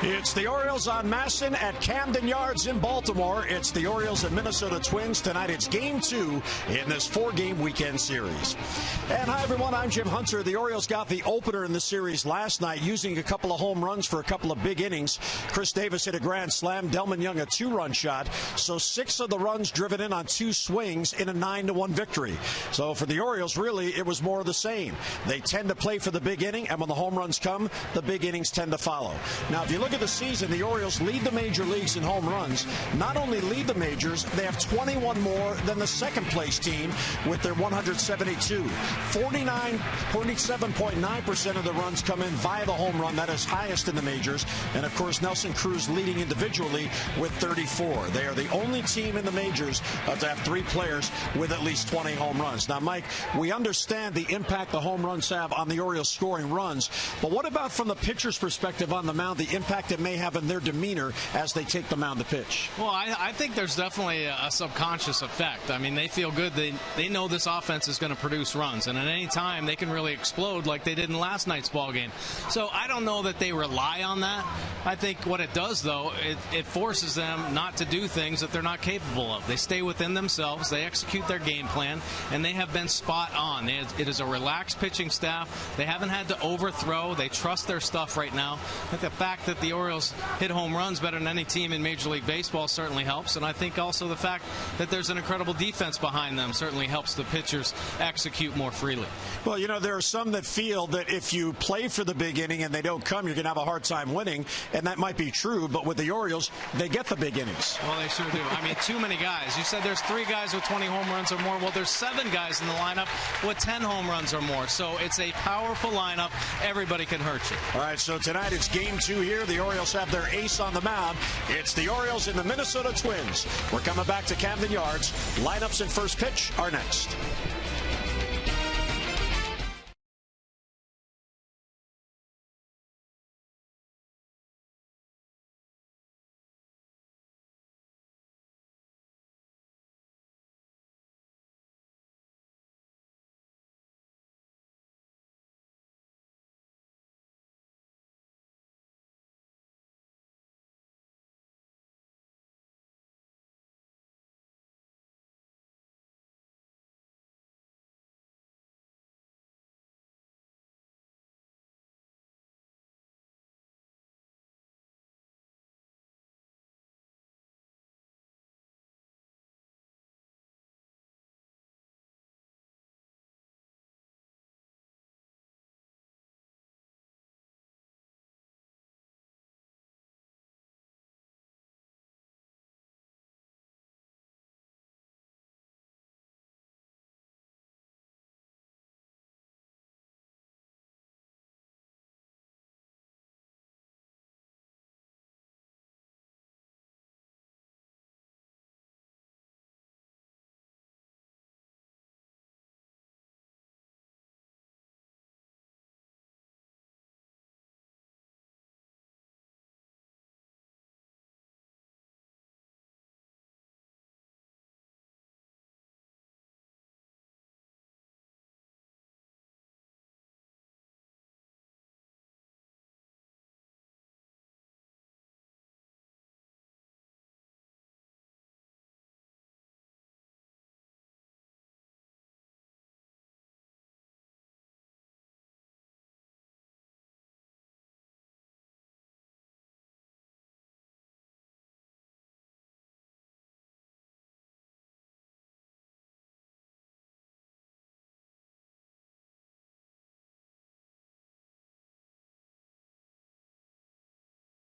It's the Orioles on Masson at Camden Yards in Baltimore. It's the Orioles and Minnesota Twins. Tonight it's Game 2 in this 4-game weekend series. And hi, everyone. I'm Jim Hunter. The Orioles got the opener in the series last night using a couple of home runs for a couple of big innings. Chris Davis hit a grand slam. Delman Young a 2-run shot. So 6 of the runs driven in on 2 swings in a 9-1 victory. So for the Orioles, really, it was more of the same. They tend to play for the big inning, and when the home runs come, the big innings tend to follow. Now, if you look at the season, the Orioles lead the major leagues in home runs. Not only lead the majors, they have 21 more than the second-place team with their 172. 47.9% of the runs come in via the home run. That is highest in the majors. And, of course, Nelson Cruz leading individually with 34. They are the only team in the majors to have 3 players with at least 20 home runs. Now, Mike, we understand the impact the home runs have on the Orioles scoring runs, but what about from the pitcher's perspective on the mound, the impact it may have in their demeanor as they take the mound to pitch? Well, I think there's definitely a subconscious effect. I mean, they feel good. They know this offense is going to produce runs, and at any time they can really explode like they did in last night's ball game. So I don't know that they rely on that. I think what it does, though, it forces them not to do things that they're not capable of. They stay within themselves. They execute their game plan, and they have been spot on. It is a relaxed pitching staff. They haven't had to overthrow. They trust their stuff right now. I think the fact that the Orioles hit home runs better than any team in Major League Baseball certainly helps, and I think also the fact that there's an incredible defense behind them certainly helps the pitchers execute more freely. Well, you know, there are some that feel that if you play for the big inning and they don't come, you're going to have a hard time winning, and that might be true, but with the Orioles, they get the big innings. Well, they sure do. I mean, too many guys. You said there's 3 guys with 20 home runs or more. Well, there's 7 guys in the lineup with 10 home runs or more, so it's a powerful lineup. Everybody can hurt you. All right, so tonight it's Game 2 here. The Orioles have their ace on the mound. It's the Orioles and the Minnesota Twins. We're coming back to Camden Yards. Lineups and first pitch are next.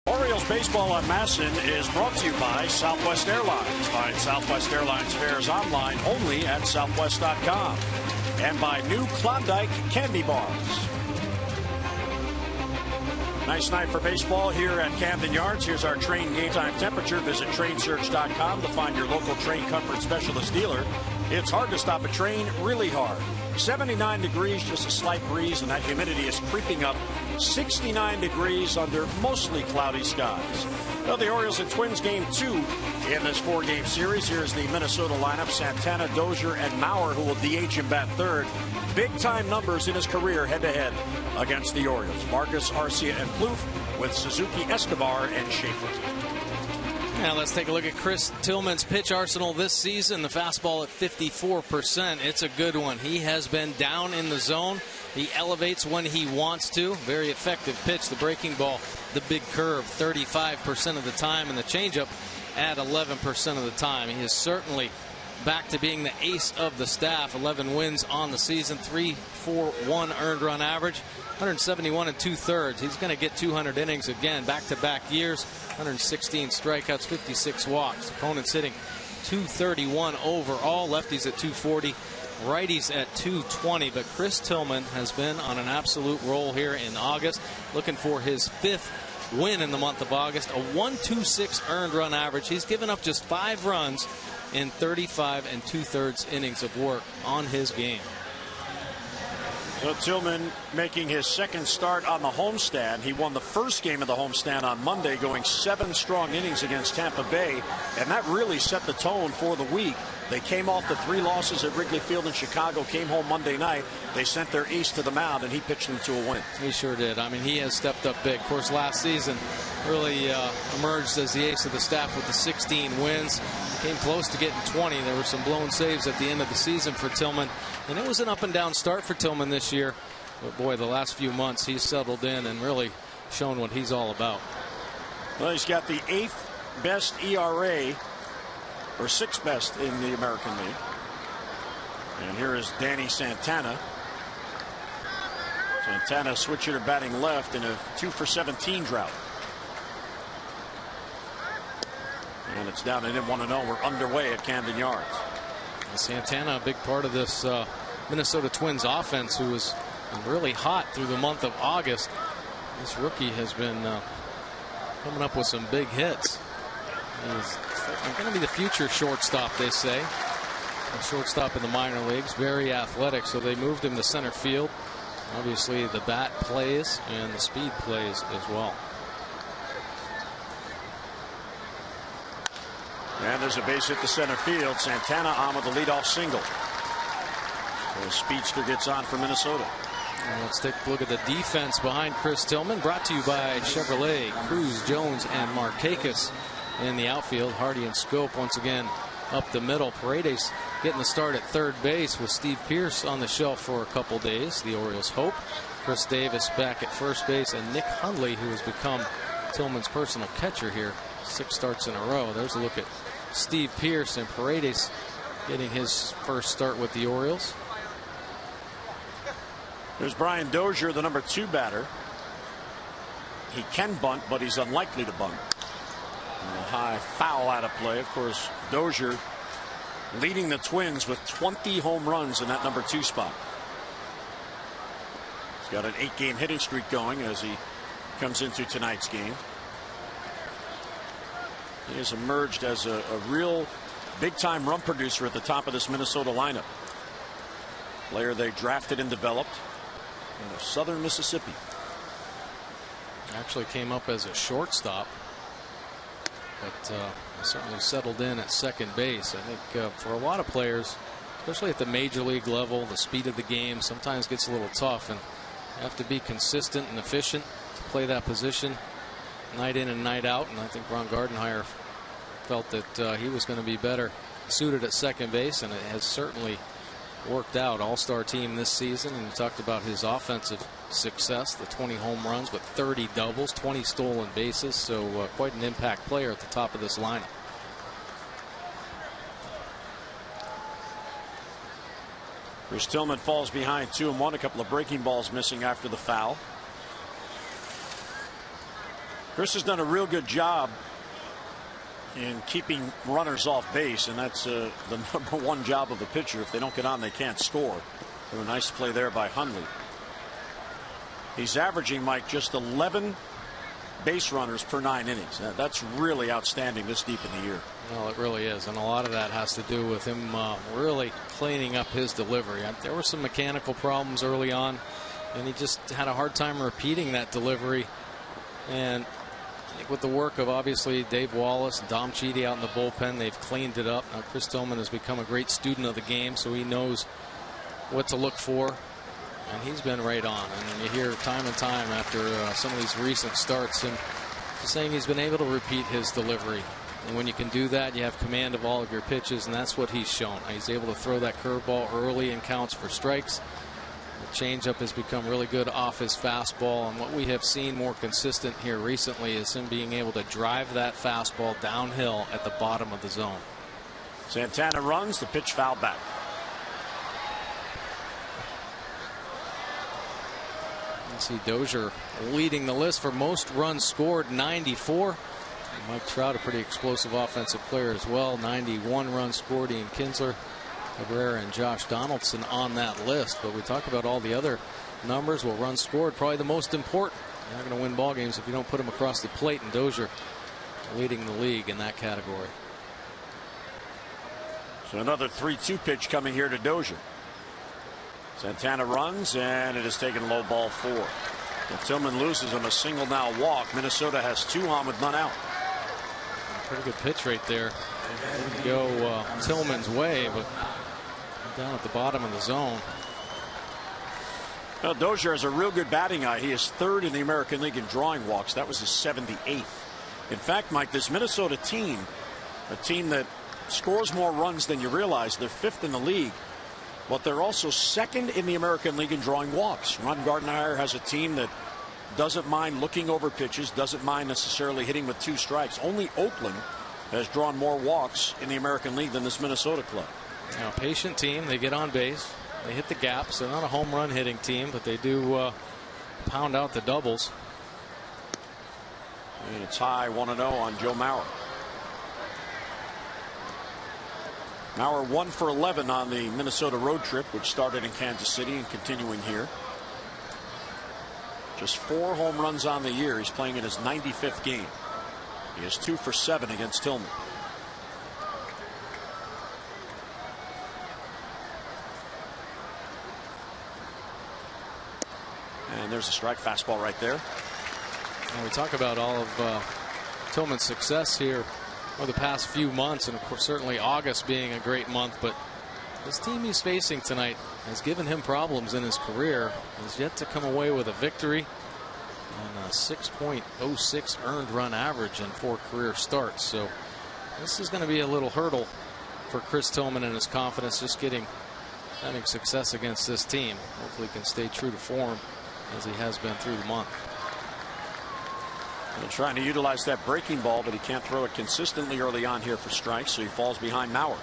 Orioles Baseball on Masson is brought to you by Southwest Airlines. Find Southwest Airlines fares online only at southwest.com. And by New Klondike Candy Bars. Nice night for baseball here at Camden Yards. Here's our train game time temperature. Visit trainsearch.com to find your local train comfort specialist dealer. It's hard to stop a train, really hard. 79 degrees, just a slight breeze, and that humidity is creeping up. 69 degrees under mostly cloudy skies. Well, the Orioles and Twins Game 2 in this 4-game series. Here's the Minnesota lineup. Santana, Dozier, and Mauer, who will DH and bat third. Big-time numbers in his career head-to-head against the Orioles. Marcus, Arcia, and Plouffe with Suzuki, Escobar, and Schaefer. Now let's take a look at Chris Tillman's pitch arsenal this season. The fastball at 54%. It's a good one. He has been down in the zone. He elevates when he wants to. Very effective pitch. The breaking ball, the big curve, 35% of the time, and the changeup at 11% of the time. He is certainly back to being the ace of the staff. 11 wins on the season, 3.41 earned run average, 171 2/3. He's going to get 200 innings again, back-to-back years. 116 strikeouts, 56 walks. Opponents hitting .231 overall. Lefties at .240, righties at .220. But Chris Tillman has been on an absolute roll here in August, looking for his 5th win in the month of August. A 1.26 earned run average. He's given up just 5 runs in 35 2/3 innings of work on his game. So Tillman making his 2nd start on the homestand. He won the first game of the homestand on Monday, going 7 strong innings against Tampa Bay, and that really set the tone for the week. They came off the 3 losses at Wrigley Field in Chicago, came home Monday night. They sent their ace to the mound, and he pitched them to a win. He sure did. I mean, he has stepped up big. Of course, last season really emerged as the ace of the staff with the 16 wins. Came close to getting 20. There were some blown saves at the end of the season for Tillman, and it was an up-and-down start for Tillman this year. But boy, the last few months he's settled in and really shown what he's all about. Well, he's got the 8th best ERA, or 6th best in the American League. And here is Danny Santana. Santana switching to batting left in a 2-for-17 drought. And it's down to 1-0. We're underway at Camden Yards. Santana, a big part of this Minnesota Twins offense, who was really hot through the month of August. This rookie has been coming up with some big hits. He's going to be the future shortstop, they say. A shortstop in the minor leagues, very athletic, so they moved him to center field. Obviously, the bat plays and the speed plays as well. And there's a base hit to center field. Santana on with the leadoff single. So the speedster gets on for Minnesota. And let's take a look at the defense behind Chris Tillman. Brought to you by Chevrolet, Cruz, Jones, and Markakis in the outfield. Hardy and Scope once again up the middle. Paredes getting the start at third base with Steve Pearce on the shelf for a couple days. The Orioles hope. Chris Davis back at first base, and Nick Hundley, who has become Tillman's personal catcher here, 6 starts in a row. There's a look at Steve Pearce, and Paredes getting his first start with the Orioles. There's Brian Dozier, the number 2 batter. He can bunt, but he's unlikely to bunt. A high foul out of play. Of course, Dozier leading the Twins with 20 home runs in that number 2 spot. He's got an 8-game hitting streak going as he comes into tonight's game. He has emerged as a real big-time run producer at the top of this Minnesota lineup. Player they drafted and developed out of southern Mississippi. Actually came up as a shortstop, but certainly settled in at second base. I think for a lot of players, especially at the major league level, the speed of the game sometimes gets a little tough, and you have to be consistent and efficient to play that position night in and night out. And I think Ron Gardenhire felt that he was going to be better suited at second base, and it has certainly worked out. All-star team this season, and we talked about his offensive success, the 20 home runs with 30 doubles, 20 stolen bases, so quite an impact player at the top of this lineup. Chris Tillman falls behind 2-1. A couple of breaking balls missing after the foul. Chris has done a real good job in keeping runners off base, and that's the number 1 job of the pitcher. If they don't get on, they can't score. So a nice play there by Hundley. He's averaging, Mike, just 11 base runners per 9 innings. That's really outstanding this deep in the year. Well, it really is, and a lot of that has to do with him really cleaning up his delivery. There were some mechanical problems early on, and he just had a hard time repeating that delivery. And I think with the work of obviously Dave Wallace and Dom Chidi out in the bullpen, they've cleaned it up. Now Chris Tillman has become a great student of the game, so he knows what to look for And he's been right on. And you hear time and time after some of these recent starts him saying he's been able to repeat his delivery. And when you can do that, you have command of all of your pitches, and that's what he's shown. He's able to throw that curveball early and counts for strikes. The changeup has become really good off his fastball, and what we have seen more consistent here recently is him being able to drive that fastball downhill at the bottom of the zone. Santana runs, the pitch fouled back. See Dozier leading the list for most runs scored, 94. Mike Trout, a pretty explosive offensive player as well, 91 runs scored. Ian Kinsler, Cabrera, and Josh Donaldson on that list. But we talk about all the other numbers. Well, runs scored, probably the most important. You're not going to win ball games if you don't put them across the plate, and Dozier leading the league in that category. So another 3-2 pitch coming here to Dozier. Santana runs, and it is taken low, ball 4. And Tillman loses on a single now walk. Minnesota has 2 on with none out. Pretty good pitch right there. Didn't go Tillman's way, but down at the bottom of the zone. Well, Dozier has a real good batting eye. He is 3rd in the American League in drawing walks. That was his 78th. In fact, Mike, this Minnesota team, a team that scores more runs than you realize, they're 5th in the league. But they're also 2nd in the American League in drawing walks. Ron Gardenhire has a team that doesn't mind looking over pitches, doesn't mind necessarily hitting with 2 strikes. Only Oakland has drawn more walks in the American League than this Minnesota club. Now, patient team. They get on base. They hit the gaps. They're not a home run hitting team, but they do pound out the doubles. And it's high 1-0 on Joe Mauer. Mauer 1 for 11 on the Minnesota road trip, which started in Kansas City and continuing here. Just 4 home runs on the year. He's playing in his 95th game. He is 2 for 7 against Tillman. And there's a strike, fastball right there. And we talk about all of Tillman's success here over the past few months, and of course certainly August being a great month, but this team he's facing tonight has given him problems in his career. He's yet to come away with a victory and a 6.06 earned run average in 4 career starts. So this is going to be a little hurdle for Chris Tillman and his confidence, just having success against this team. Hopefully he can stay true to form as he has been through the month. And trying to utilize that breaking ball, but he can't throw it consistently early on here for strikes, so he falls behind Mauer.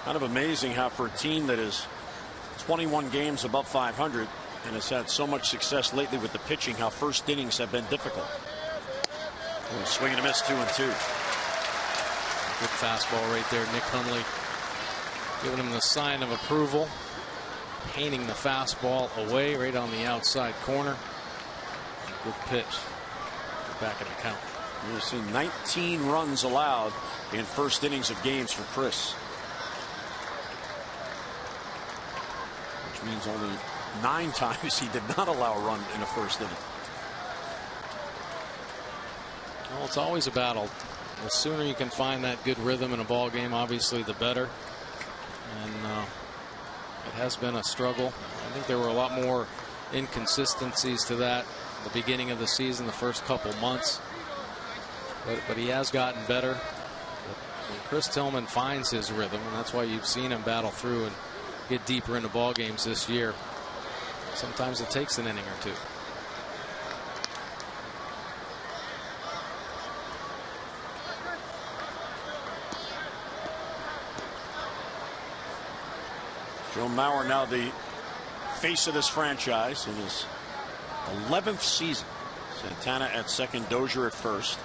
Kind of amazing how for a team that is 21 games above 500 and has had so much success lately with the pitching, how first innings have been difficult. Swing and a miss, 2-2. Good fastball right there. Nick Hundley giving him the sign of approval, painting the fastball away right on the outside corner. Good pitch. Back in the count. You've seen 19 runs allowed in first innings of games for Chris, which means only 9 times he did not allow a run in a first inning. Well, it's always a battle. The sooner you can find that good rhythm in a ball game, obviously the better. And it has been a struggle. I think there were a lot more inconsistencies to that at the beginning of the season, the first couple months. But he has gotten better. When Chris Tillman finds his rhythm, and that's why you've seen him battle through and get deeper into ball games this year. Sometimes it takes an inning or 2. Joe Mauer now the face of this franchise in his 11th season. Santana at second, Dozier at first.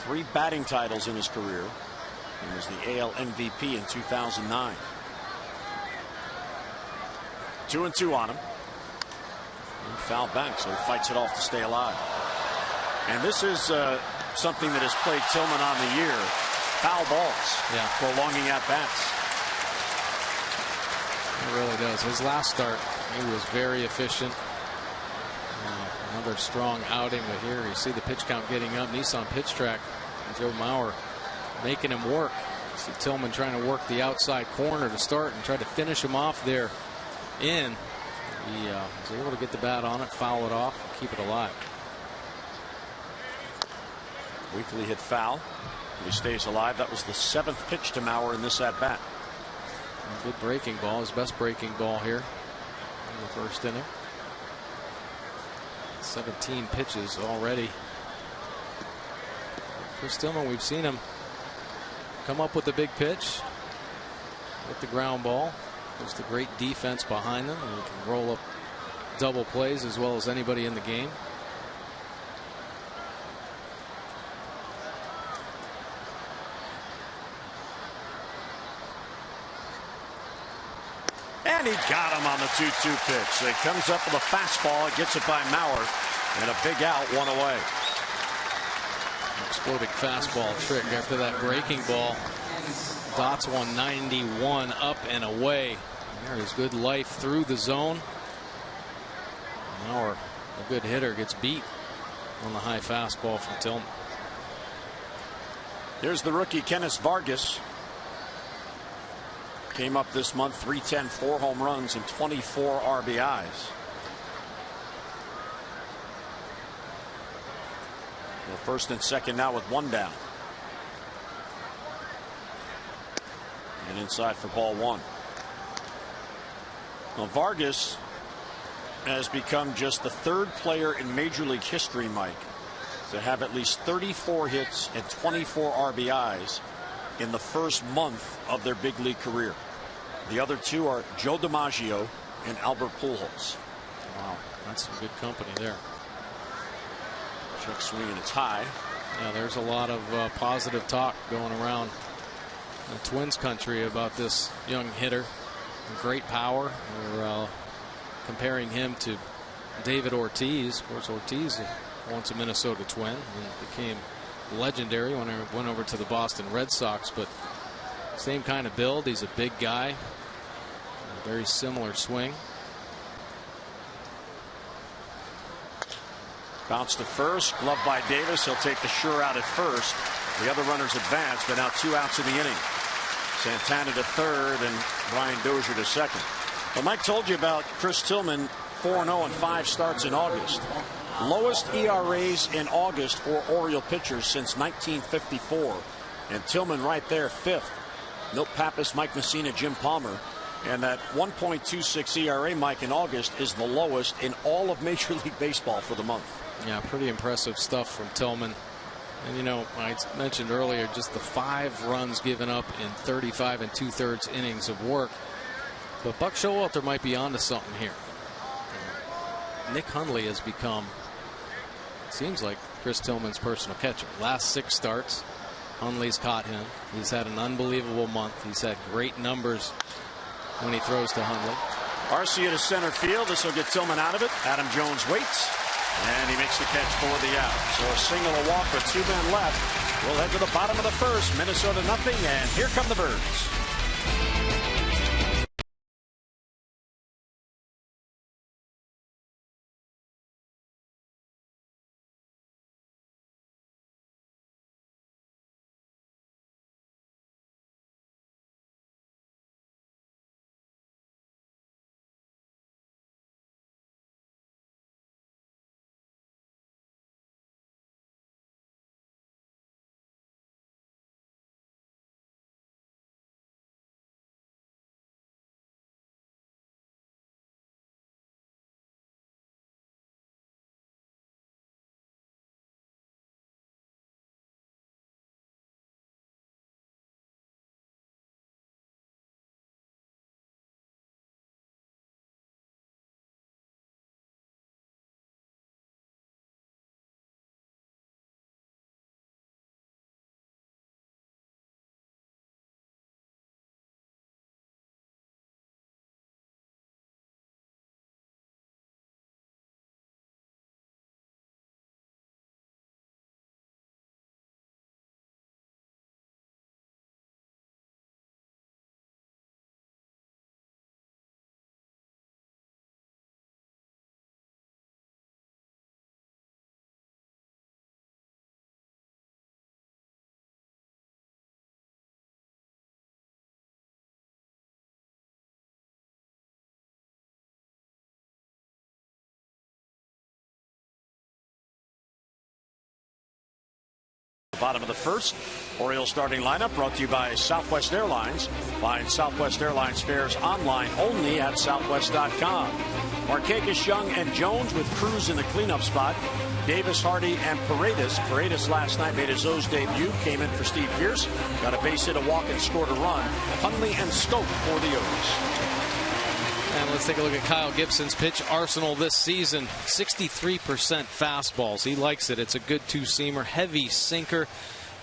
3 batting titles in his career. He was the AL MVP in 2009. 2-2 on him. He fouled back, so he fights it off to stay alive. And this is something that has plagued Tillman on the year. Foul balls. Yeah. Prolonging at bats. It really does. His last start, he was very efficient. Another strong outing, but here you see the pitch count getting up. Nissan Pitch Track Joe Mauer making him work. See Tillman trying to work the outside corner to start and try to finish him off there in. He was able to get the bat on it, foul it off, and keep it alive. Weekly hit foul. He stays alive. That was the 7th pitch to Mauer in this at bat. Good breaking ball, his best breaking ball here in the first inning. 17 pitches already. Chris Tillman, we've seen him come up with the big pitch, hit the ground ball. There's the great defense behind them, and he can roll up double plays as well as anybody in the game. And he got him on the 2-2 pitch. So he comes up with a fastball, gets it by Mauer, and a big out, one away. Exploding fastball trick after that breaking ball. Dots 191 up and away. There is good life through the zone. Mauer, a good hitter, gets beat on the high fastball from Tillman. Here's the rookie Kenneth Vargas. Came up this month, 310, 4 home runs and 24 RBIs. Well, first and second now with 1 down. And inside for ball 1. Well, Vargas has become just the 3rd player in Major League history, Mike, to have at least 34 hits and 24 RBIs in the first month of their big league career. The other 2 are Joe DiMaggio and Albert Pujols. Wow, that's some good company there. Check swing and it's high. Yeah, there's a lot of positive talk going around the Twins country about this young hitter. Great power. We're comparing him to David Ortiz. Of course, Ortiz once a Minnesota Twin and became legendary when he went over to the Boston Red Sox, but same kind of build. He's a big guy. A very similar swing. Bounce to first. Glove by Davis. He'll take the sure out at first. The other runners advance, but now 2 outs in the inning. Santana to third and Brian Dozier to second. Well, Mike told you about Chris Tillman, 4-0 and 5 starts in August. Lowest ERAs in August for Oriole pitchers since 1954. And Tillman right there, 5th. Milt Pappas, Mike Messina, Jim Palmer. And that 1.26 ERA, Mike, in August is the lowest in all of Major League Baseball for the month. Yeah, pretty impressive stuff from Tillman. And, you know, I mentioned earlier just the 5 runs given up in 35 2/3 innings of work. But Buck Showalter might be onto something here. Nick Hundley has become, it seems like, Chris Tillman's personal catcher. Last 6 starts, Hundley's caught him. He's had an unbelievable month. He's had great numbers when he throws to Hundley. Arcia to center field. This will get Tillman out of it. Adam Jones waits, and he makes the catch for the out. So a single, a walk with 2 men left. We'll head to the bottom of the first. Minnesota nothing, and here come the Birds. Bottom of the first. Orioles starting lineup brought to you by Southwest Airlines. Find Southwest Airlines fares online only at southwest.com. Markakis, Young, and Jones with Cruz in the cleanup spot. Davis, Hardy, and Paredes. Paredes last night made his O's debut. Came in for Steve Pearce. Got a base hit, a walk, and scored a run. Hundley and Stoke for the O's. And let's take a look at Kyle Gibson's pitch arsenal this season. 63% fastballs. He likes it. It's a good two-seamer, heavy sinker.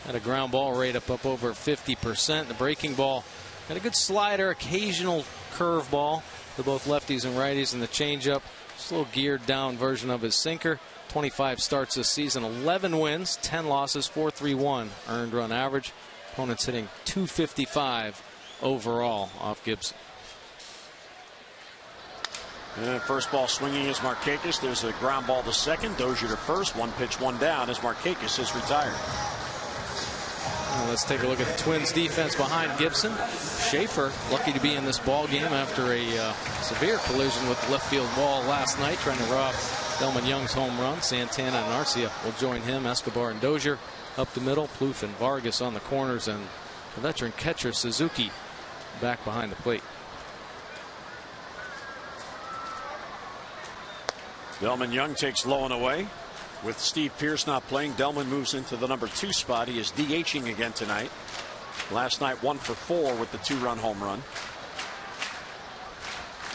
Had a ground ball rate up over 50%. The breaking ball had a good slider, occasional curve ball to both lefties and righties, and the changeup. Just a little geared down version of his sinker. 25 starts this season, 11 wins, 10 losses, 4.31 earned run average. Opponents hitting .255 overall off Gibson. And first ball swinging is Markakis. There's a ground ball to second. Dozier to first. One pitch, one down as Markakis is retired. Well, let's take a look at the Twins defense behind Gibson. Schaefer lucky to be in this ball game after a severe collision with the left field wall last night, trying to rob Delman Young's home run. Santana and Arcia will join him. Escobar and Dozier up the middle. Plouffe and Vargas on the corners, and the veteran catcher Suzuki back behind the plate. Delman Young takes low and away. With Steve Pearce not playing, Delman moves into the number 2 spot. He is DHing again tonight. Last night 1 for 4 with the 2-run home run,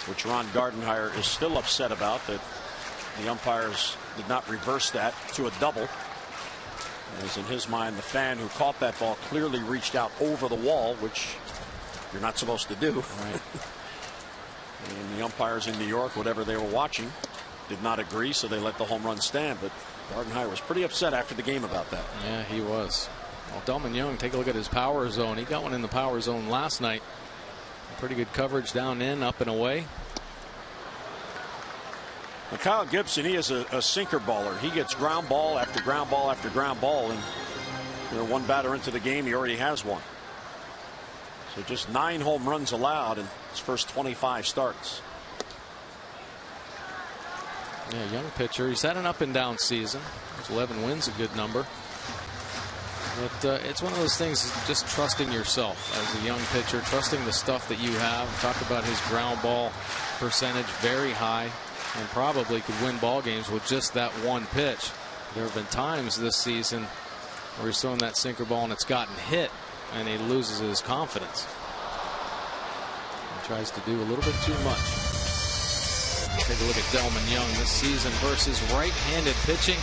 which Ron Gardenhire is still upset about, that the umpires did not reverse that to a double. As in his mind, the fan who caught that ball clearly reached out over the wall, which you're not supposed to do. Right. And the umpires in New York, whatever they were watching, did not agree, so they let the home run stand. But Gardenhire was pretty upset after the game about that. Yeah, he was. Well, Delman Young, take a look at his power zone. He got one in the power zone last night. Pretty good coverage down in, up and away. Now, Kyle Gibson, he is a sinker baller. He gets ground ball after ground ball after ground ball, and one batter into the game, he already has one. So just 9 home runs allowed in his first 25 starts. Yeah, young pitcher. He's had an up and down season. 11 wins, a good number. But it's one of those things, just trusting yourself as a young pitcher, trusting the stuff that you have. Talk about his ground ball percentage, very high, and probably could win ball games with just that one pitch. There have been times this season where he's thrown that sinker ball and it's gotten hit, and he loses his confidence. He tries to do a little bit too much. Take a look at Delman Young this season versus right-handed pitching.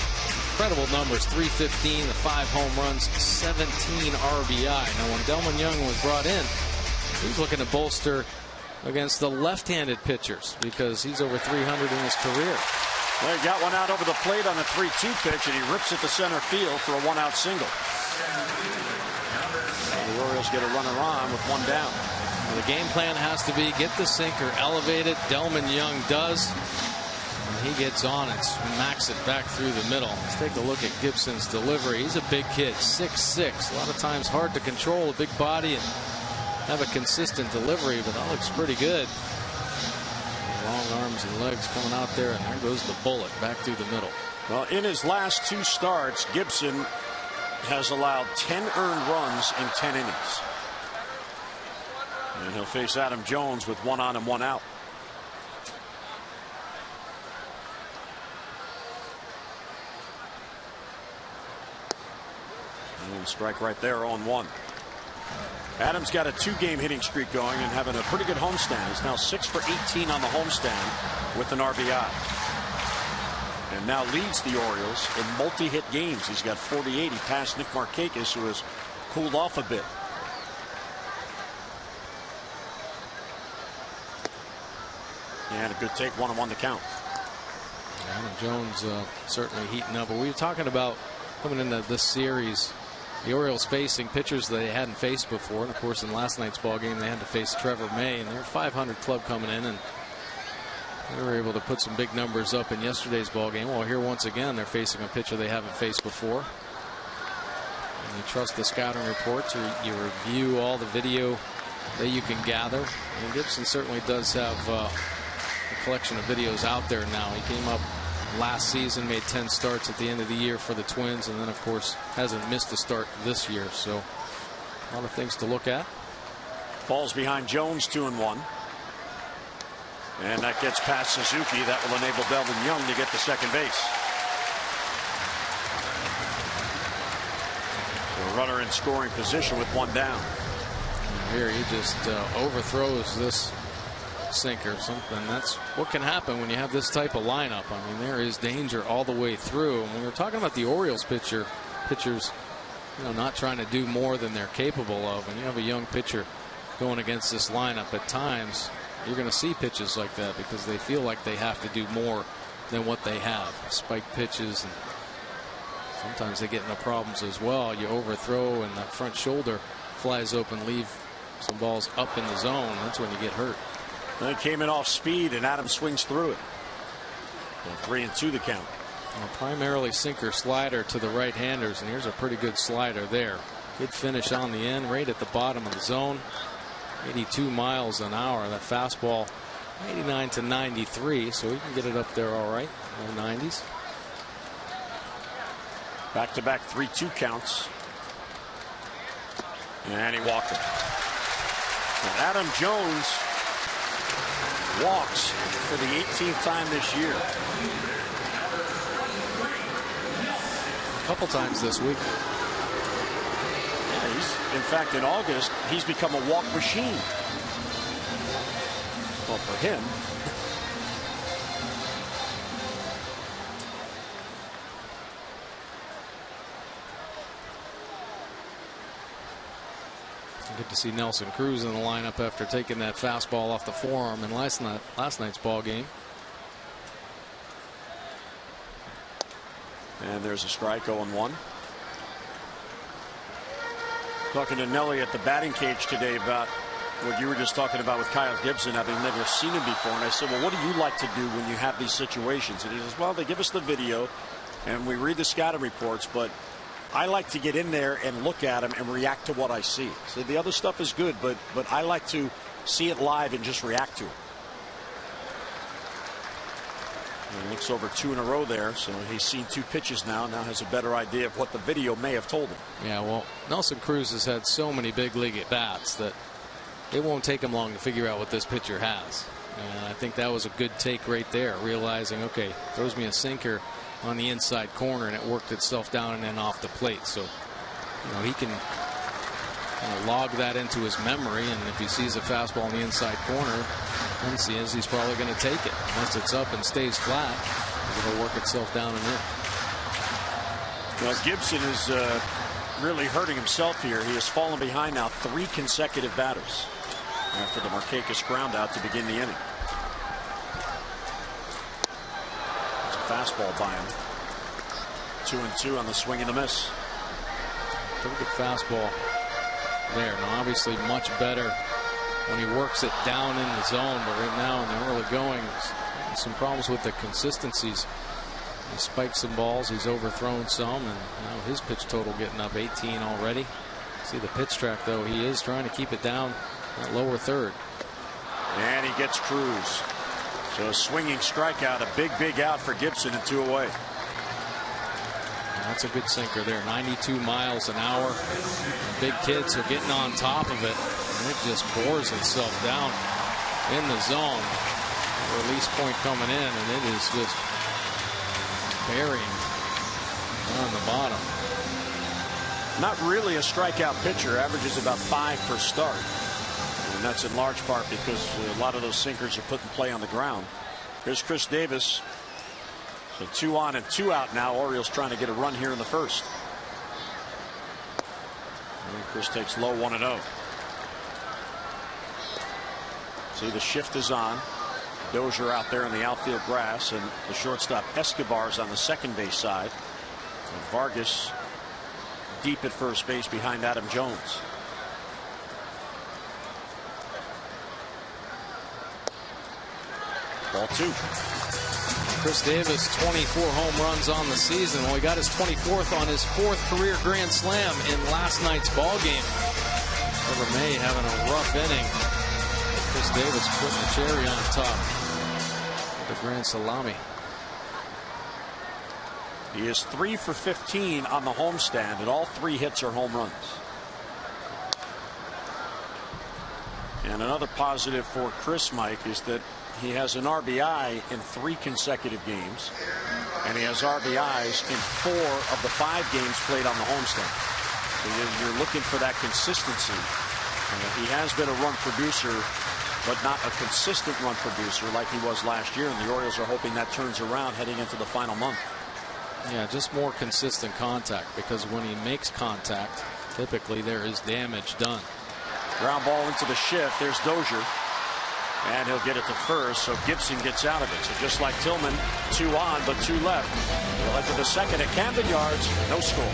Incredible numbers, 315, the 5 home runs, 17 RBI. Now, when Delman Young was brought in, he was looking to bolster against the left-handed pitchers because he's over 300 in his career. Well, he got one out over the plate on a 3-2 pitch, and he rips it to center field for a 1-out single. And the Orioles get a runner on with 1 down. Well, the game plan has to be get the sinker elevated. Delman Young does. And he gets on and smacks it back through the middle. Let's take a look at Gibson's delivery. He's a big kid, 6'6". A lot of times hard to control a big body and have a consistent delivery, but that looks pretty good. Long arms and legs coming out there, and there goes the bullet back through the middle. Well, in his last 2 starts, Gibson has allowed 10 earned runs in 10 innings. And he'll face Adam Jones with 1 on and 1 out. And strike right there, 0-1. Adams got a 2-game hitting streak going and having a pretty good homestand. He's now 6 for 18 on the homestand with an RBI. And now leads the Orioles in multi-hit games. He's got 48. He passed Nick Markakis, who has cooled off a bit. And a good take, 1-1 to count. Adam Jones certainly heating up. But we were talking about coming into this series, the Orioles facing pitchers they hadn't faced before. And of course, in last night's ball game, they had to face Trevor May, and they're a 500 club coming in, and they were able to put some big numbers up in yesterday's ball game. Well, here once again, they're facing a pitcher they haven't faced before. And you trust the scouting reports. You review all the video that you can gather. And Gibson certainly does have a collection of videos out there now. He came up last season, made 10 starts at the end of the year for the Twins, and then of course hasn't missed a start this year. So a lot of things to look at. Falls behind Jones 2-1. And that gets past Suzuki. That will enable Delvin Young to get to second base. So a runner in scoring position with one down. And here he just overthrows this sinker. Something that's what can happen when you have this type of lineup. I mean, there is danger all the way through. And when we're talking about the Orioles pitchers, not trying to do more than they're capable of. When you have a young pitcher going against this lineup, at times you're going to see pitches like that because they feel like they have to do more than what they have. Spiked pitches, and sometimes they get into problems as well. You overthrow and that front shoulder flies open, leave some balls up in the zone. That's when you get hurt. They came in off speed and Adams swings through it. 3-2 the count. Well, primarily sinker slider to the right-handers, and here's a pretty good slider there. Good finish on the end, right at the bottom of the zone. 82 miles an hour. That fastball 89 to 93, so he can get it up there all right. Low 90s. Back-to-back 3-2 counts. And he walked it. And Adam Jones walks for the 18th time this year. A couple times this week. In fact, in August, he's become a walk machine. Well, for him. Good to see Nelson Cruz in the lineup after taking that fastball off the forearm in last night's ball game. And there's a strike, 0-1. Talking to Nelly at the batting cage today about what you were just talking about with Kyle Gibson, having never seen him before. And I said, well, what do you like to do when you have these situations? And he says, well, they give us the video and we read the scouting reports, but I like to get in there and look at him and react to what I see. So the other stuff is good, but I like to see it live and just react to it. He looks over 2 in a row there, so he's seen 2 pitches now has a better idea of what the video may have told him. Yeah, well, Nelson Cruz has had so many big league at bats that it won't take him long to figure out what this pitcher has. And I think that was a good take right there, realizing, okay, throws me a sinker on the inside corner, and it worked itself down and then off the plate. So, he can log that into his memory, and if he sees a fastball on the inside corner, then he's probably going to take it. Once it's up and stays flat, it'll work itself down and in. Well, Gibson is really hurting himself here. He has fallen behind now 3 consecutive batters after the Markakis ground out to begin the inning. It's a fastball by him. 2-2 on the swing and the miss. Pretty good fastball there. Now, obviously much better when he works it down in the zone, but right now in the early going, some problems with the consistencies. He spiked some balls, he's overthrown some, and now his pitch total getting up 18 already. See the pitch track, though, he is trying to keep it down that lower third. And he gets Cruz. So a swinging strikeout, a big out for Gibson, and 2 away. That's a good sinker there. 92 miles an hour. Big kid, so getting on top of it. And it just bores itself down in the zone. Release point coming in, and it is just burying on the bottom. Not really a strikeout pitcher. Averages about 5 per start. And that's in large part because a lot of those sinkers are put in play on the ground. Here's Chris Davis. So 2 on and 2 out now. Orioles trying to get a run here in the first. And Chris takes low 1-0. See, the shift is on. Dozier out there in the outfield grass, and the shortstop Escobar's on the second base side. And Vargas deep at first base behind Adam Jones. Ball 2. Chris Davis, 24 home runs on the season. Well, he got his 24th on his 4th career grand slam in last night's ball game. Trevor May having a rough inning. Chris Davis putting the cherry on top. The grand salami. He is 3 for 15 on the homestand, and all 3 hits are home runs. And another positive for Chris, Mike, is that he has an RBI in 3 consecutive games, and he has RBIs in 4 of the 5 games played on the homestand. So you're looking for that consistency. He has been a run producer, but not a consistent run producer like he was last year, and the Orioles are hoping that turns around heading into the final month. Yeah, just more consistent contact, because when he makes contact, typically there is damage done. Ground ball into the shift. There's Dozier, and he'll get it to first, so Gibson gets out of it. So just like Tillman, 2 on but 2 left. We'll head to the second at Camden Yards. No score.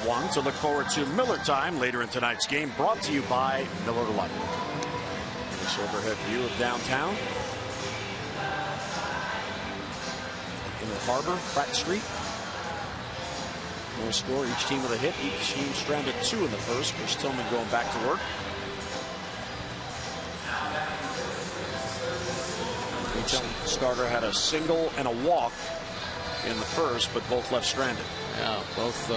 One to look forward to Miller time later in tonight's game, brought to you by Miller Lite. This overhead view of downtown in the harbor, Pratt Street. No score, each team with a hit, each team stranded 2 in the first. Chris Tillman going back to work. Each starter had a single and a walk in the first, but both left stranded. Yeah, both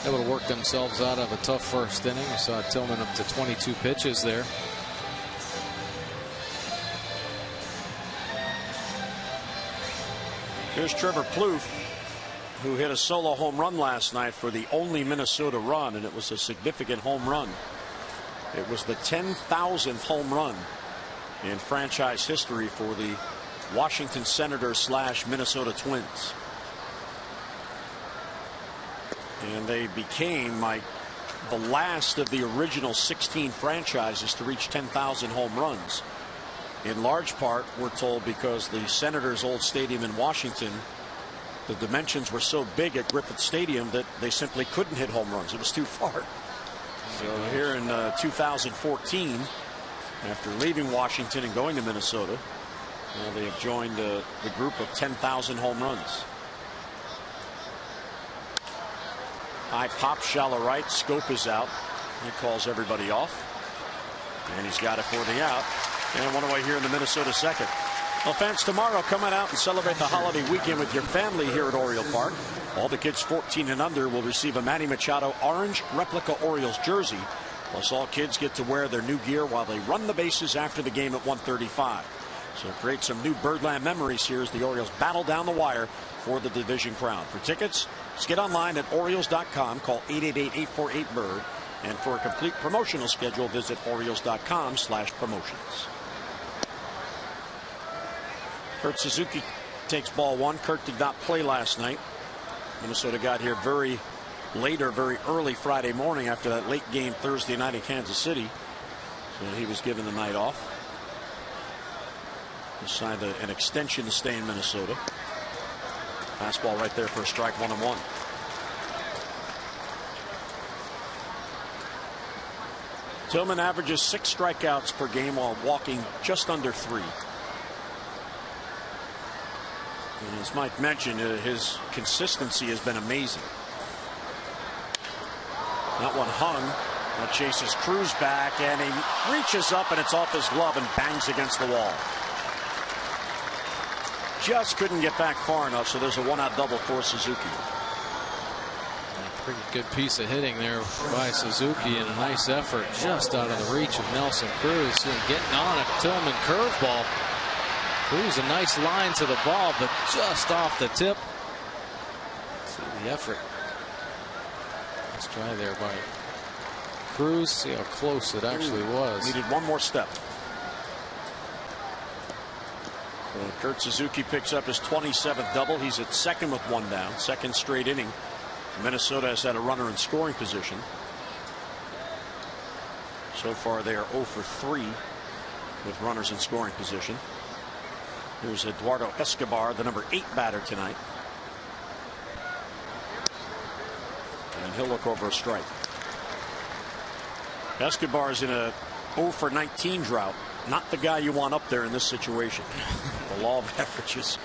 able to work themselves out of a tough first inning. We saw Tillman up to 22 pitches there. Here's Trevor Plouffe, who hit a solo home run last night for the only Minnesota run, and it was a significant home run. It was the 10,000th home run in franchise history for the Washington Senators / Minnesota Twins. And they became the last of the original 16 franchises to reach 10,000 home runs. In large part, we're told, because the Senators' old stadium in Washington, the dimensions were so big at Griffith Stadium that they simply couldn't hit home runs. It was too far. So here in 2014, after leaving Washington and going to Minnesota, they have joined the group of 10,000 home runs. High pop, shallow right. Scope is out. He calls everybody off. And he's got it for the out. And one away here in the Minnesota second. Well, fans, tomorrow come on out and celebrate the holiday weekend with your family here at Oriole Park. All the kids 14 and under will receive a Manny Machado orange replica Orioles jersey. Plus, all kids get to wear their new gear while they run the bases after the game at 1:35. So create some new Birdland memories here as the Orioles battle down the wire for the division crown. For tickets, just get online at Orioles.com. Call 888-848-BIRD. And for a complete promotional schedule, visit Orioles.com/promotions. Kurt Suzuki takes ball 1. Kurt did not play last night. Minnesota got here very early Friday morning after that late game Thursday night in Kansas City. So he was given the night off. He signed an extension to stay in Minnesota. Fastball right there for a strike, 1-1. Tillman averages 6 strikeouts per game while walking just under 3. And as Mike mentioned, his consistency has been amazing. That one hung. That chases Cruz back, and he reaches up, and it's off his glove and bangs against the wall. Just couldn't get back far enough, so there's a 1-out double for Suzuki. A pretty good piece of hitting there by Suzuki, and a nice effort just out of the reach of Nelson Cruz. And getting on a Tillman curveball. Cruz a nice line to the ball, but just off the tip. See the effort. Let's try there by Cruz. See how close it actually was. Needed one more step. So Kurt Suzuki picks up his 27th double. He's at second with 1 down. Second straight inning. Minnesota has had a runner in scoring position. So far they are 0 for 3 with runners in scoring position. Here's Eduardo Escobar, the number 8 batter tonight. And he'll look over a strike. Escobar is in a 0 for 19 drought. Not the guy you want up there in this situation. The law of averages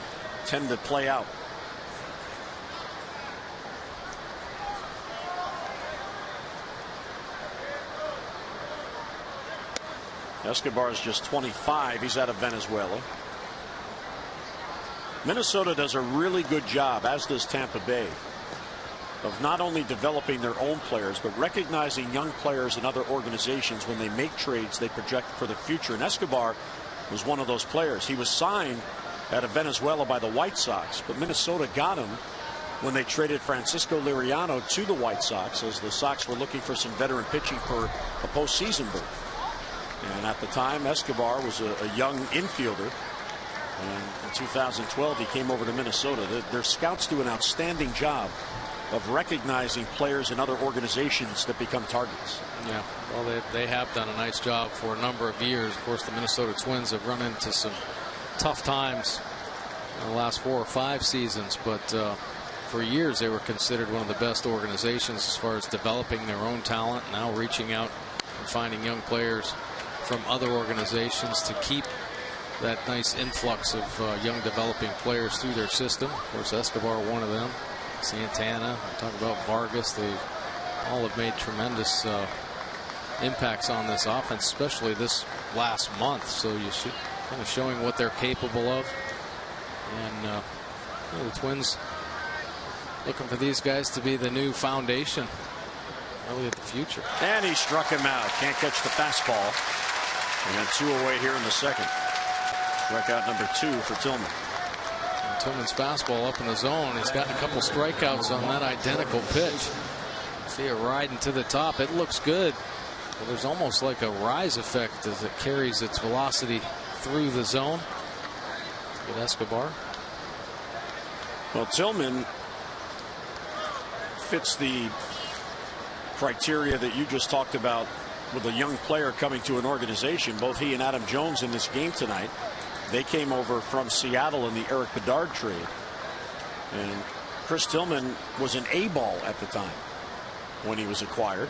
tend to play out. Escobar is just 25. He's out of Venezuela. Minnesota does a really good job, as does Tampa Bay, of not only developing their own players, but recognizing young players in other organizations. When they make trades, they project for the future. And Escobar was one of those players. He was signed out of Venezuela by the White Sox, but Minnesota got him when they traded Francisco Liriano to the White Sox, as the Sox were looking for some veteran pitching for a postseason berth. And at the time, Escobar was a young infielder. And in 2012, he came over to Minnesota. Their scouts do an outstanding job of recognizing players in other organizations that become targets. Yeah, well, they have done a nice job for a number of years. Of course, the Minnesota Twins have run into some tough times in the last 4 or 5 seasons, but for years they were considered one of the best organizations as far as developing their own talent. Now reaching out and finding young players from other organizations to keep that nice influx of young developing players through their system. Of course, Escobar, one of them. Santana, talk about Vargas. They all have made tremendous impacts on this offense, especially this last month. So you should kind of showing what they're capable of. And you know, the Twins looking for these guys to be the new foundation really at the future. And he struck him out. Can't catch the fastball. And 2 away here in the second. Strikeout number 2 for Tillman. And Tillman's fastball up in the zone. He's gotten a couple strikeouts on that identical pitch. See it riding to the top. It looks good. But there's almost like a rise effect as it carries its velocity through the zone. Good Escobar. Well, Tillman fits the criteria that you just talked about with a young player coming to an organization. Both he and Adam Jones in this game tonight. They came over from Seattle in the Eric Bedard trade. And Chris Tillman was an A-ball at the time when he was acquired.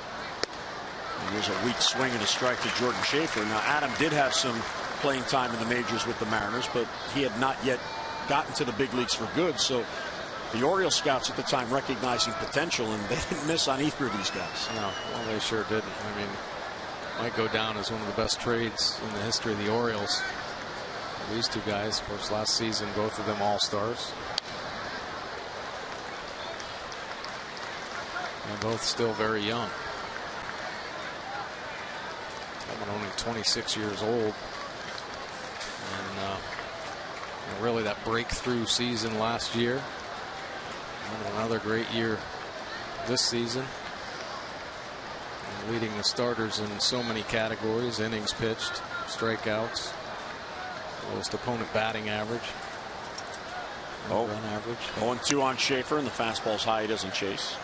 And there's a weak swing and a strike to Jordan Schaefer. Now, Adam did have some playing time in the majors with the Mariners, but he had not yet gotten to the big leagues for good. So the Orioles scouts at the time recognizing potential, and they didn't miss on either of these guys. No, well, they sure didn't. I mean, might go down as one of the best trades in the history of the Orioles. These 2 guys, of course, last season, both of them all-stars. And both still very young. Tillman only 26 years old. And really that breakthrough season last year. And another great year this season. And leading the starters in so many categories: innings pitched, strikeouts, lowest opponent batting average, run average. 0-2 on Schaefer, and the fastball's high. He doesn't chase.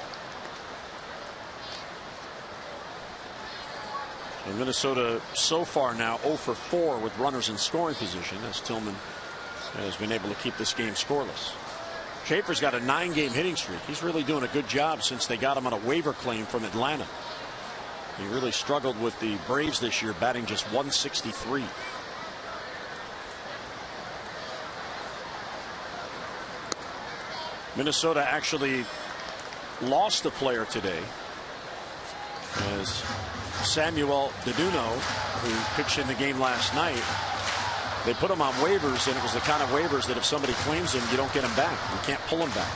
And Minnesota so far now 0 for 4 with runners in scoring position, as Tillman has been able to keep this game scoreless. Schaefer's got a 9-game hitting streak. He's really doing a good job since they got him on a waiver claim from Atlanta. He really struggled with the Braves this year, batting just .163. Minnesota actually lost a player today, as Samuel Deduno, who pitched in the game last night, they put him on waivers, and it was the kind of waivers that if somebody claims him, you don't get him back. You can't pull him back.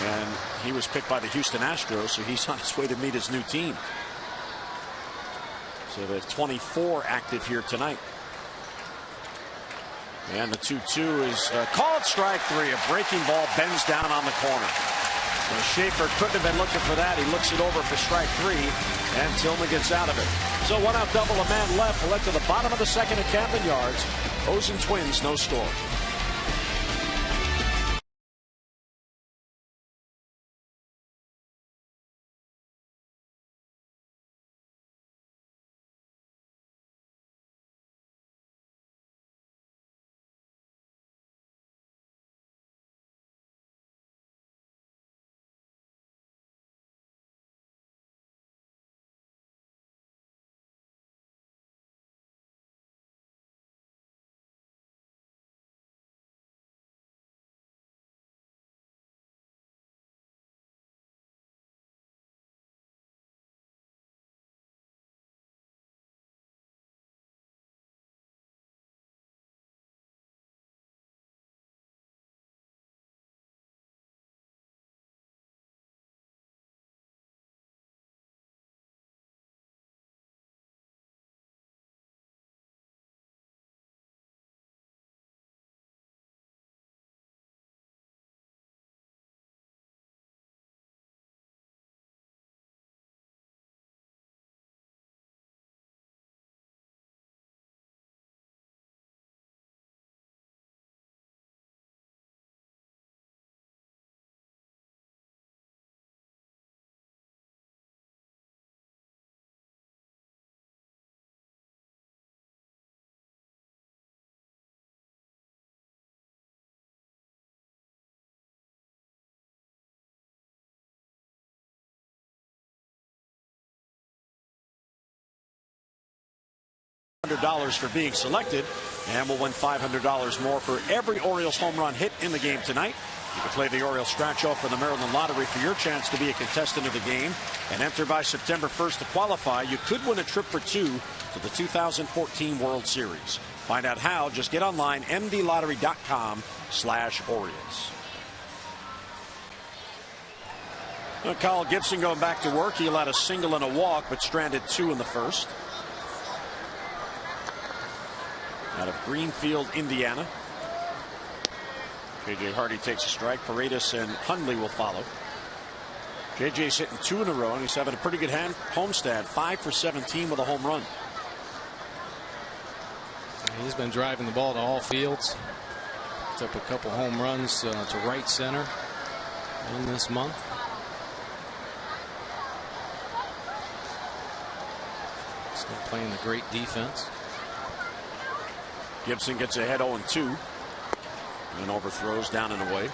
And he was picked by the Houston Astros, so he's on his way to meet his new team. So they have 24 active here tonight. And the 2-2 is called strike three. A breaking ball bends down on the corner. Well, Schaefer couldn't have been looking for that. He looks it over for strike three, and Tillman gets out of it. So one out, double, a man left. We're led to the bottom of the second at Camden Yards. O's and Twins, no score. $100 for being selected, and we'll win $500 more for every Orioles home run hit in the game tonight. You can play the Orioles scratch off for the Maryland Lottery for your chance to be a contestant of the game and enter by September 1st to qualify. You could win a trip for two to the 2014 World Series. Find out how. Just get online, mdlottery.com/Orioles. Kyle Gibson going back to work. He allowed a single and a walk, but stranded two in the first. Out of Greenfield, Indiana. J.J. Hardy takes a strike. Paredes and Hundley will follow. J.J.'s hitting two in a row, and he's having a pretty good homestand. 5 for 17 with a home run. He's been driving the ball to all fields. Picked up a couple home runs to right center in this month. Still playing the great defense. Gibson gets ahead 0-2 and overthrows down and away.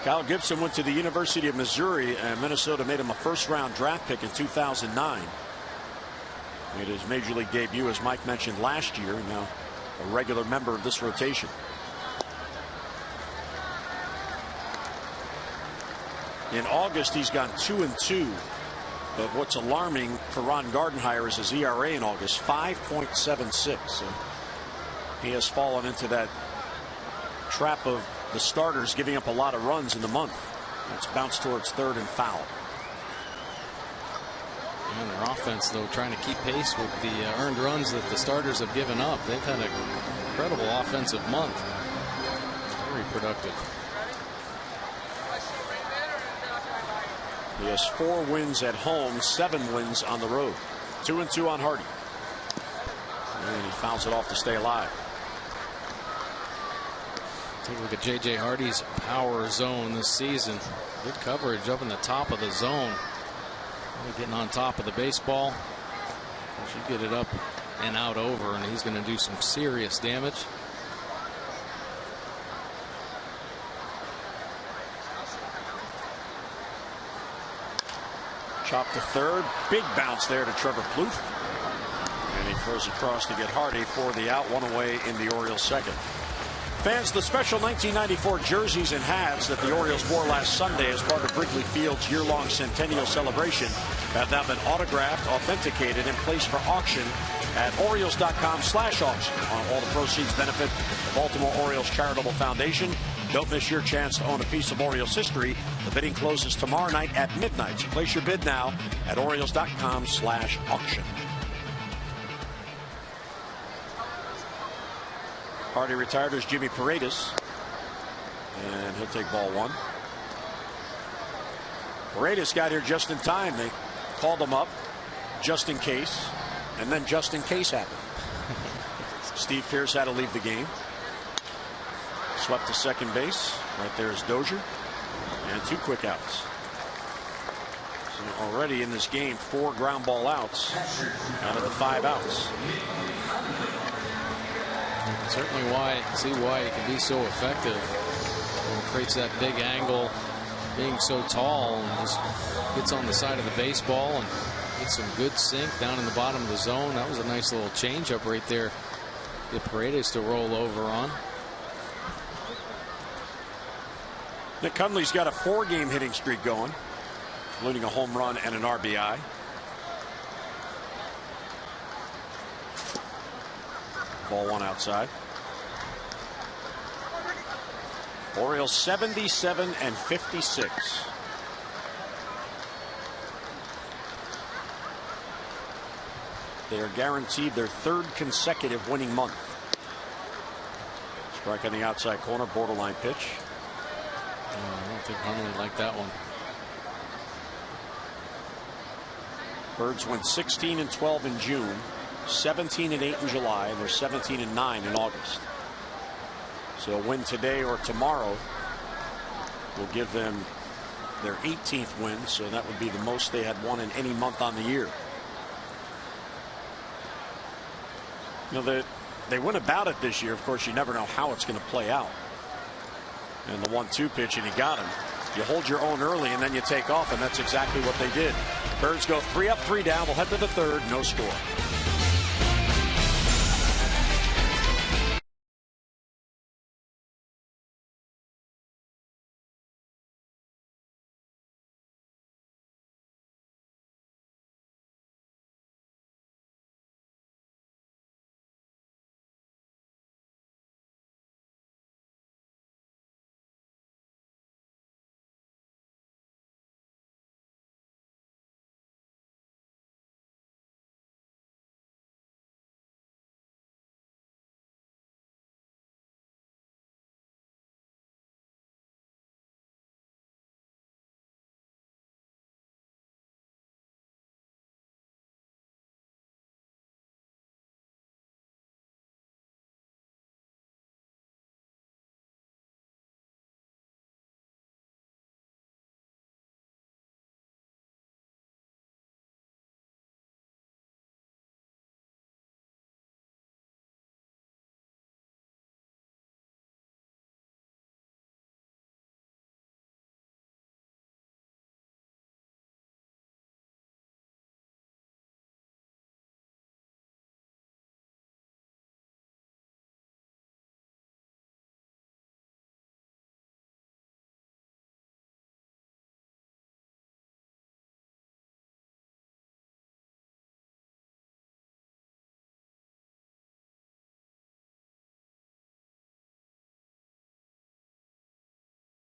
Kyle Gibson went to the University of Missouri, and Minnesota made him a first-round draft pick in 2009. Made his major league debut, as Mike mentioned, last year. Now a regular member of this rotation. In August, he's gone 2-2. But what's alarming for Ron Gardenhire is his ERA in August, 5.76. So he has fallen into that trap of the starters giving up a lot of runs in the month. It's bounced towards third and foul. And their offense, though, trying to keep pace with the earned runs that the starters have given up. They've had an incredible offensive month. Very productive. He has 4 wins at home, 7 wins on the road. 2-2 on Hardy. And he fouls it off to stay alive. Take a look at J.J. Hardy's power zone this season. Good coverage up in the top of the zone. Really getting on top of the baseball. Should get it up and out over, and he's going to do some serious damage. Chop to third. Big bounce there to Trevor Plouffe. And he throws across to get Hardy for the out. One away in the Orioles' second. Fans, the special 1994 jerseys and hats that the Orioles wore last Sunday as part of Wrigley Field's year-long centennial celebration have now been autographed, authenticated, and placed for auction at Orioles.com/auction. All the proceeds benefit the Baltimore Orioles Charitable Foundation. Don't miss your chance to own a piece of Orioles history. The bidding closes tomorrow night at midnight. So place your bid now at Orioles.com/auction. Hardy retired as Jimmy Paredes, and he'll take ball one. Paredes got here just in time. They called him up just in case, and then just in case happened. Steve Pearce had to leave the game. Swept to second base. Right there is Dozier, and 2 quick outs. So already in this game, 4 ground ball outs out of the 5 outs. Certainly see why he can be so effective. He creates that big angle, being so tall, and just gets on the side of the baseball and gets some good sink down in the bottom of the zone. That was a nice little changeup right there. Get Paredes to roll over on. Nick Cunley's got a 4-game hitting streak going, including a home run and an RBI. Ball one outside. Orioles 77 and 56. They are guaranteed their 3rd consecutive winning month. Strike on the outside corner, borderline pitch. I don't think Huntley liked that one. Birds went 16 and 12 in June, 17 and 8 in July, and they're 17 and 9 in August. So a win today or tomorrow will give them their 18th win, so that would be the most they had won in any month on the year. You know, they went about it this year. Of course, you never know how it's going to play out. And the 1-2 pitch, and he got him. You hold your own early, and then you take off, and that's exactly what they did. Birds go 3 up, 3 down. We'll head to the 3rd. No score.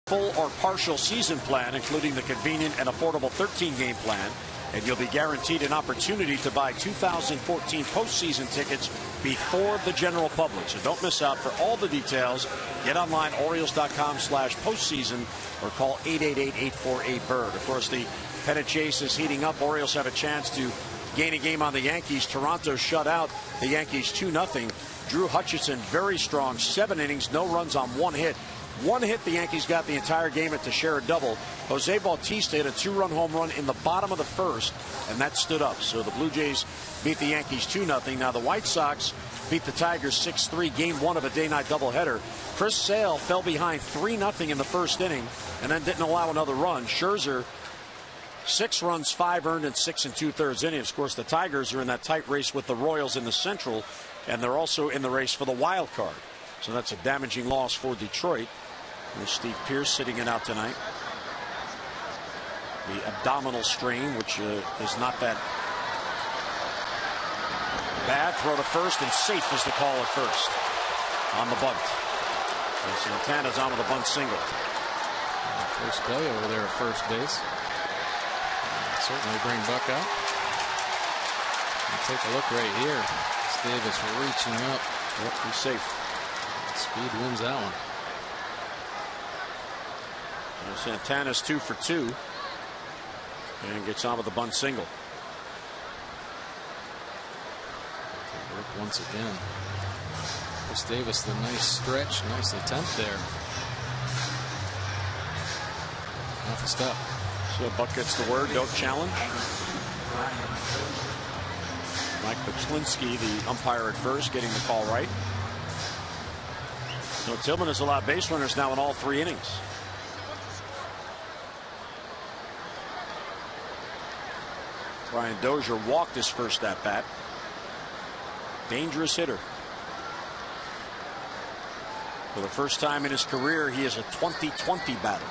Full or partial season plan, including the convenient and affordable 13-game plan, and you'll be guaranteed an opportunity to buy 2014 postseason tickets before the general public. So don't miss out. For all the details, get online, Orioles.com/postseason, or call 888-848-BIRD. Of course, the pennant chase is heating up. Orioles have a chance to gain a game on the Yankees. Toronto shut out the Yankees 2-0. Drew Hutchison, very strong, 7 innings, no runs on 1 hit. 1 hit the Yankees got the entire game at to share a double. Jose Bautista hit a 2-run home run in the bottom of the 1st, and that stood up. So the Blue Jays beat the Yankees 2-0. Now the White Sox beat the Tigers 6-3, game 1 of a day-night doubleheader. Chris Sale fell behind 3-0 in the 1st inning and then didn't allow another run. Scherzer 6 runs, 5 earned in 6 2/3 innings. Of course, the Tigers are in that tight race with the Royals in the Central, and they're also in the race for the wild card. So that's a damaging loss for Detroit. There's Steve Pearce sitting it out tonight. The abdominal strain, which is not that bad. Throw to first, and safe is the call at first on the bunt. And Santana's on with a bunt single. First play over there at first base. Certainly bring Buck up. And take a look right here. Davis reaching up. Yep, he's safe. Speed wins that one. And Santana's 2 for 2. And gets on with the bunt single. Look once again. Chris Davis, the nice stretch, nice attempt there. Off the step. So Buck gets the word, don't challenge. Mike Pachlinski, the umpire at first, getting the call right. So Tillman has allowed base runners now in all 3 innings. Brian Dozier walked his first at bat. Dangerous hitter. For the first time in his career, he is a 20-20 batter.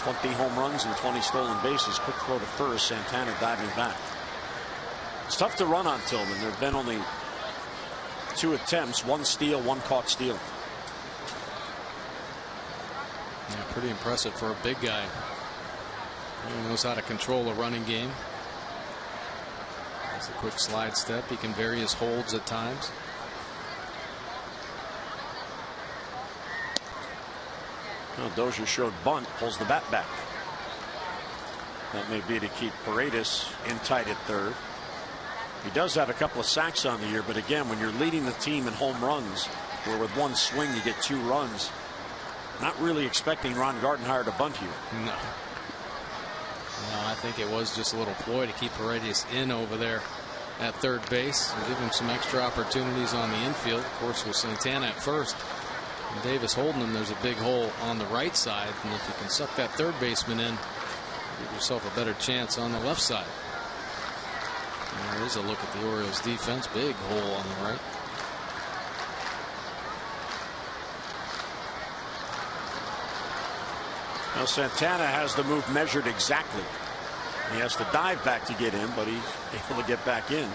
20 home runs and 20 stolen bases. Quick throw to first. Santana diving back. It's tough to run on Tillman. There have been only 2 attempts, 1 steal, 1 caught stealing. Yeah, pretty impressive for a big guy. He knows how to control a running game. Has a quick slide step. He can vary his holds at times. Well, Dozier showed bunt, pulls the bat back. That may be to keep Paredes in tight at third. He does have a couple of sacks on the year, but again, when you're leading the team in home runs, where with 1 swing you get 2 runs, not really expecting Ron Gardenhire to bunt here. No. No, I think it was just a little ploy to keep Paredes in over there at third base and give him some extra opportunities on the infield. Of course, with Santana at first and Davis holding him, there's a big hole on the right side, and if you can suck that third baseman in, give yourself a better chance on the left side. And there is a look at the Orioles defense. Big hole on the right. Now Santana has the move measured exactly. He has to dive back to get in, but he's able to get back in.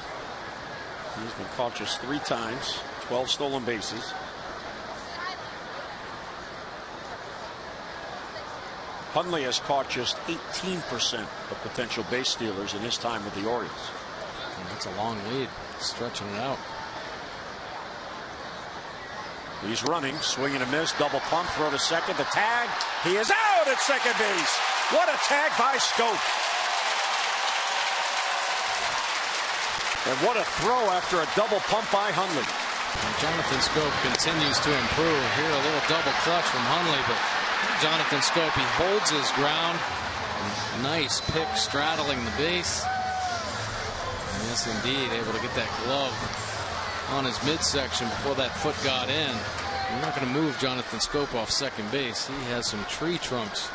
He's been caught just 3 times, 12 stolen bases. Hundley has caught just 18% of potential base stealers in his time with the Orioles. And that's a long lead, stretching it out. He's running, swing and a miss, double pump, throw to second, the tag. He is out at second base. What a tag by Scope. And what a throw after a double pump by Hundley. And Jonathan Scope continues to improve. Here a little double clutch from Hundley, but Jonathan Scope, he holds his ground. Nice pick straddling the base. And yes, indeed, able to get that glove on his midsection before that foot got in. You're not going to move Jonathan Scope off second base. He has some tree trunks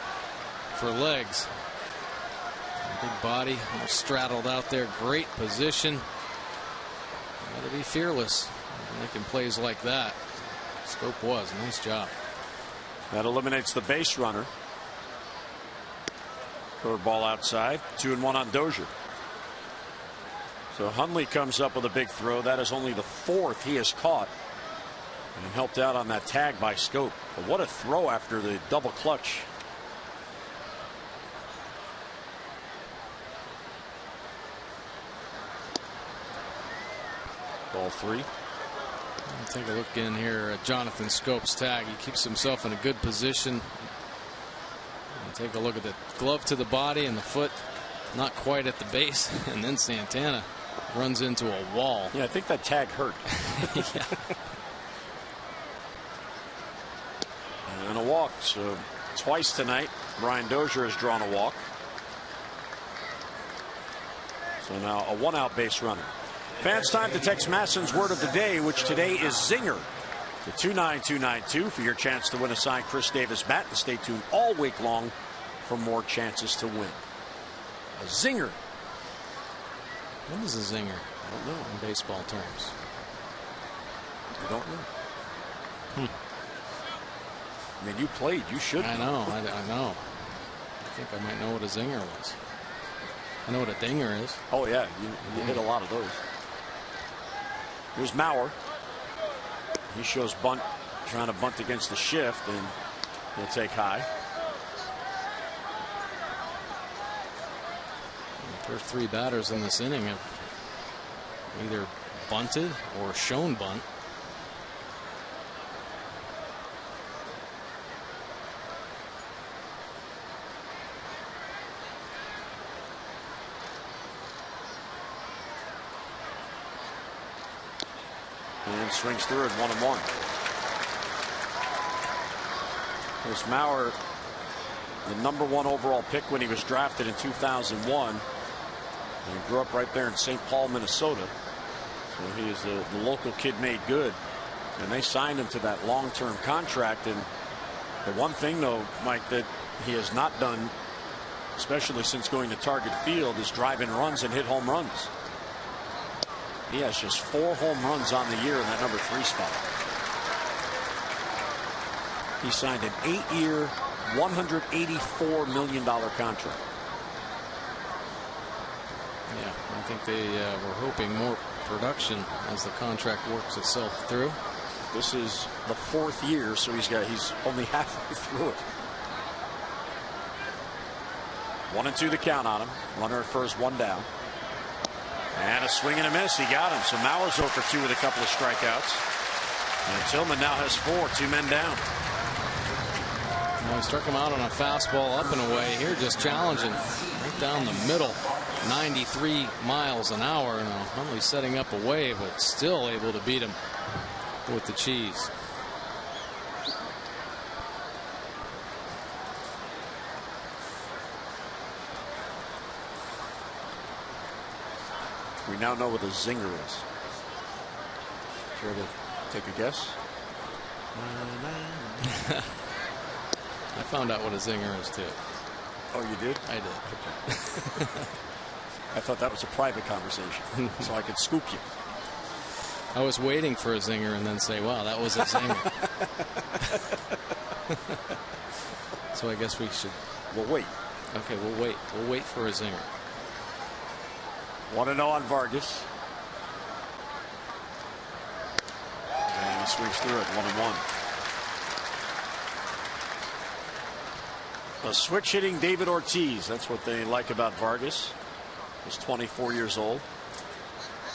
for legs. Big body, all straddled out there. Great position. Got to be fearless making plays like that. Scope was. Nice job. That eliminates the base runner. Curveball outside. 2-1 on Dozier. So Hundley comes up with a big throw. That is only the 4th he has caught. And helped out on that tag by Scope. But what a throw after the double clutch. Ball 3. Take a look in here at Jonathan Scope's tag. He keeps himself in a good position. And take a look at the glove to the body and the foot not quite at the base. And then Santana runs into a wall. Yeah, I think that tag hurt. Yeah. And a walk. So twice tonight Brian Dozier has drawn a walk. So now a 1-out base runner. Fans, time to text Masson's word of the day, which today is zinger, to 29292 for your chance to win a signed Chris Davis bat. And stay tuned all week long for more chances to win. A zinger. What is a zinger? I don't know in baseball terms. I don't know. I mean, you played. You should. I know. I know. I think I might know what a zinger was. I know what a dinger is. Oh yeah, you hit a lot of those. Here's Mauer. He shows bunt, trying to bunt against the shift, and he'll take high. The first three batters in this inning have either bunted or shown bunt. And swings through it, 1-1. There's Mauer, the #1 overall pick when he was drafted in 2001. And he grew up right there in St. Paul, Minnesota. So he is the local kid made good. And they signed him to that long-term contract. And the one thing, though, Mike, that he has not done, especially since going to Target Field, is drive in runs and hit home runs. He has just 4 home runs on the year in that #3 spot. He signed an 8-year, $184 million contract. Yeah, I think they were hoping more production as the contract works itself through. This is the 4th year, so he's only halfway through it. 1-2 the count on him. Runner at first, 1 down. And a swing and a miss. He got him. So Mauer's 0 for 2 with a couple of strikeouts. And Tillman now has 4, 2 men down. Well, he struck him out on a fastball up and away here, just challenging right down the middle. 93 miles an hour. And Hundley setting up away, but still able to beat him with the cheese. We now know what a zinger is. Care to take a guess? I found out what a zinger is too. Oh, you did? I did. Okay. I thought that was a private conversation, so I could scoop you. I was waiting for a zinger and then say, wow, that was a zinger. So I guess we should. We'll wait. Okay, we'll wait. We'll wait for a zinger. 1-0 on Vargas. And he swings through it, 1-1. A switch hitting David Ortiz. That's what they like about Vargas. He's 24 years old.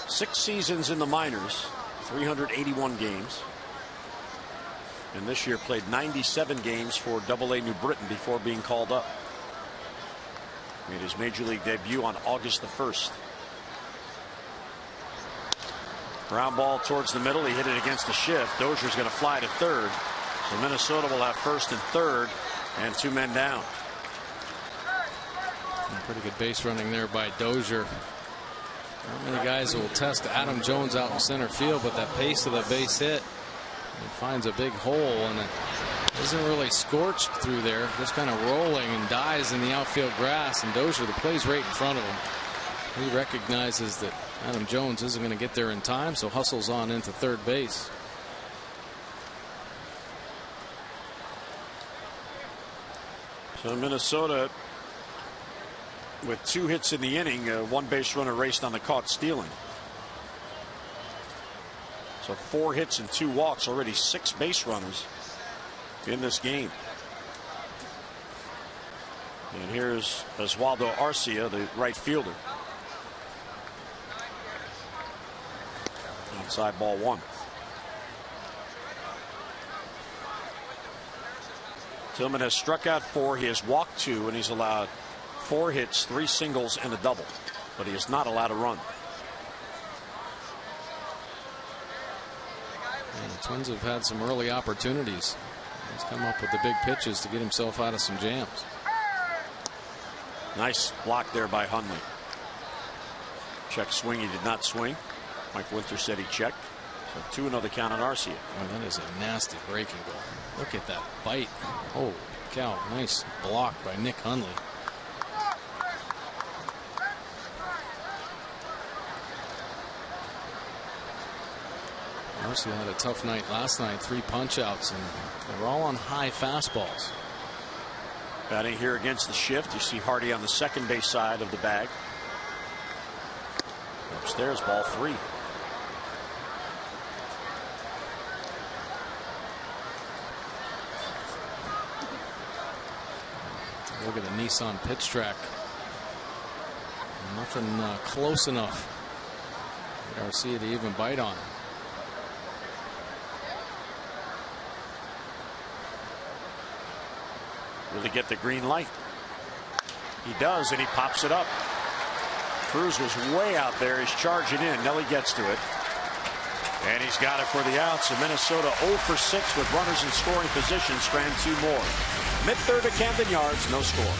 6 seasons in the minors, 381 games. And this year played 97 games for AA New Britain before being called up. Made his major league debut on August the 1st. Ground ball towards the middle. He hit it against the shift. Dozier's going to fly to third. So Minnesota will have first and third and 2 men down. And pretty good base running there by Dozier. Not many guys will test Adam Jones out in center field, but that pace of the base hit, he finds a big hole and it isn't really scorched through there, just kind of rolling and dies in the outfield grass. And Dozier, the play's right in front of him. He recognizes that Adam Jones isn't going to get there in time, so hustles on into third base. So Minnesota, with 2 hits in the inning, 1 base runner raced on the caught stealing. So 4 hits and 2 walks, already 6 base runners in this game. And here's Oswaldo Arcia, the right fielder. Outside ball 1. Tillman has struck out 4. He has walked 2, and he's allowed 4 hits, 3 singles, and a double. But he is not allowed a run. And the Twins have had some early opportunities. He's come up with the big pitches to get himself out of some jams. Nice block there by Hundley. Check swing. He did not swing. Mike Winter said he checked. So 2-0 the count on Arcia. Oh, that is a nasty breaking ball. Look at that bite. Holy cow. Nice block by Nick Hundley. Marcy had a tough night last night, 3 punch-outs, and they were all on high fastballs. Batting here against the shift, you see Hardy on the second base side of the bag. Upstairs, ball 3. Look at the Nissan pitch track. Nothing close enough for Garcia to even bite on. Will he get the green light? He does, and he pops it up. Cruz was way out there. He's charging in. Nelly gets to it. And he's got it for the outs. And Minnesota 0 for 6 with runners in scoring position. Strand 2 more. Mid-third at Camden Yards. No score.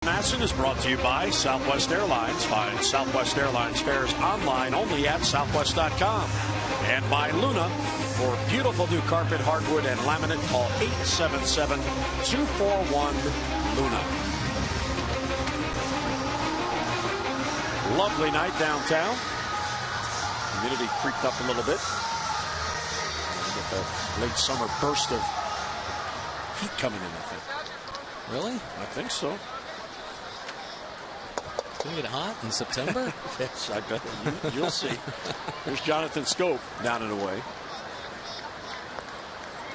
Madison is brought to you by Southwest Airlines. Find Southwest Airlines fares online only at southwest.com. And by Luna. For beautiful new carpet, hardwood, and laminate, call 877-241-LUNA. Lovely night downtown. Humidity creeped up a little bit. Get that late summer burst of heat coming in, I think. Really? I think so. It's going to get hot in September? Yes, I bet. You'll see. There's Jonathan Scope down and away.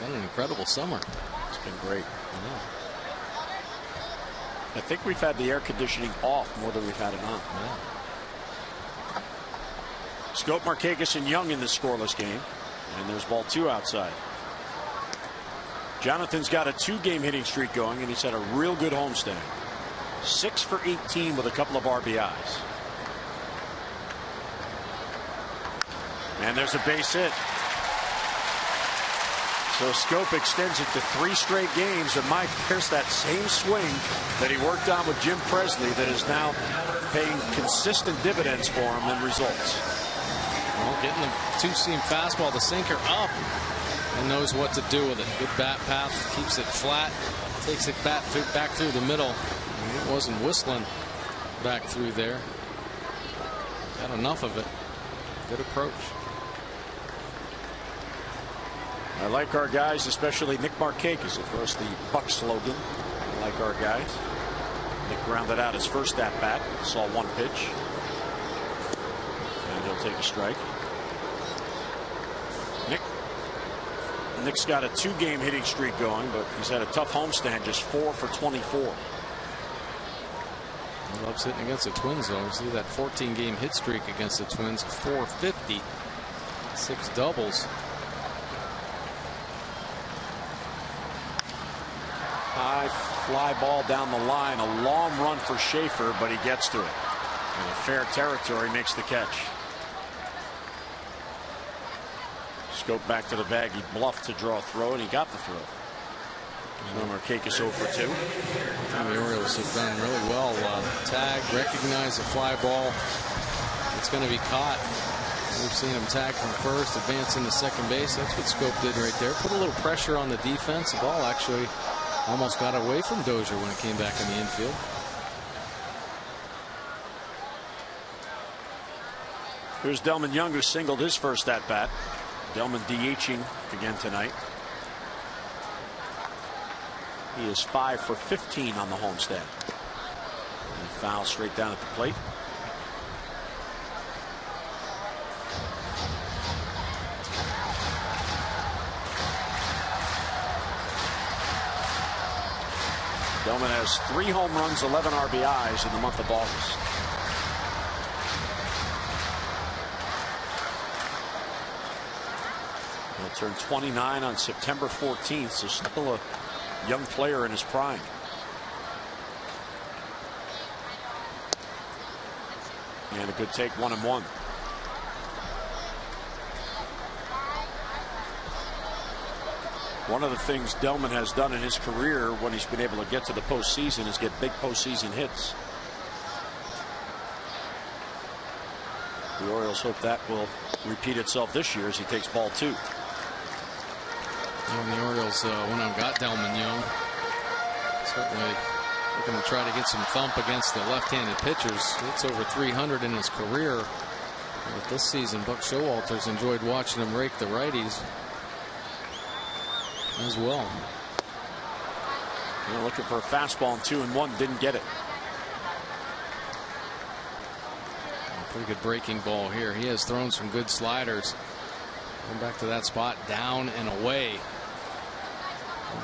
Got an incredible summer. It's been great. I think we've had the air conditioning off more than we've had it on. Yeah. Scope, Markakis, and Young in this scoreless game. And there's ball 2 outside. Jonathan's got a 2-game hitting streak going, and he's had a real good homestand. 6 for 18 with a couple of RBIs. And there's a base hit. So Scope extends it to 3 straight games, and Mike, there's that same swing that he worked on with Jim Presley that is now paying consistent dividends for him in results. Well, getting the 2-seam fastball, the sinker up, and knows what to do with it. Good bat path, keeps it flat, takes it back through the middle. It wasn't whistling back through there. Got enough of it. Good approach. I like our guys, especially Nick Markakis. Of course, the Buck slogan. I like our guys. Nick grounded out his first at bat. Saw 1 pitch. And he'll take a strike. Nick's got a 2-game hitting streak going, but he's had a tough homestand, just 4 for 24. He loves hitting against the Twins, though. See that 14-game hit streak against the Twins, 450, 6 doubles. High fly ball down the line, a long run for Schaefer, but he gets to it. In a fair territory, makes the catch. Scope back to the bag. He bluffed to draw a throw, and he got the throw. Markakis 0 for 2. The Orioles have done really well. Tag, recognize the fly ball. It's going to be caught. We've seen him tag from first, advance into second base. That's what Scope did right there. Put a little pressure on the defense. The ball actually almost got away from Dozier when it came back in the infield. Here's Delman Young, who singled his first at bat. Delman DHing again tonight. He is 5 for 15 on the homestand. And foul straight down at the plate. Delman has 3 home runs, 11 RBIs in the month of August. He'll turn 29 on September 14th, so still a young player in his prime. And a good take, 1-1. One of the things Delman has done in his career when he's been able to get to the postseason is get big postseason hits. The Orioles hope that will repeat itself this year as he takes ball 2. When the Orioles went and got Delman Young, certainly looking to try to get some thump against the left-handed pitchers. It's over 300 in his career. But this season, Buck Showalter's enjoyed watching him rake the righties as well. You're looking for a fastball in 2-1, didn't get it. Pretty good breaking ball here. He has thrown some good sliders. Going back to that spot, down and away.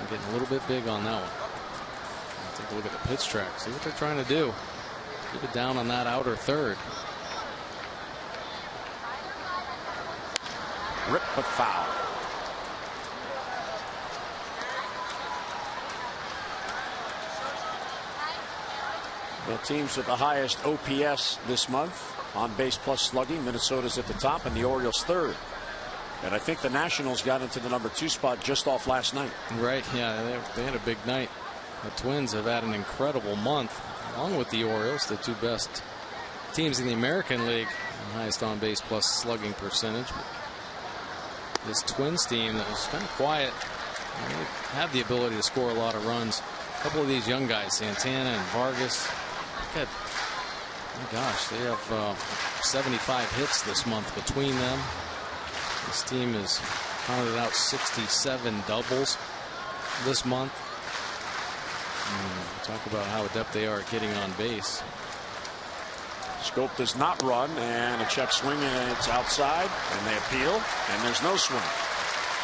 Getting a little bit big on that one. Take a look at the pitch track. See what they're trying to do. Keep it down on that outer third. Rip but foul. The teams with the highest OPS this month, on base plus slugging, Minnesota's at the top and the Orioles third. And I think the Nationals got into the number 2 spot just off last night. Right, yeah, they had a big night. The Twins have had an incredible month, along with the Orioles, the 2 best teams in the American League, the highest on base plus slugging percentage. This Twins team that was kind of quiet, they have the ability to score a lot of runs. A couple of these young guys, Santana and Vargas, oh my gosh, they have 75 hits this month between them. This team has pounded out 67 doubles this month. Talk about how adept they are at getting on base. Schoop does not run, and a check swing, and it's outside, and they appeal, and there's no swing.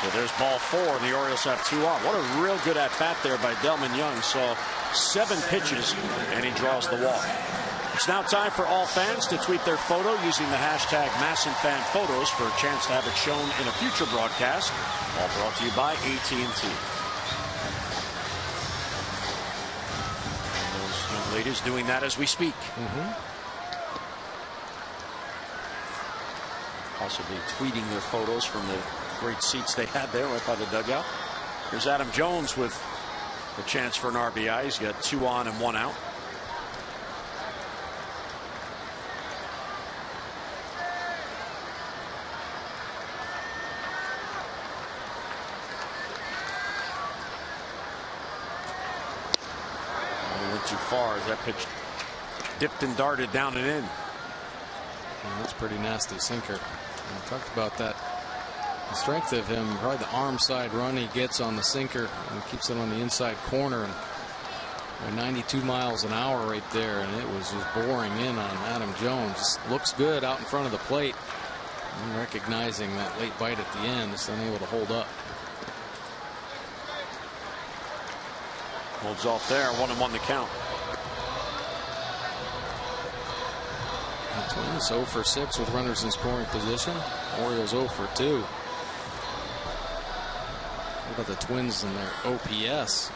So there's ball 4, and the Orioles have 2 on. What a real good at bat there by Delman Young. So 7 pitches, and he draws the walk. It's now time for all fans to tweet their photo using the hashtag #MASSNFanPhotos for a chance to have it shown in a future broadcast. All brought to you by AT&T. Those young ladies doing that as we speak. Possibly tweeting their photos from the great seats they had there right by the dugout. Here's Adam Jones with a chance for an RBI. He's got 2 on and 1 out. Too far as that pitch dipped and darted down and in. And that's pretty nasty sinker. We talked about that. The strength of him, probably the arm side run he gets on the sinker, and keeps it on the inside corner. And 92 miles an hour right there, and it was just boring in on Adam Jones. Looks good out in front of the plate. And recognizing that late bite at the end, is unable to hold up. Holds off there, 1-1 the count. The Twins 0 for 6 with runners in scoring position. Orioles 0 for 2. What about the Twins and their OPS?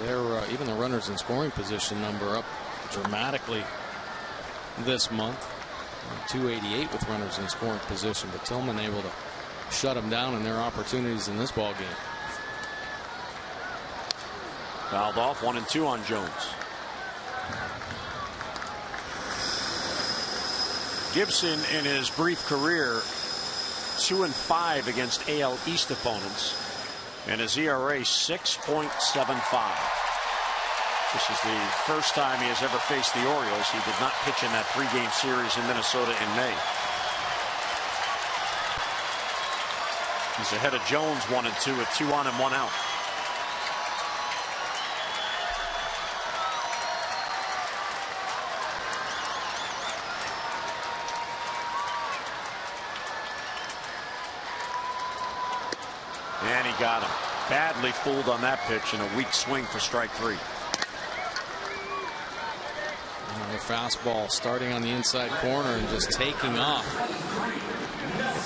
They're even the runners in scoring position number up dramatically this month. 288 with runners in scoring position, but Tillman able to shut them down in their opportunities in this ball game. Fouled off. 1-2 on Jones. Gibson in his brief career 2-5 against AL East opponents, and his ERA 6.75. This is the first time he has ever faced the Orioles. He did not pitch in that 3-game series in Minnesota in May. He's ahead of Jones 1-2 with 2 on and 1 out. And he got him. Badly fooled on that pitch, and a weak swing for strike 3. The fastball starting on the inside corner and just taking off.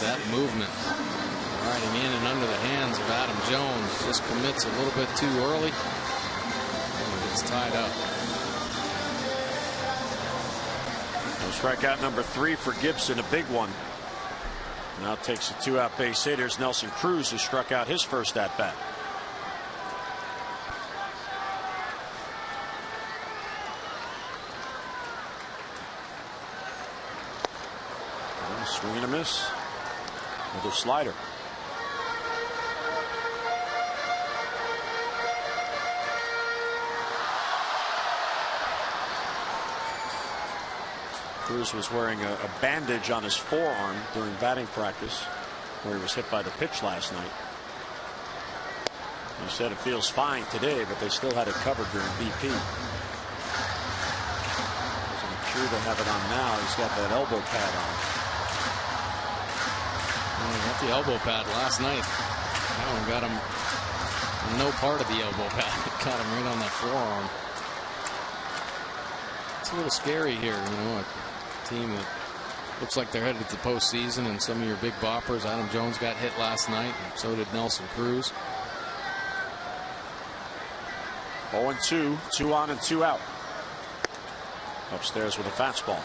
That movement. Riding in and under the hands of Adam Jones. Just commits a little bit too early. And gets tied up. Strikeout number 3 for Gibson, a big one. Now takes a 2-out base hit. Here's Nelson Cruz, who struck out his first at bat. Swing and a miss. Another slider. Cruz was wearing a bandage on his forearm during batting practice, where he was hit by the pitch last night. He said it feels fine today, but they still had it covered during BP. Doesn't appear to have it on now. He's got that elbow pad on. Well, he got the elbow pad last night. That one got him no part of the elbow pad. It got him right on that forearm. It's a little scary here, you know. A team that looks like they're headed to the postseason, and some of your big boppers. Adam Jones got hit last night, and so did Nelson Cruz. 0-2, 2 on and 2 out. Upstairs with a fastball.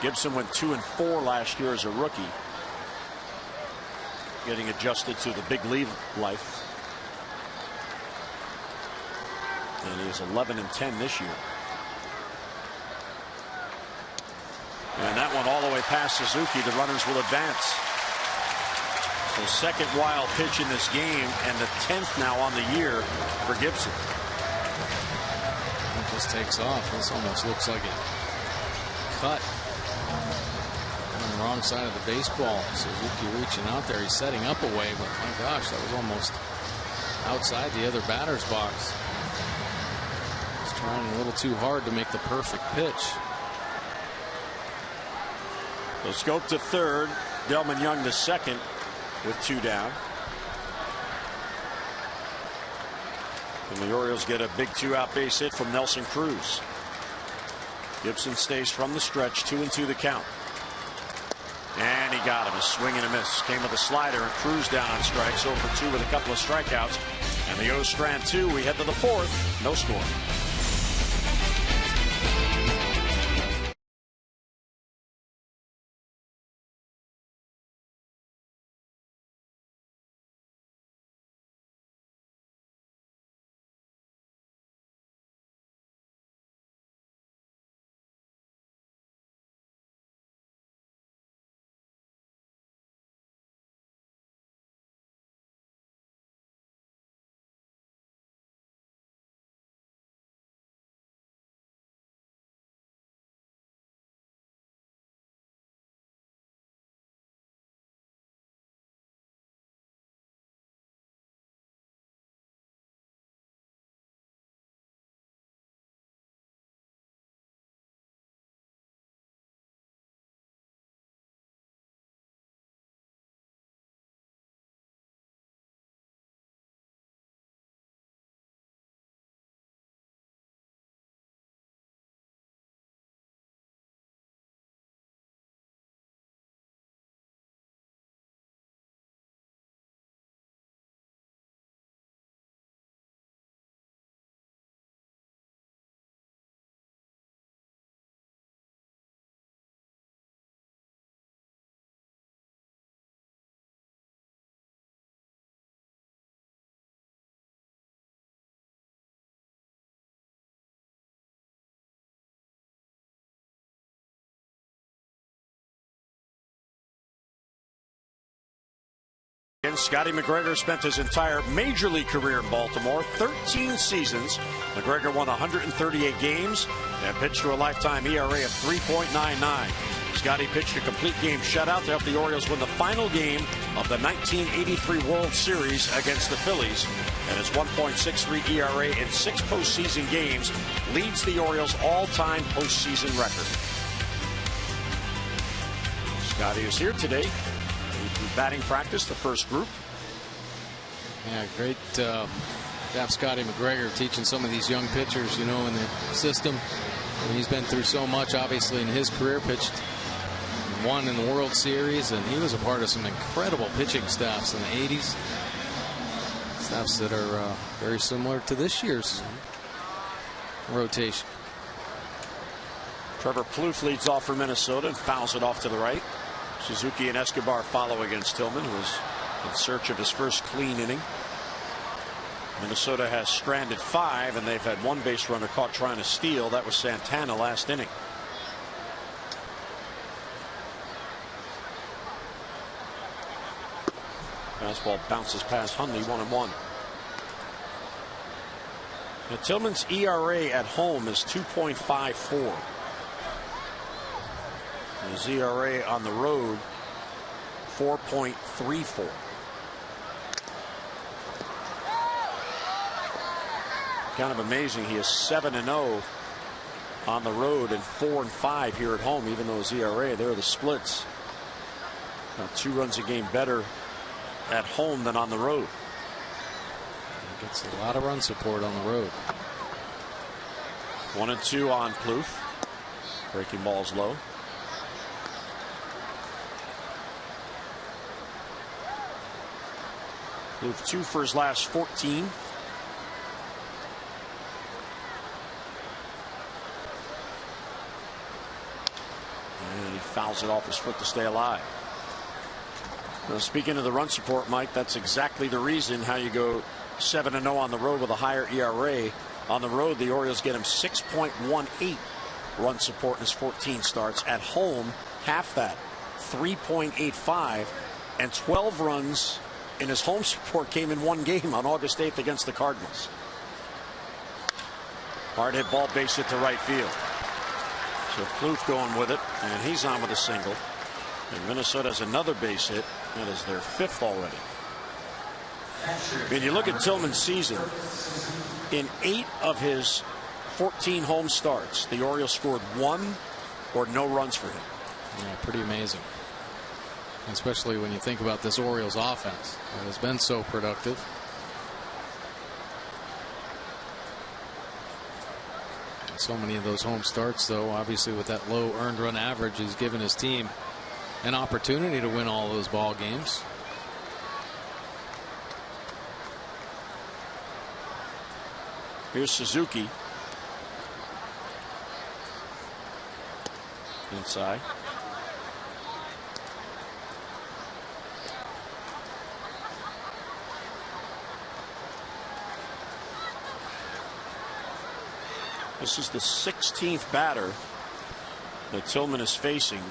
Gibson went 2-4 last year as a rookie, getting adjusted to the big league life. And he is 11-10 this year. And that one all the way past Suzuki. The runners will advance. The second wild pitch in this game, and the 10th now on the year for Gibson. It just takes off. This almost looks like it cut on the wrong side of the baseball. Suzuki reaching out there. He's setting up away, but my gosh, that was almost outside the other batter's box. He's trying a little too hard to make the perfect pitch. So Scope to third, Delman Young to second with 2 down. And the Orioles get a big 2-out base hit from Nelson Cruz. Gibson stays from the stretch, 2-2 the count. And he got him. A swing and a miss. Came with a slider, and Cruz down on strikes. 0 for 2 with a couple of strikeouts. And the O's strand 2. We head to the 4th. No score. again. Scotty McGregor spent his entire major league career in Baltimore, 13 seasons. McGregor won 138 games and pitched to a lifetime ERA of 3.99. Scotty pitched a complete game shutout to help the Orioles win the final game of the 1983 World Series against the Phillies. And his 1.63 ERA in 6 postseason games leads the Orioles' all-time postseason record. Scotty is here today. Batting practice, the first group. Yeah, great to have Scotty McGregor teaching some of these young pitchers, in the system. I mean, he's been through so much, obviously, in his career. Pitched, won in the World Series, and he was a part of some incredible pitching staffs in the 80s. Staffs that are very similar to this year's rotation. Trevor Plouffe leads off for Minnesota and fouls it off to the right. Suzuki and Escobar follow against Tillman, who is in search of his first clean inning. Minnesota has stranded 5, and they've had 1 base runner caught trying to steal. That was Santana last inning. Fastball bounces past Hundley, 1-1. Now, Tillman's ERA at home is 2.54. His ERA on the road, 4.34. Kind of amazing. He is 7-0 on the road and 4-5 here at home, even though his ERA, there are the splits. Now 2 runs a game better at home than on the road. He gets a lot of run support on the road. 1-2 on Plouffe. Breaking ball's low. Plouffe 2 for his last 14. And he fouls it off his foot to stay alive. Now, speaking of the run support, Mike, that's exactly the reason how you go 7-0 on the road with a higher ERA. On the road, the Orioles get him 6.18 run support in his 14 starts. At home, half that, 3.85, and 12 runs in his home support came in 1 game on August 8th against the Cardinals. Hard hit ball, base hit to right field. So Plouffe going with it, and he's on with a single. And Minnesota has another base hit. That is their 5th already. I mean, you look at Tillman's season. In 8 of his 14 home starts, the Orioles scored 1 or no runs for him. Yeah, pretty amazing. Especially when you think about this Orioles offense that has been so productive. And so many of those home starts, though, obviously with that low earned run average, he's given his team an opportunity to win all those ball games. Here's Suzuki. Inside. This is the 16th batter that Tillman is facing,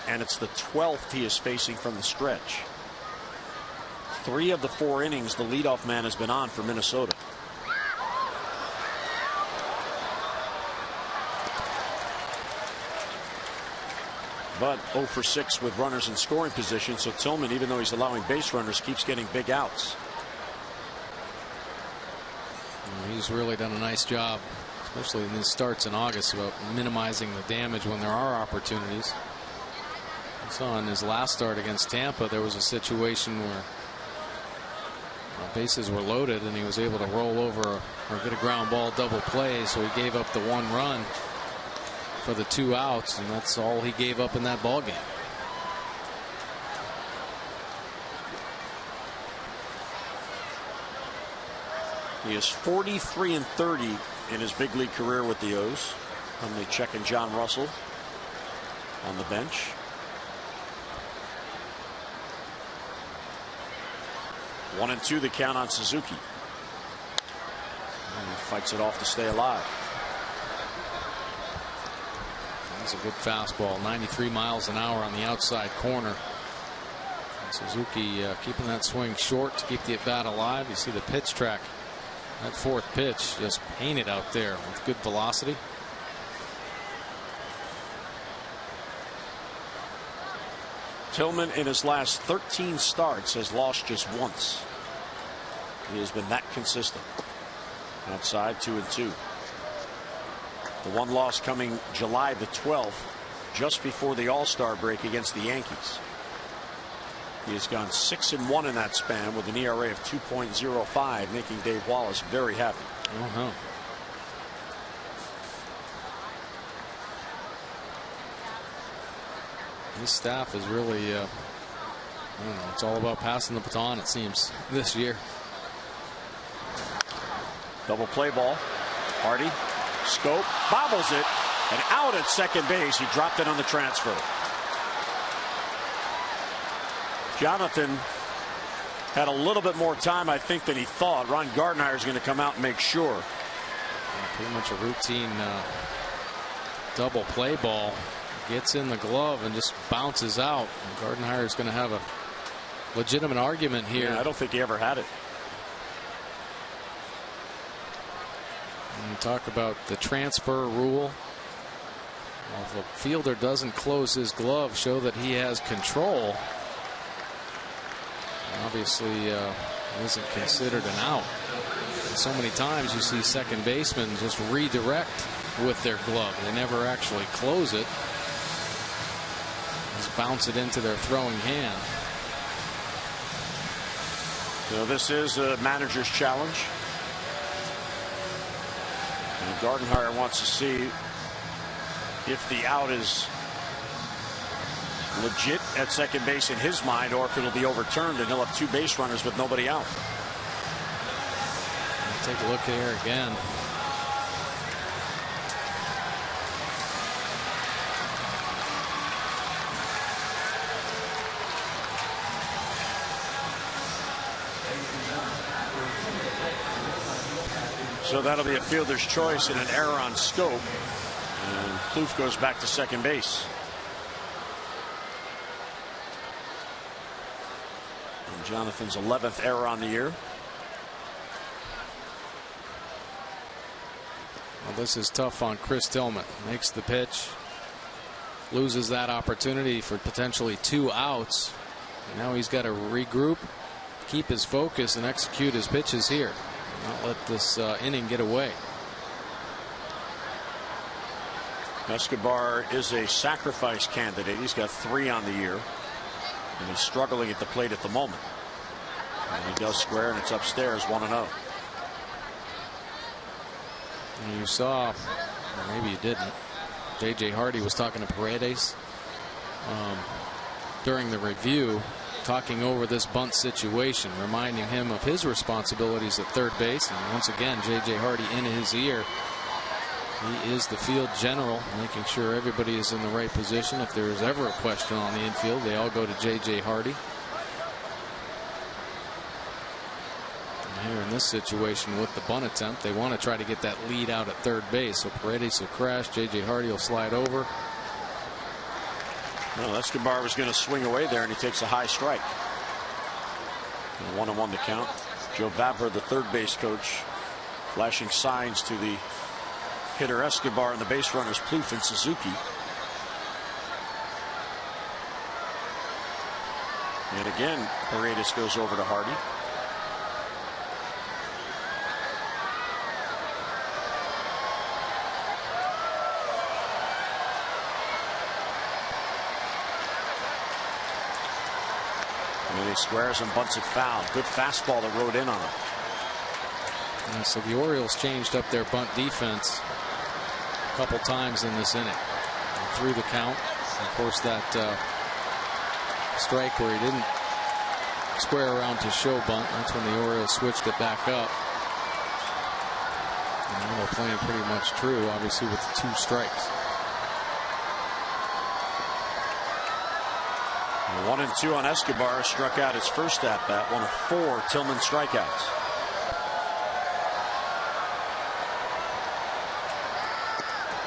and it's the 12th he is facing from the stretch. 3 of the 4 innings the leadoff man has been on for Minnesota. But 0 for 6 with runners in scoring position, so Tillman, even though he's allowing base runners, keeps getting big outs. He's really done a nice job, especially in these starts in August, about minimizing the damage when there are opportunities. We saw in his last start against Tampa, there was a situation where bases were loaded and he was able to roll over or get a ground ball double play, so he gave up the 1 run for the 2 outs, and that's all he gave up in that ball game. He is 43-30 in his big league career with the O's. Only checking John Russell on the bench. One and two the count on Suzuki. And he fights it off to stay alive. That's a good fastball, 93 miles an hour on the outside corner. Suzuki keeping that swing short to keep the at bat alive. You see the pitch track. That fourth pitch just painted out there with good velocity. Tillman in his last 13 starts has lost just once. He has been that consistent. Outside 2-2. The one loss coming July the 12th, just before the All-Star break against the Yankees. He has gone 6-1 in that span with an ERA of 2.05, making Dave Wallace very happy. His staff is really, I don't know, it's all about passing the baton, it seems, this year. Double play ball. Hardy, scope, bobbles it, and out at second base. He dropped it on the transfer. Jonathan had a little bit more time, I think, than he thought. Ron Gardenhire is going to come out and make sure. Pretty much a routine double play ball. Gets in the glove and just bounces out. Gardenhire is going to have a legitimate argument here. Yeah, I don't think he ever had it. And you talk about the transfer rule. Well, if a fielder doesn't close his glove, show that he has control. Obviously, isn't considered an out. And so many times you see second basemen just redirect with their glove. They never actually close it. Just bounce it into their throwing hand. So this is a manager's challenge. And Gardenhire wants to see if the out is legit at second base in his mind, or if it'll be overturned and he'll have two base runners with nobody out. Take a look here again. So that'll be a fielder's choice and an error on scope. And Plouffe goes back to second base. And Jonathan's 11th error on the year. Well, this is tough on Chris Tillman. Makes the pitch. Loses that opportunity for potentially two outs. And now he's got to regroup, keep his focus, and execute his pitches here. Not let this inning get away. Escobar is a sacrifice candidate. He's got 3 on the year, and he's struggling at the plate at the moment. And he does square, and it's upstairs 1-0. And you saw, or maybe you didn't, J.J. Hardy was talking to Paredes during the review, talking over this bunt situation, reminding him of his responsibilities at third base. And once again, J.J. Hardy in his ear. He is the field general, making sure everybody is in the right position. If there is ever a question on the infield, they all go to J.J. Hardy. And here in this situation with the bunt attempt, they want to try to get that lead out at third base. So Paredes will crash, J.J. Hardy will slide over. Well, Escobar was going to swing away there, and he takes a high strike. 1-1 the count. Joe Vavra, the third base coach, flashing signs to the hitter Escobar and the base runners Plouffe and Suzuki. And again, Paredes goes over to Hardy. And he squares and bunts it foul. Good fastball that rode in on him. And so the Orioles changed up their bunt defense a couple times in this inning. And through the count. Of course, that strike where he didn't square around to show bunt. That's when the Orioles switched it back up. And now they're playing pretty much true, obviously, with the 2 strikes. 1-2 on Escobar. Struck out his first at bat. 1 of 4 Tillman strikeouts.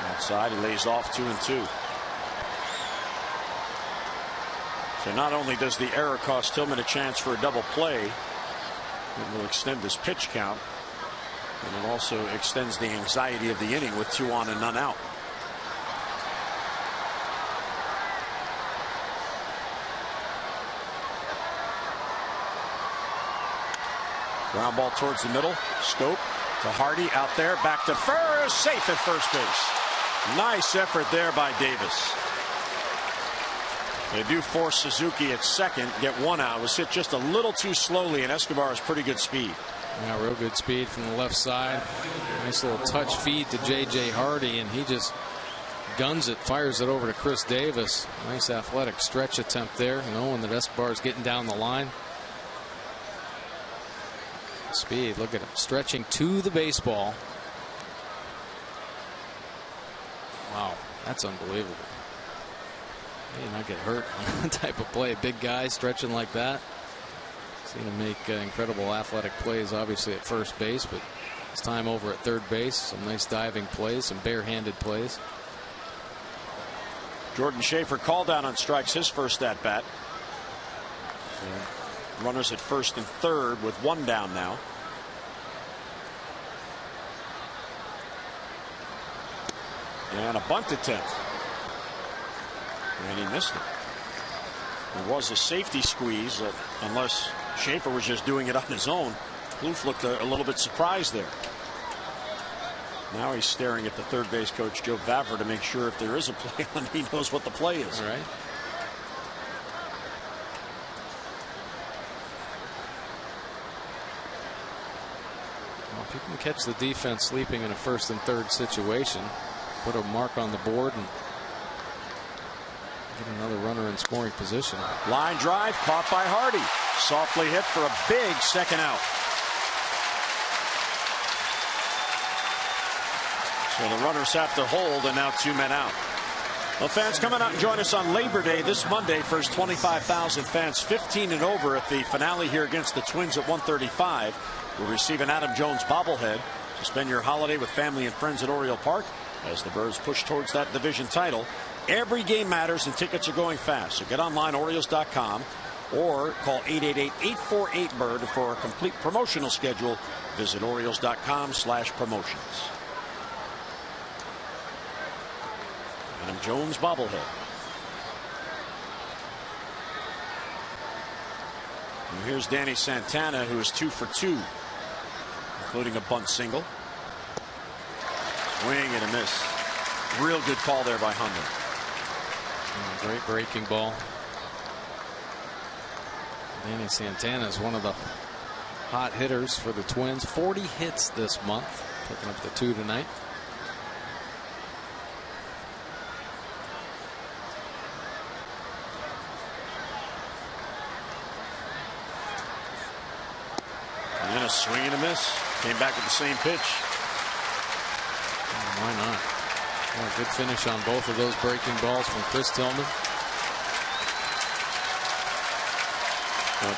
Outside, he lays off 2-2. So not only does the error cost Tillman a chance for a double play, it will extend his pitch count, and it also extends the anxiety of the inning with 2 on and none out. Ground ball towards the middle. Scope to Hardy out there. Back to first. Safe at first base. Nice effort there by Davis. They do force Suzuki at second. Get 1 out. It was hit just a little too slowly, and Escobar has pretty good speed. Yeah, real good speed from the left side. Nice little touch feed to J.J. Hardy, and he just guns it, fires it over to Chris Davis. Nice athletic stretch attempt there, knowing that Escobar is getting down the line. Speed, look at him stretching to the baseball. Wow, that's unbelievable. May not get hurt on that type of play. Big guy stretching like that. Seen him make incredible athletic plays, obviously at first base, but his time over at third base, some nice diving plays, some barehanded plays. Jordan Schaefer called down on strikes his first at bat. Runners at first and third with 1 down now. And a bunt attempt. And he missed it. It was a safety squeeze, unless Schaefer was just doing it on his own. Kloof looked a little bit surprised there. Now he's staring at the third base coach, Joe Vavra, to make sure if there is a play on, he knows what the play is. All right. If you can catch the defense sleeping in a first and third situation, put a mark on the board and get another runner in scoring position. Line drive caught by Hardy. Softly hit for a big second out. So the runners have to hold, and now 2 men out. Well, fans, come out and join us on Labor Day this Monday. First 25,000 fans, 15 and over at the finale here against the Twins at 1:35. We'll receive an Adam Jones bobblehead to spend your holiday with family and friends at Oriole Park as the Birds push towards that division title. Every game matters, and tickets are going fast. So get online, Orioles.com, or call 888-848-BIRD for a complete promotional schedule. Visit Orioles.com/promotions. Adam Jones bobblehead. And here's Danny Santana, who is 2 for 2, including a bunt single. Swing and a miss. Real good call there by Hunter. Great breaking ball. Danny Santana is one of the hot hitters for the Twins. 40 hits this month, picking up the 2 tonight. And then a swing and a miss. Came back with the same pitch. Why not? Well, good finish on both of those breaking balls from Chris Tillman.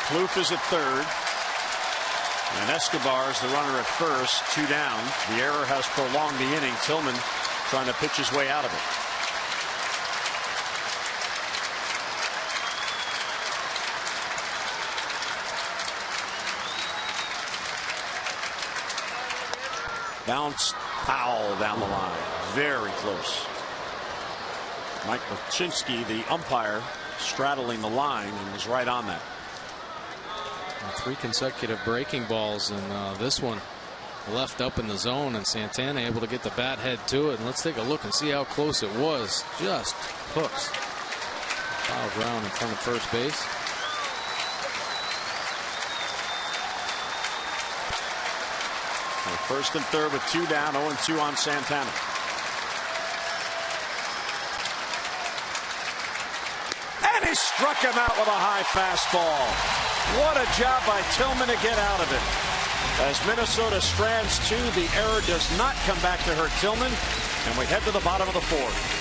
Kloof is at third. And Escobar is the runner at first. 2 down. The error has prolonged the inning. Tillman trying to pitch his way out of it. Bounced foul down the line. Very close. Mike Machinsky, the umpire, straddling the line, and was right on that. 3 consecutive breaking balls, and this one left up in the zone, and Santana able to get the bat head to it. And let's take a look and see how close it was. Just hooks. Foul ground in front of first base. First and third with 2 down, 0-2 on Santana. And he struck him out with a high fastball. What a job by Tillman to get out of it. As Minnesota strands 2, the error does not come back to hurt Tillman, and we head to the bottom of the 4th.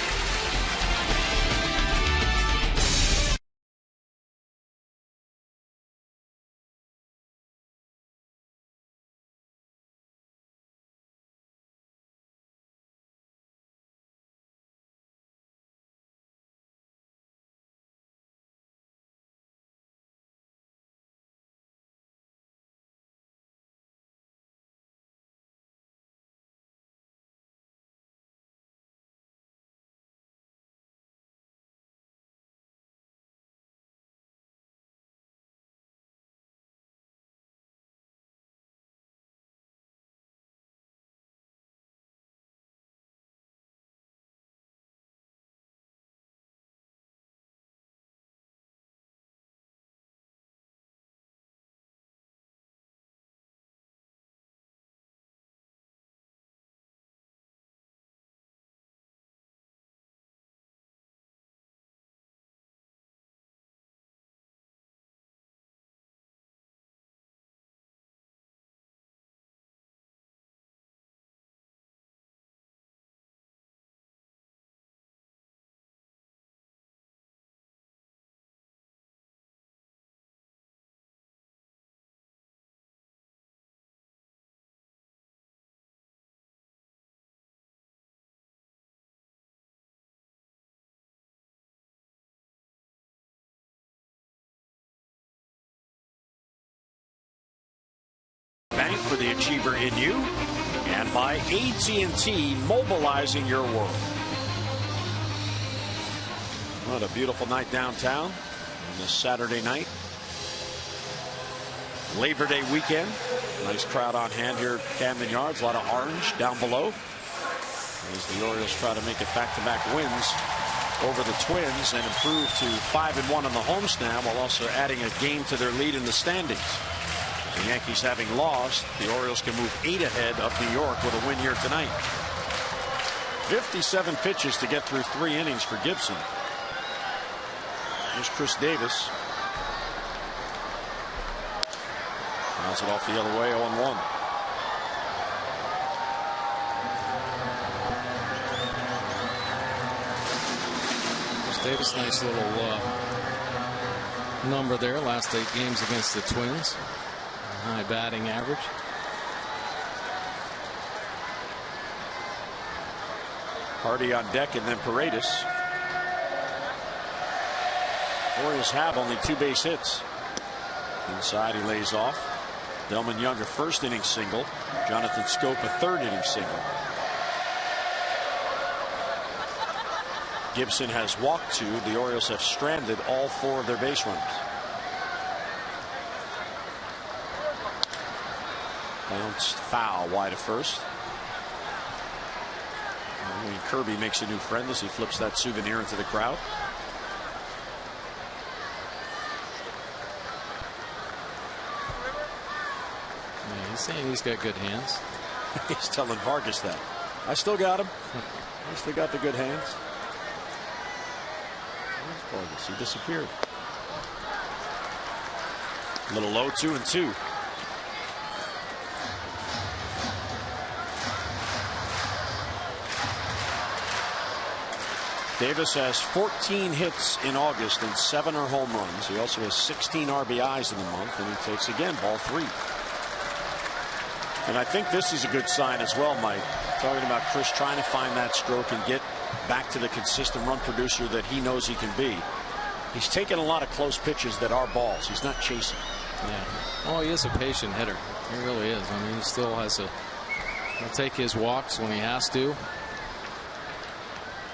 Bank for the achiever in you, and by AT&T, mobilizing your world. What a beautiful night downtown on this Saturday night. Labor Day weekend. Nice crowd on hand here at Camden Yards. A lot of orange down below as the Orioles try to make it back-to-back wins over the Twins and improve to 5-1 on the homestand, while also adding a game to their lead in the standings. The Yankees having lost, the Orioles can move 8 ahead of New York with a win here tonight. 57 pitches to get through 3 innings for Gibson. Here's Chris Davis. Fouls it off the other way, 0-1. Davis, nice little number there. Last 8 games against the Twins. High batting average. Hardy on deck, and then Paredes. Orioles have only 2 base hits. Inside, he lays off. Delman Young, a first inning single. Jonathan Scope, a 3rd inning single. Gibson has walked 2. The Orioles have stranded all 4 of their base runners. Bounced foul wide of first. And Kirby makes a new friend as he flips that souvenir into the crowd. Yeah, he's saying he's got good hands. He's telling Vargas that. I still got him. I still got the good hands. Vargas, he disappeared. A little low, 2-2. Davis has 14 hits in August and 7 are home runs. He also has 16 RBIs in the month, and he takes again ball 3. And I think this is a good sign as well, Mike. Talking about Chris trying to find that stroke and get back to the consistent run producer that he knows he can be. He's taken a lot of close pitches that are balls. He's not chasing. Yeah. Oh, he is a patient hitter. He really is. I mean, he still has he'll take his walks when he has to.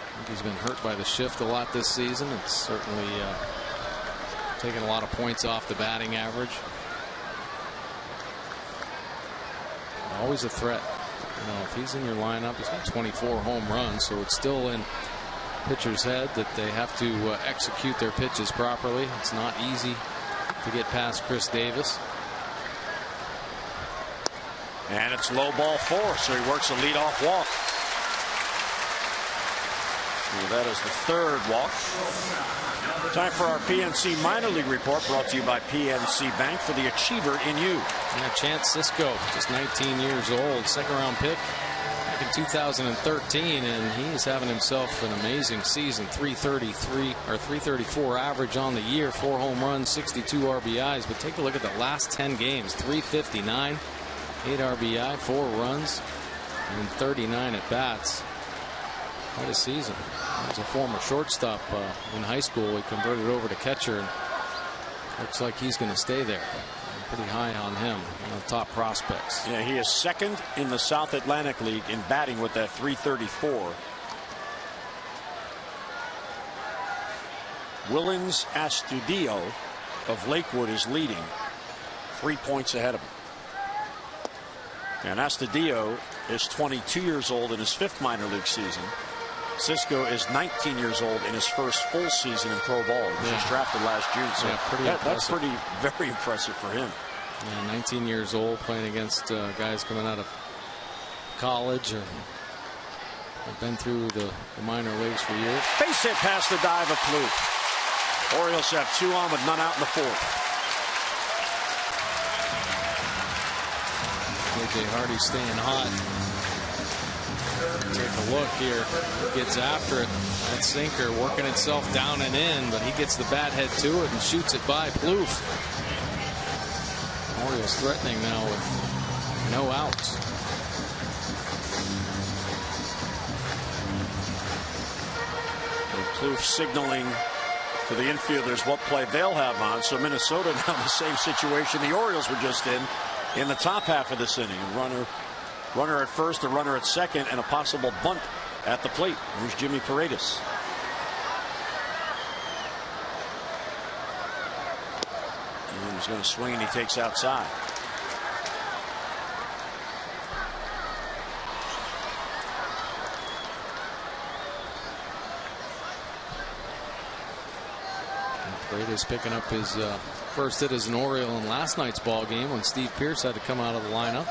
I think he's been hurt by the shift a lot this season. It's certainly taken a lot of points off the batting average. Always a threat. You know, if he's in your lineup, he's got 24 home runs, so it's still in pitcher's head that they have to execute their pitches properly. It's not easy to get past Chris Davis. And it's low ball 4, so he works a leadoff walk. And that is the 3rd walk. Time for our PNC minor league report, brought to you by PNC Bank for the achiever in you. Yeah, Chance Cisco, just 19 years old, 2nd round pick back in 2013, and he's having himself an amazing season. 334 average on the year, 4 home runs, 62 RBIs. But take a look at the last 10 games: 359, 8 RBI, 4 runs, and 39 at bats. What a season. He was a former shortstop in high school. He converted over to catcher, and looks like he's going to stay there. I'm pretty high on him, one of the top prospects. Yeah, he is 2nd in the South Atlantic League in batting with that 334. Willens Astudillo of Lakewood is leading, 3 points ahead of him. And Astudillo is 22 years old in his 5th minor league season. Cisco is 19 years old in his first full season in pro ball. He was just drafted last June, so that's very impressive for him. Yeah, 19 years old, playing against guys coming out of college or have been through the minor leagues for years. Base hit past the dive of Plouffe. Orioles have 2 on with none out in the 4th. AJ Hardy staying hot. Take a look here. Gets after it. That sinker working itself down and in, but he gets the bat head to it and shoots it by Plouffe. Orioles threatening now with no outs. And Plouffe signaling to the infielders what play they'll have on. So Minnesota now in the same situation the Orioles were just in. in the top half of this inning. Runner at first, a runner at second, and a possible bunt at the plate. Here's Jimmy Paredes. And he's going to swing, and he takes outside. Paredes picking up his first hit as an Oriole in last night's ball game when Steve Pearce had to come out of the lineup.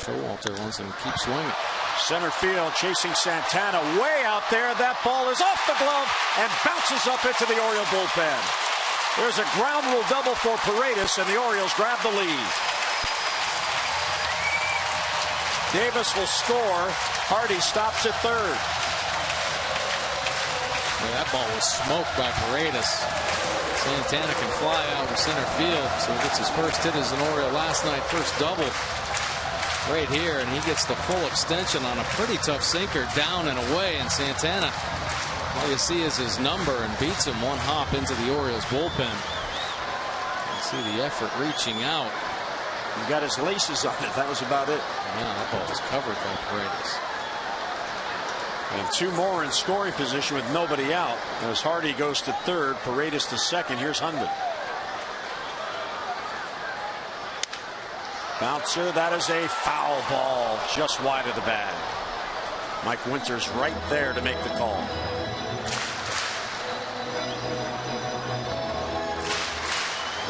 Showalter wants him to keep swinging. Center field chasing Santana way out there. That ball is off the glove and bounces up into the Oriole bullpen. There's a ground rule double for Paredes, and the Orioles grab the lead. Davis will score. Hardy stops at third. Yeah, that ball was smoked by Paredes. Santana can fly out in center field, so he gets his first hit as an Oriole last night, first double right here, and he gets the full extension on a pretty tough sinker down and away, and Santana, all you see is his number, and beats him one hop into the Orioles bullpen. You see the effort reaching out. He got his laces on it. That was about it. Yeah, that ball was covered by Paredes. And two more in scoring position with nobody out. As Hardy goes to third, Paredes to second. Here's Hundman. Bouncer, that is a foul ball just wide of the bag. Mike Winters right there to make the call.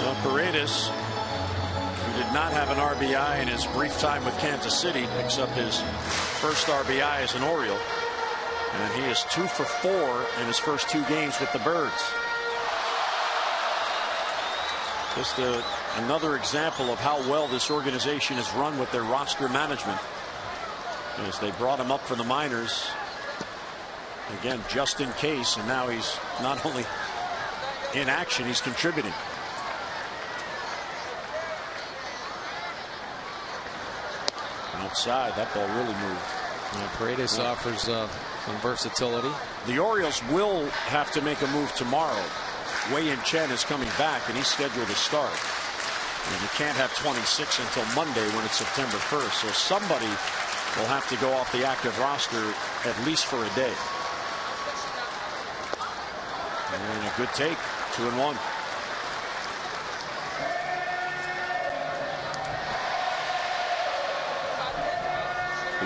Well, Paredes, who did not have an RBI in his brief time with Kansas City, picks up his first RBI as an Oriole. And he is 2 for 4 in his first 2 games with the Birds. Just another example of how well this organization is run with their roster management. As they brought him up for the minors. Again, just in case, and now he's not only in action, he's contributing. Outside, that ball really moved. Yeah, Paredes offers some versatility. The Orioles will have to make a move tomorrow. Wei-Yin Chen is coming back, and he's scheduled to start. And you can't have 26 until Monday when it's September 1st. So somebody will have to go off the active roster at least for a day. And a good take, 2-1.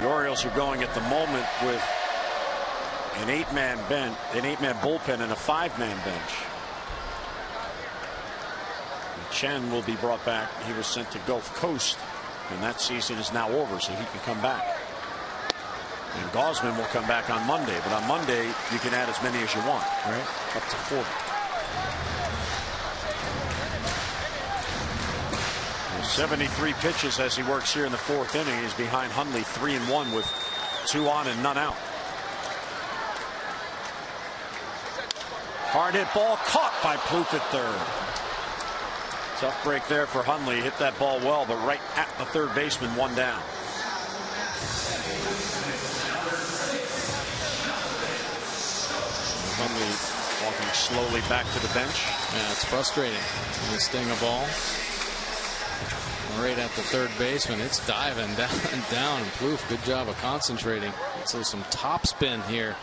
The Orioles are going at the moment with an 8-man bullpen and a 5-man bench. And Chen will be brought back. He was sent to Gulf Coast, and that season is now over, so he can come back. And Gausman will come back on Monday, but on Monday you can add as many as you want, right? Up to 40. 73 pitches as he works here in the 4th inning. He's behind Hundley 3-1 with 2 on and none out. Hard hit ball caught by Plouffe at third. Tough break there for Hundley. Hit that ball well, but right at the third baseman, 1 down. Hundley walking slowly back to the bench. Yeah, it's frustrating when you sting a ball right at the third baseman. It's diving down and down. And Plouffe, good job of concentrating. So some top spin here.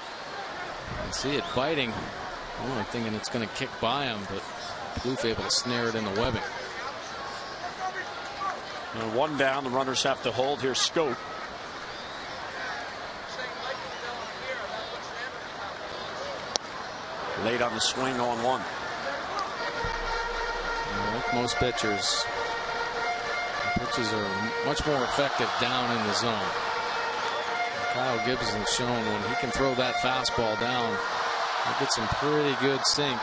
I see it biting. Only thinking it's going to kick by him, but Plouffe able to snare it in the webbing. And 1 down. The runners have to hold. Here's Scope. Late on the swing, 0-1. Like most pitchers, pitches are much more effective down in the zone. Kyle Gibson has shown when he can throw that fastball down, he'll get some pretty good sink.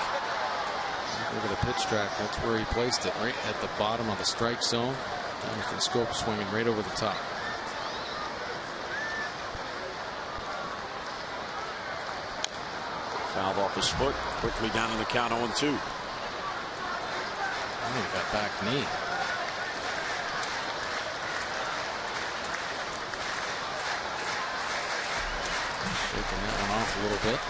Look at the pitch track. That's where he placed it, right at the bottom of the strike zone. Jonathan Scope swinging right over the top. Fouled off his foot. Quickly down in the count, 0-2. I think he got back knee. Shaking that one off a little bit.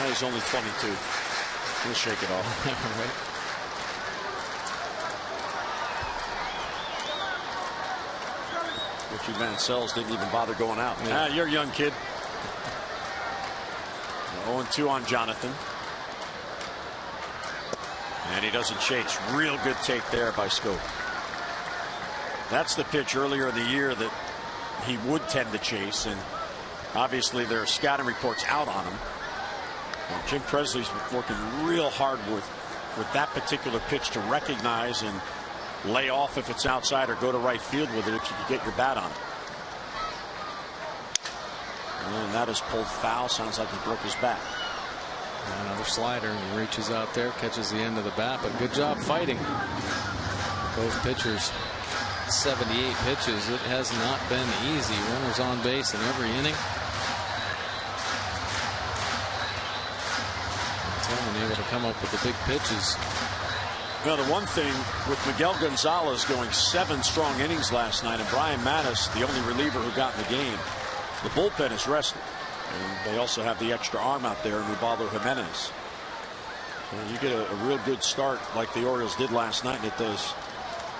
He's only 22. He'll shake it off. Right. Richie Mancells didn't even bother going out. Yeah, you're a young kid. 0-2 on Jonathan. And he doesn't chase. Real good take there by Scope. That's the pitch earlier in the year that he would tend to chase, and obviously there are scouting reports out on him. And Jim Presley's working real hard with that particular pitch to recognize and lay off if it's outside or go to right field with it if you can get your bat on it. And that is pulled foul. Sounds like he broke his back. Another slider, and he reaches out there, catches the end of the bat, but good job fighting. Both pitchers, 78 pitches. It has not been easy. Runners on base in every inning. Tillman able to come up with the big pitches. Now, the one thing with Miguel Gonzalez going 7 strong innings last night, and Brian Mattis, the only reliever who got in the game, the bullpen is rested. And they also have the extra arm out there in Ubaldo Jimenez. And you get a real good start like the Orioles did last night, and it does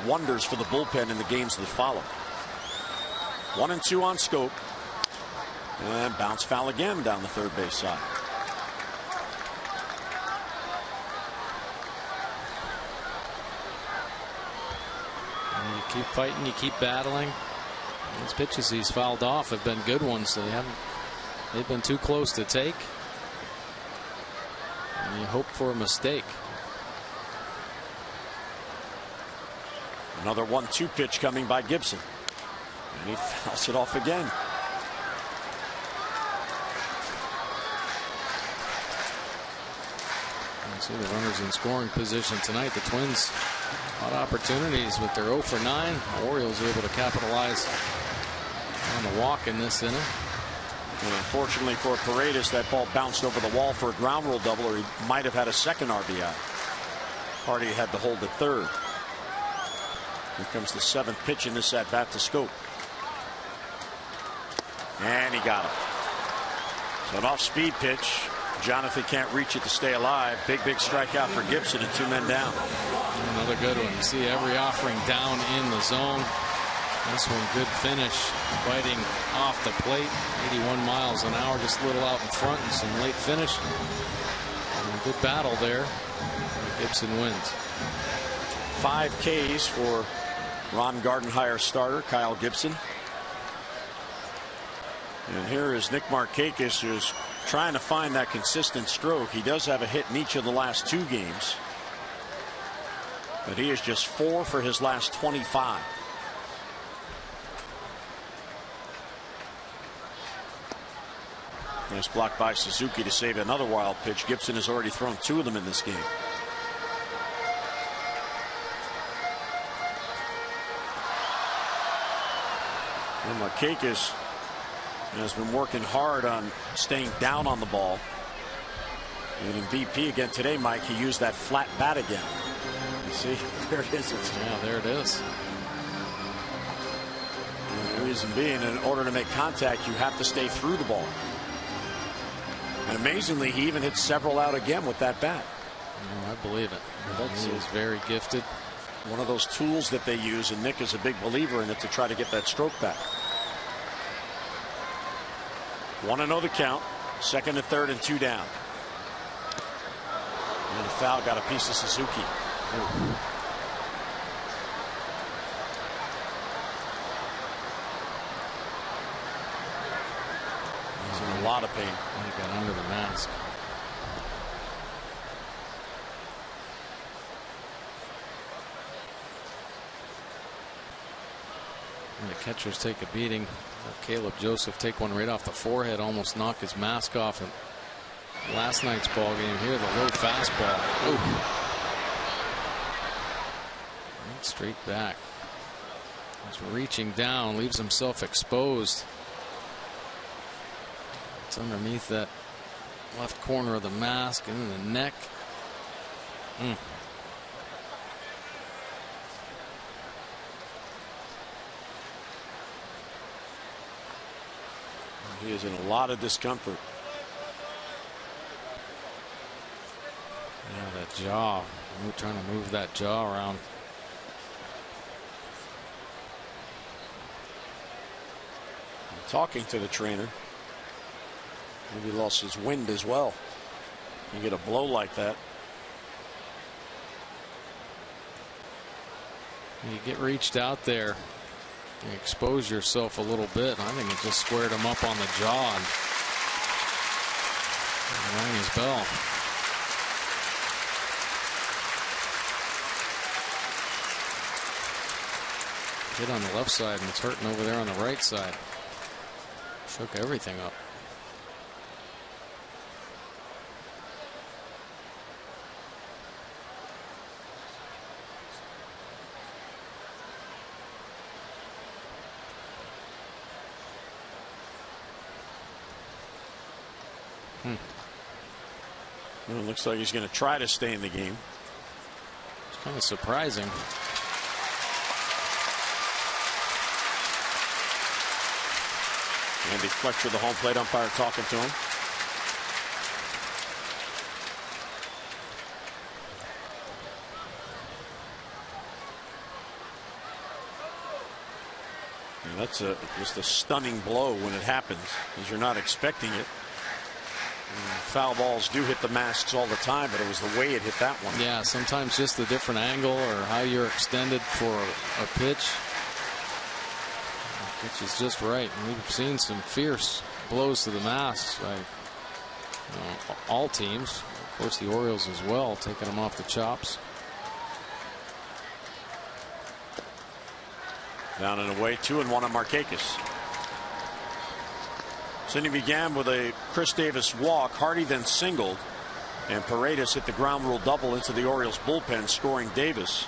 wonders for the bullpen in the games that follow. 1-2 on Scope. And bounce foul again down the third base side. And you keep fighting, you keep battling. These pitches he's fouled off have been good ones. They've been too close to take. And you hope for a mistake. Another 1-2 pitch coming by Gibson. And he fouls it off again. You see the runners in scoring position tonight. The Twins, a lot of opportunities with their 0 for 9. The Orioles are able to capitalize on the walk in this inning. And unfortunately for Paredes, that ball bounced over the wall for a ground rule double, or he might have had a second RBI. Hardy had to hold the third. Here comes the 7th pitch in this at bat to Scope. And he got him. So an off-speed pitch. Jonathan can't reach it to stay alive. Big strikeout for Gibson, and 2 men down. Another good one. You see every offering down in the zone. This one, good finish, biting off the plate. 81 miles an hour, just a little out in front, and some late finish. And a good battle there. Gibson wins. 5 Ks for Ron Gardenhire starter Kyle Gibson. And here is Nick Markakis, who's trying to find that consistent stroke. He does have a hit in each of the last 2 games, but he is just 4 for his last 25. Nice block by Suzuki to save another wild pitch. Gibson has already thrown 2 of them in this game. And Markakis has been working hard on staying down on the ball. And in BP again today, Mike, he used that flat bat again. You see, there it is. Yeah, there it is. And the reason being, in order to make contact, you have to stay through the ball. And amazingly, he even hit several out again with that bat. Oh, I believe it. He is very gifted. One of those tools that they use, and Nick is a big believer in it, to try to get that stroke back. 1-0 the count. 2nd and 3rd and 2 down. And the foul got a piece of Suzuki. He's in a lot of pain. He got under the mask. And the catchers take a beating. Caleb Joseph take one right off the forehead, almost knock his mask off. And last night's ball game here, the low fastball. Right straight back. He's reaching down, leaves himself exposed. It's underneath that left corner of the mask and in the neck. He is in a lot of discomfort. jaw. We're trying to move that jaw around. Talking to the trainer. Maybe he lost his wind as well. You get a blow like that. You get reached out there. You expose yourself a little bit. I think it just squared him up on the jaw and rang his bell. Hit on the left side and it's hurting over there on the right side. Shook everything up. Well, it looks like he's going to try to stay in the game. It's kind of surprising. Andy Fletcher, the home plate umpire, talking to him. And that's just a stunning blow when it happens, because you're not expecting it. Foul balls do hit the masks all the time, but it was the way it hit that one. Yeah, sometimes just the different angle or how you're extended for a pitch. The pitch is just right. And we've seen some fierce blows to the masks by all teams. Of course, the Orioles as well, taking them off the chops. Down and away, 2-1 on Markakis. So he began with a Chris Davis walk. Hardy then singled, and Paredes hit the ground rule double into the Orioles bullpen, scoring Davis.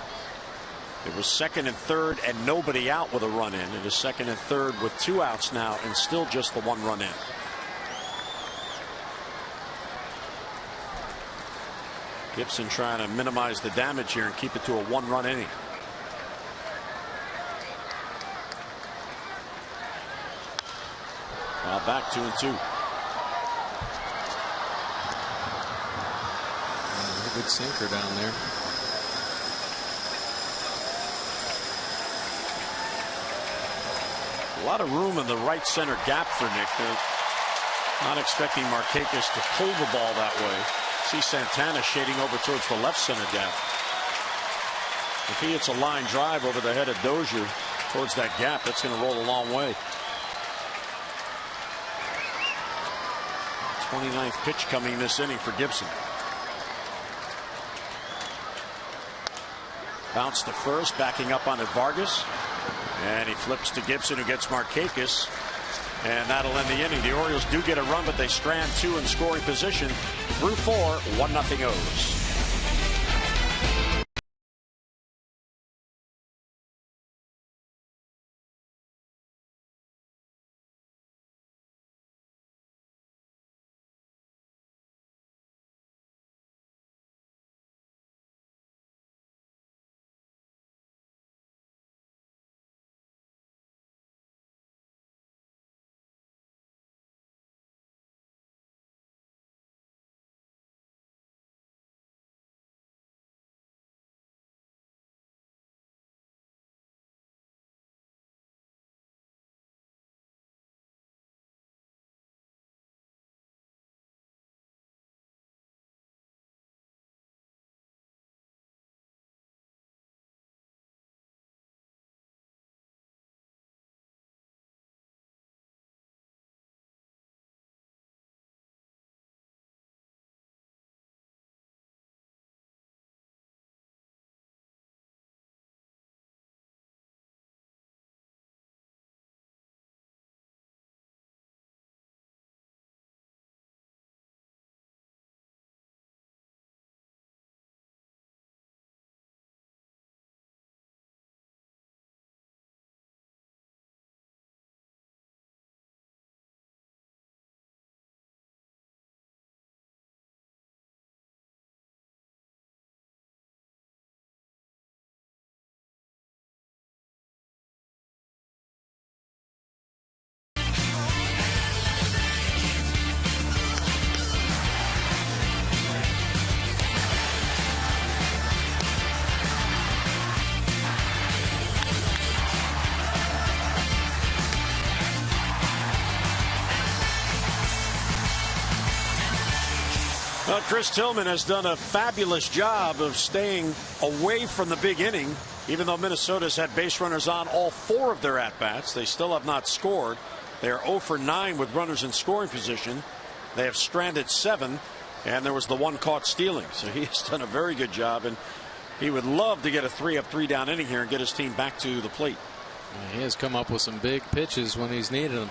It was second and third and nobody out with a run in. It is second and third with 2 outs now and still just the 1 run in. Gibson trying to minimize the damage here and keep it to a 1-run inning. Back 2-2. A good sinker down there. A lot of room in the right center gap for Nick. They're not expecting Markakis to pull the ball that way. See Santana shading over towards the left center gap. If he hits a line drive over the head of Dozier towards that gap, that's going to roll a long way. 29th pitch coming this inning for Gibson. Bounce to first, backing up on it Vargas, and he flips to Gibson, who gets Markakis, and that'll end the inning. The Orioles do get a run, but they strand 2 in scoring position. Through 4, 1-0 O's. Well, Chris Tillman has done a fabulous job of staying away from the big inning. Even though Minnesota's had base runners on all 4 of their at-bats, they still have not scored. They are 0 for 9 with runners in scoring position. They have stranded 7, and there was the 1 caught stealing. So he has done a very good job, and he would love to get a 3-up, 3-down inning here and get his team back to the plate. He has come up with some big pitches when he's needed them.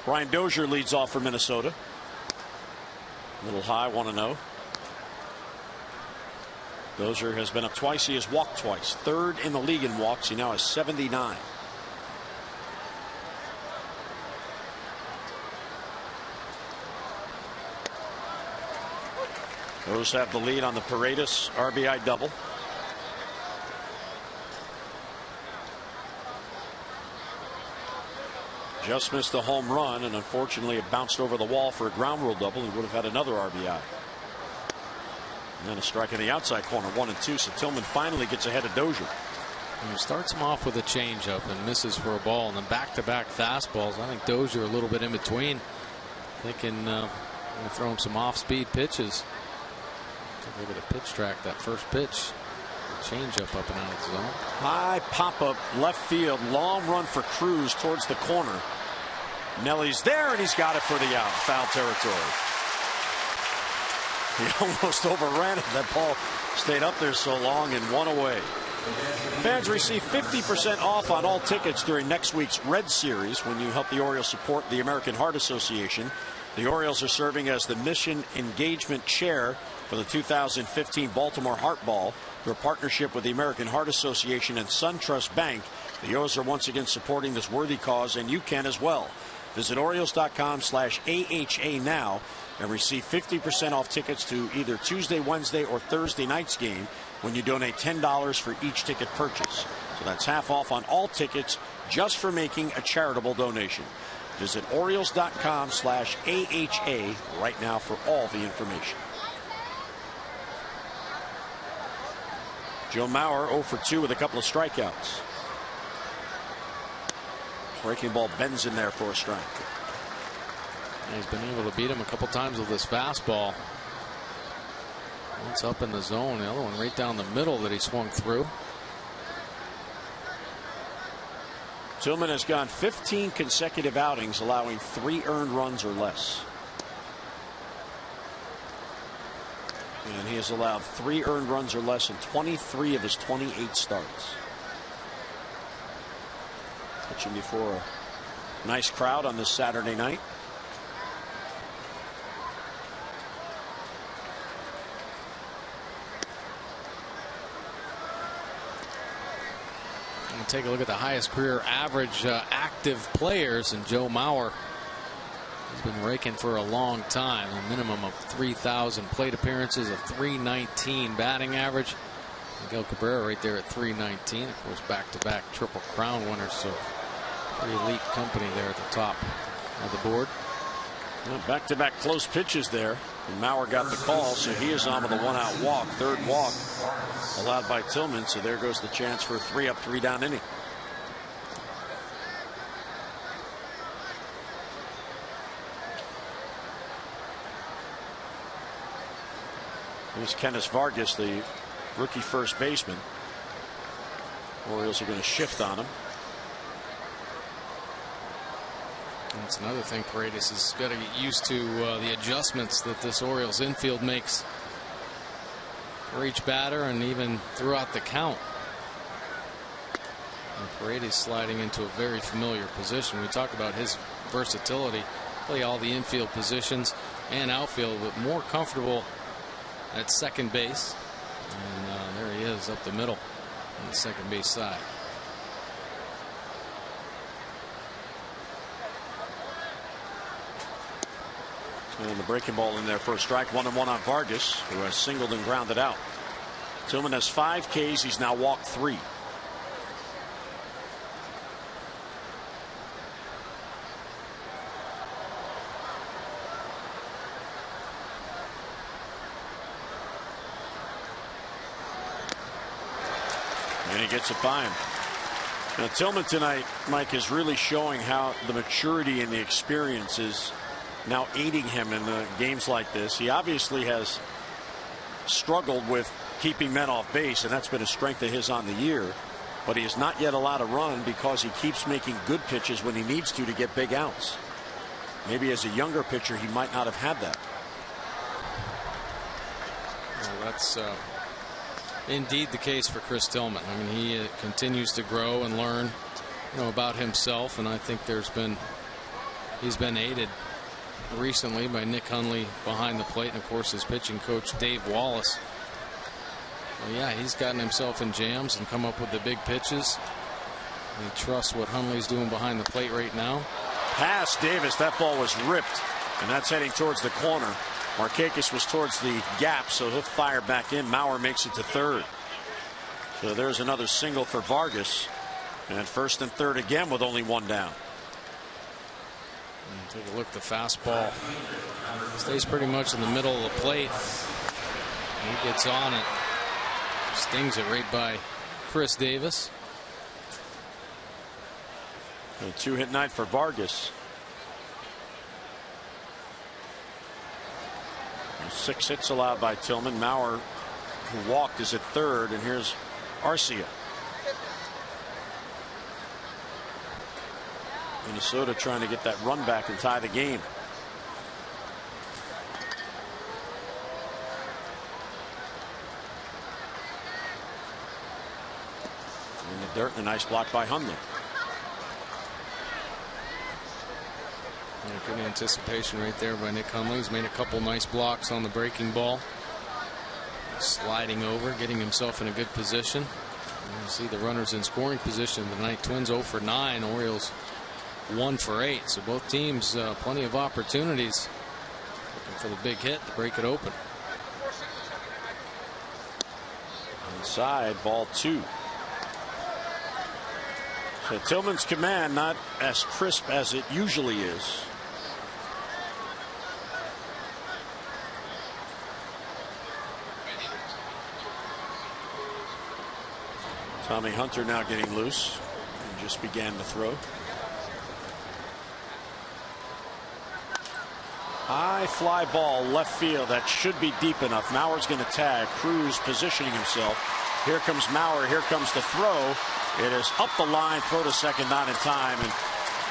Brian Dozier leads off for Minnesota. A little high, 1-0. Dozier has been up twice. He has walked twice. 3rd in the league in walks. He now has 79. Those have the lead on the Paredes RBI double. Just missed a home run, and unfortunately it bounced over the wall for a ground rule double. He would have had another RBI. And then a strike in the outside corner, 1-2. So Tillman finally gets ahead of Dozier. And he starts him off with a changeup and misses for a ball, and then back-to-back fastballs. I think Dozier a little bit in between, thinking throw him some off-speed pitches. Take a look at the pitch track. That first pitch, changeup up and out of the zone. High pop-up left field, long run for Cruz towards the corner. Nelly's there, and he's got it for the out. Foul territory. He almost overran it. That ball stayed up there so long and won away. Fans receive 50% off on all tickets during next week's Red Series when you help the Orioles support the American Heart Association. The Orioles are serving as the mission engagement chair for the 2015 Baltimore Heart Ball. Through a partnership with the American Heart Association and SunTrust Bank, the Orioles are once again supporting this worthy cause, and you can as well. Visit Orioles.com/AHA now and receive 50% off tickets to either Tuesday, Wednesday, or Thursday night's game when you donate $10 for each ticket purchase. So that's half off on all tickets just for making a charitable donation. Visit Orioles.com/AHA right now for all the information. Joe Mauer 0 for 2 with a couple of strikeouts. Breaking ball bends in there for a strike. He's been able to beat him a couple times with this fastball. One's up in the zone, the other one right down the middle that he swung through. Tillman has gone 15 consecutive outings allowing 3 earned runs or less. And he has allowed 3 earned runs or less in 23 of his 28 starts. Pitching before a nice crowd on this Saturday night. We'll take a look at the highest career average active players, and Joe Mauer has been raking for a long time. A minimum of 3,000 plate appearances, a .319 batting average. Miguel Cabrera right there at .319. Of course, back-to-back Triple Crown winners, so pretty elite company there at the top of the board. Well, back-to-back close pitches there. And Mauer got the call, so he is on with a 1-out walk. 3rd walk allowed by Tillman, so there goes the chance for a 3-up, 3-down inning. Here's Kenneth Vargas, the rookie first baseman. Orioles are going to shift on him. That's another thing Paredes has got to get used to, the adjustments that this Orioles infield makes for each batter and even throughout the count. And Paredes sliding into a very familiar position. We talk about his versatility, play all the infield positions and outfield, but more comfortable at second base. And there he is up the middle on the second base side. And the breaking ball in there for a strike. 1-1 on Vargas, who has singled and grounded out. Tillman has 5 Ks. He's now walked 3. And he gets it by him. Now, Tillman tonight, Mike, is really showing how the maturity and the experience is now aiding him in the games like this. He obviously has struggled with keeping men off base, and that's been a strength of his on the year. But he is not yet allowed to run because he keeps making good pitches when he needs to get big outs. Maybe as a younger pitcher he might not have had that. Well, that's indeed the case for Chris Tillman. I mean, he continues to grow and learn, about himself, and I think he's been aided recently by Nick Hundley behind the plate, and of course his pitching coach Dave Wallace. Well, yeah, he's gotten himself in jams and come up with the big pitches. He trusts what Hundley's doing behind the plate right now. Pass Davis. That ball was ripped, and that's heading towards the corner. Markakis was towards the gap, so he'll fire back in. Mauer makes it to third. So there's another single for Vargas. And first and third again with only one down. And take a look. The fastball stays pretty much in the middle of the plate. He gets on it. Stings it right by Chris Davis. A 2-hit night for Vargas. 6 hits allowed by Tillman. Mauer, who walked, is at third, and here's Arcia. Minnesota trying to get that run back and tie the game. In the dirt, and a nice block by Hundley. Good anticipation right there by Nick Hundley. He's made a couple nice blocks on the breaking ball. Sliding over, getting himself in a good position. And you see the runners in scoring position tonight. Twins 0 for 9. Orioles 1 for 8. So both teams plenty of opportunities. Looking for the big hit to break it open. Inside, ball 2. So Tillman's command not as crisp as it usually is. Tommy Hunter now getting loose and just began to throw. High fly ball left field. That should be deep enough. Mauer's going to tag. Cruz positioning himself. Here comes Mauer. Here comes the throw. It is up the line. Throw to second, not in time. And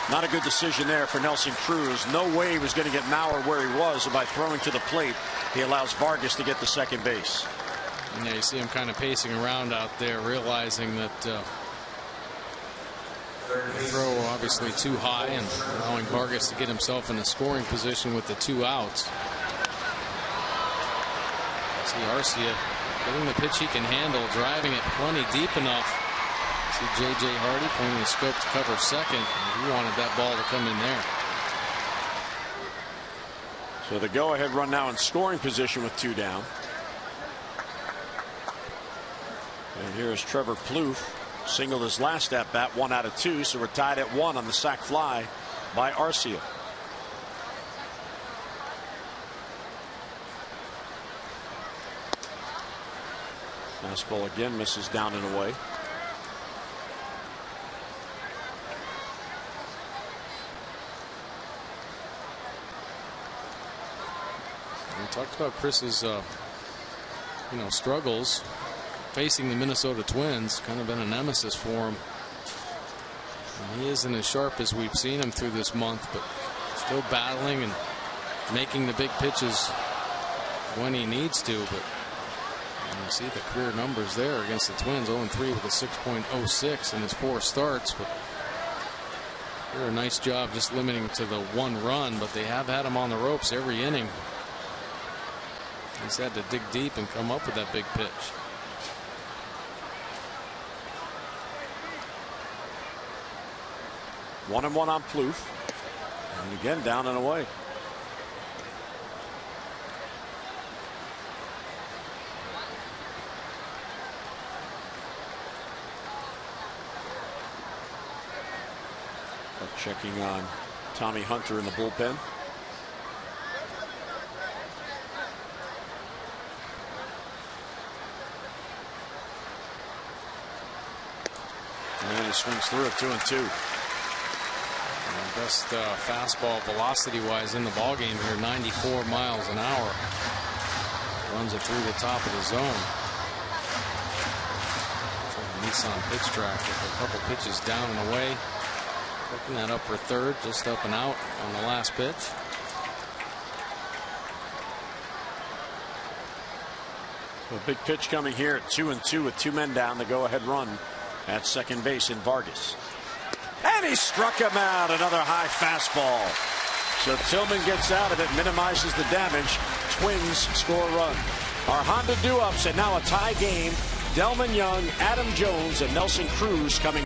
not a good decision there for Nelson Cruz. No way he was going to get Mauer where he was. And by throwing to the plate, he allows Vargas to get to second base. Yeah, you see him kind of pacing around out there, realizing that the throw obviously too high and allowing Vargas to get himself in a scoring position with the 2 outs. See Arcia getting the pitch he can handle, driving it plenty deep enough. See J.J. Hardy pointing the scope to cover second. He wanted that ball to come in there. So the go-ahead run now in scoring position with 2 down. And here is Trevor Plouffe. Singled his last at bat, 1 out of 2. So we're tied at 1 on the sac fly by Arcia. Fastball again misses down and away. We talked about Chris's struggles facing the Minnesota Twins. Kind of been a nemesis for him. And he isn't as sharp as we've seen him through this month, but still battling and making the big pitches when he needs to. But you see the career numbers there against the Twins. 0-3 with a 6.06 in his 4 starts. But they're a nice job just limiting to the 1 run, but they have had him on the ropes every inning. He's had to dig deep and come up with that big pitch. 1-1 on Plouffe. And again down and away. Checking on Tommy Hunter in the bullpen. And he swings through it 2-2. Best fastball velocity-wise in the ballgame here, 94 miles an hour. Runs it through the top of the zone. Nissan pitch track with a couple pitches down and away. Looking that upper third, just up and out on the last pitch. A big pitch coming here at 2-2 with 2 men down. The go-ahead run at second base in Vargas. And he struck him out. Another high fastball. So Tillman gets out of it, minimizes the damage. Twins score a run. Our Honda do-ups, and now a tie game. Delman Young, Adam Jones, and Nelson Cruz coming.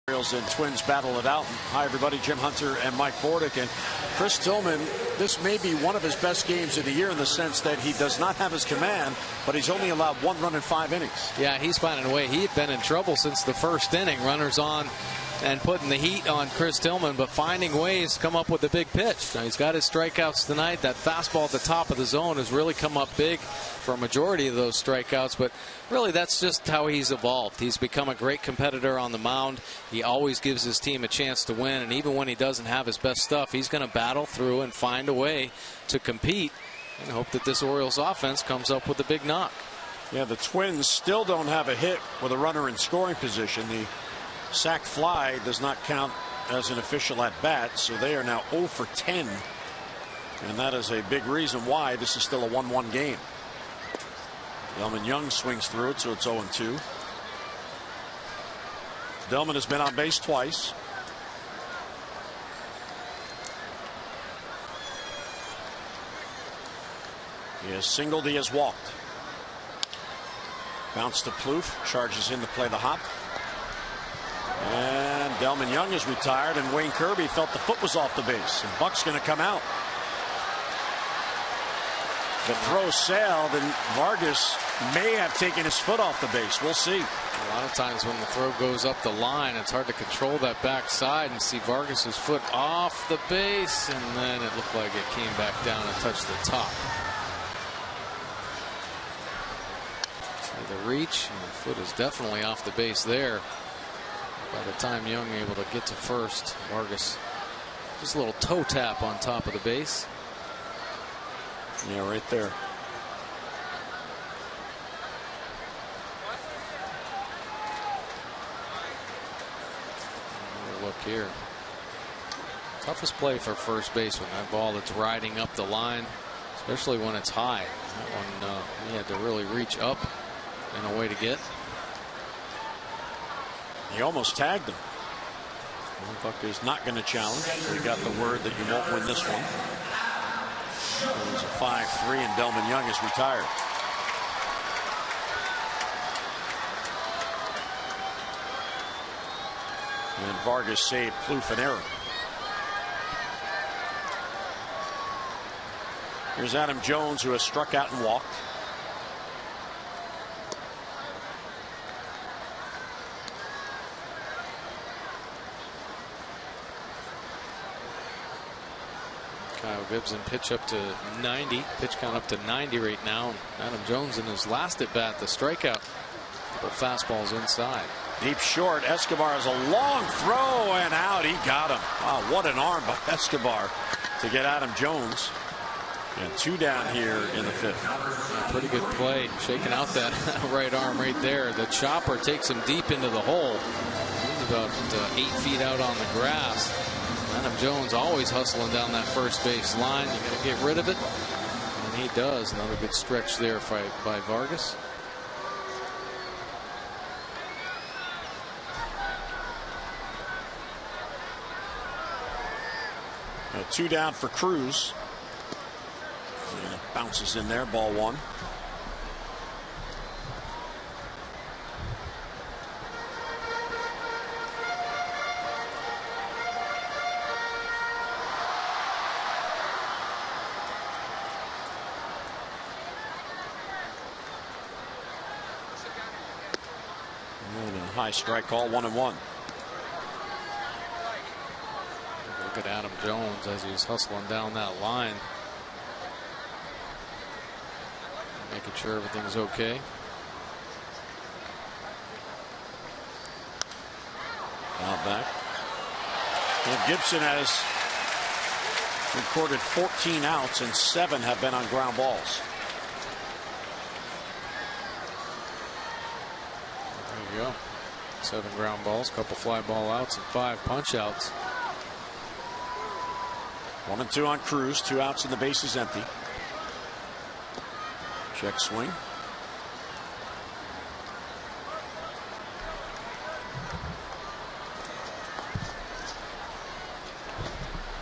Orioles and Twins battle it out. Hi, everybody. Jim Hunter and Mike Bordick. And Chris Tillman, this may be one of his best games of the year in the sense that he does not have his command, but he's only allowed 1 run in 5 innings. Yeah, he's finding a way. He had been in trouble since the first inning. Runners on and putting the heat on Chris Tillman, but finding ways to come up with a big pitch. Now, he's got his strikeouts tonight. That fastball at the top of the zone has really come up big for a majority of those strikeouts, but really that's just how he's evolved. He's become a great competitor on the mound. He always gives his team a chance to win, and even when he doesn't have his best stuff, he's going to battle through and find a way to compete and hope that this Orioles offense comes up with a big knock. Yeah, the Twins still don't have a hit with a runner in scoring position. The sac fly does not count as an official at bat, so they are now 0 for 10, and that is a big reason why this is still a 1-1 game. Delman Young swings through it, so it's 0-2. Delman has been on base twice. He has singled, he has walked. Bounce to Plouffe, charges in to play the hop. And Delman Young is retired, and Wayne Kirby felt the foot was off the base, and Buck's going to come out. The throw sailed, and Vargas may have taken his foot off the base. We'll see. A lot of times when the throw goes up the line, it's hard to control that backside and see Vargas's foot off the base, and then it looked like it came back down and touched the top. See the reach, and the foot is definitely off the base there. By the time Young able to get to first, Vargas just a little toe tap on top of the base. Yeah, right there. Look here. Toughest play for first baseman. That ball that's riding up the line, especially when it's high. That one he had to really reach up and a way to get. He almost tagged him. Buck is not going to challenge. So he got the word that you won't win this one. It was a 5-3, and Delman Young is retired. And Vargas saved Plouffe an error. Here's Adam Jones, who has struck out and walked. Kyle Gibson pitch up to 90. Pitch count up to 90 right now. Adam Jones in his last at bat, the strikeout. Couple fastballs inside. Deep short. Escobar has a long throw and out. He got him. Wow, what an arm by Escobar to get Adam Jones. And 2 down here in the 5th. Pretty good play, shaking out that right arm right there. The chopper takes him deep into the hole. He's about 8 feet out on the grass. Adam Jones always hustling down that first base line. You got to get rid of it, and he does. Another good stretch there by Vargas. Now 2 down for Cruz. And it bounces in there, ball 1. And a high strike call, 1-1. Look at Adam Jones as he's hustling down that line. Making sure everything's okay. Out back. And Gibson has recorded 14 outs and 7 have been on ground balls. There you go. 7 ground balls, couple fly ball outs, and 5 punch outs. 1-2 on Cruz. 2 outs and the base is empty. Check swing.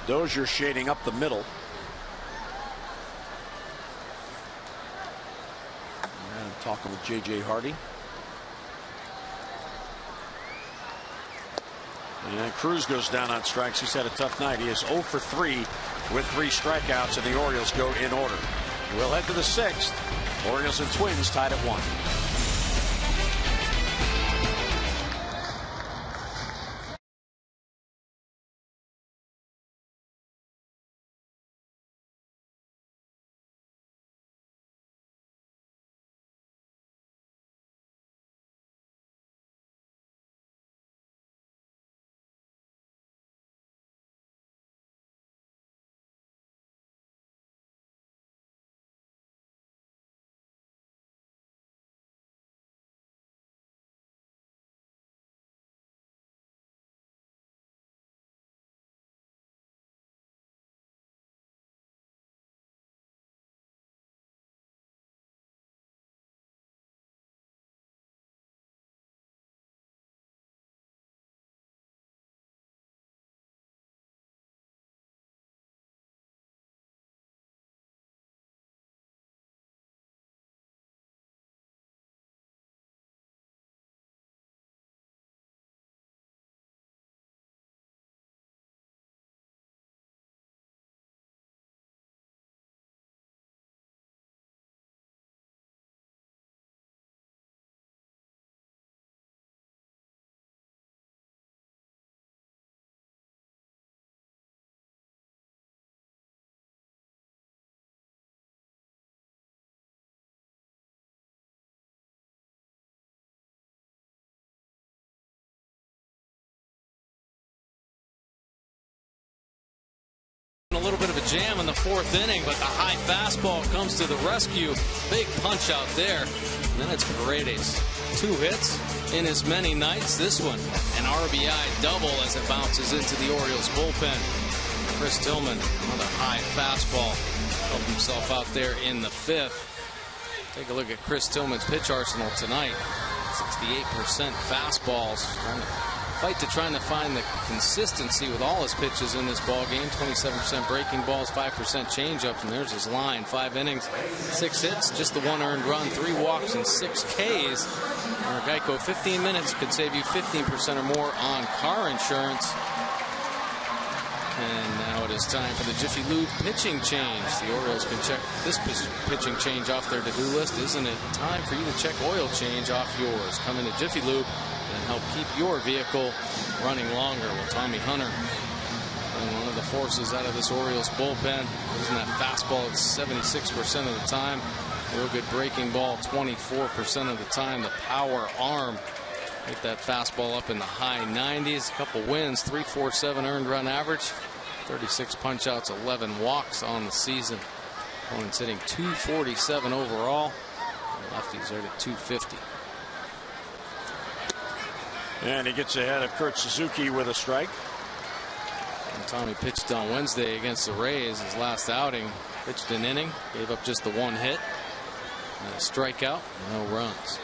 Dozier shading up the middle. And talking with J.J. Hardy. And Cruz goes down on strikes. He's had a tough night. He is 0 for 3 with 3 strikeouts, and the Orioles go in order. We'll head to the 6th. Orioles and Twins tied at 1. A little bit of a jam in the 4th inning, but the high fastball comes to the rescue. Big punch out there. And then it's Paredes. 2 hits in as many nights. This one, an RBI double as it bounces into the Orioles bullpen. Chris Tillman, another high fastball. Helped himself out there in the 5th. Take a look at Chris Tillman's pitch arsenal tonight. 68% fastballs. Trying to find the consistency with all his pitches in this ball game. 27% breaking balls, 5% changeups, and there's his line. 5 innings, 6 hits, just the 1 earned run, 3 walks, and 6 Ks. Our Geico 15 minutes could save you 15% or more on car insurance. And now it is time for the Jiffy Lube pitching change. The Orioles can check this pitching change off their to-do list. Isn't it time for you to check oil change off yours? Come into Jiffy Lube and help keep your vehicle running longer. Well, Tommy Hunter, and one of the forces out of this Orioles bullpen, using that fastball at 76% of the time. Real good breaking ball 24% of the time. The power arm, get that fastball up in the high 90s. A couple wins, 3.47 earned run average, 36 punch outs, 11 walks on the season. Opponent's hitting 247 overall. Lefties are at 250. And he gets ahead of Kurt Suzuki with a strike. And Tommy pitched on Wednesday against the Rays. His last outing, pitched an inning, gave up just the one hit and a strikeout, no runs.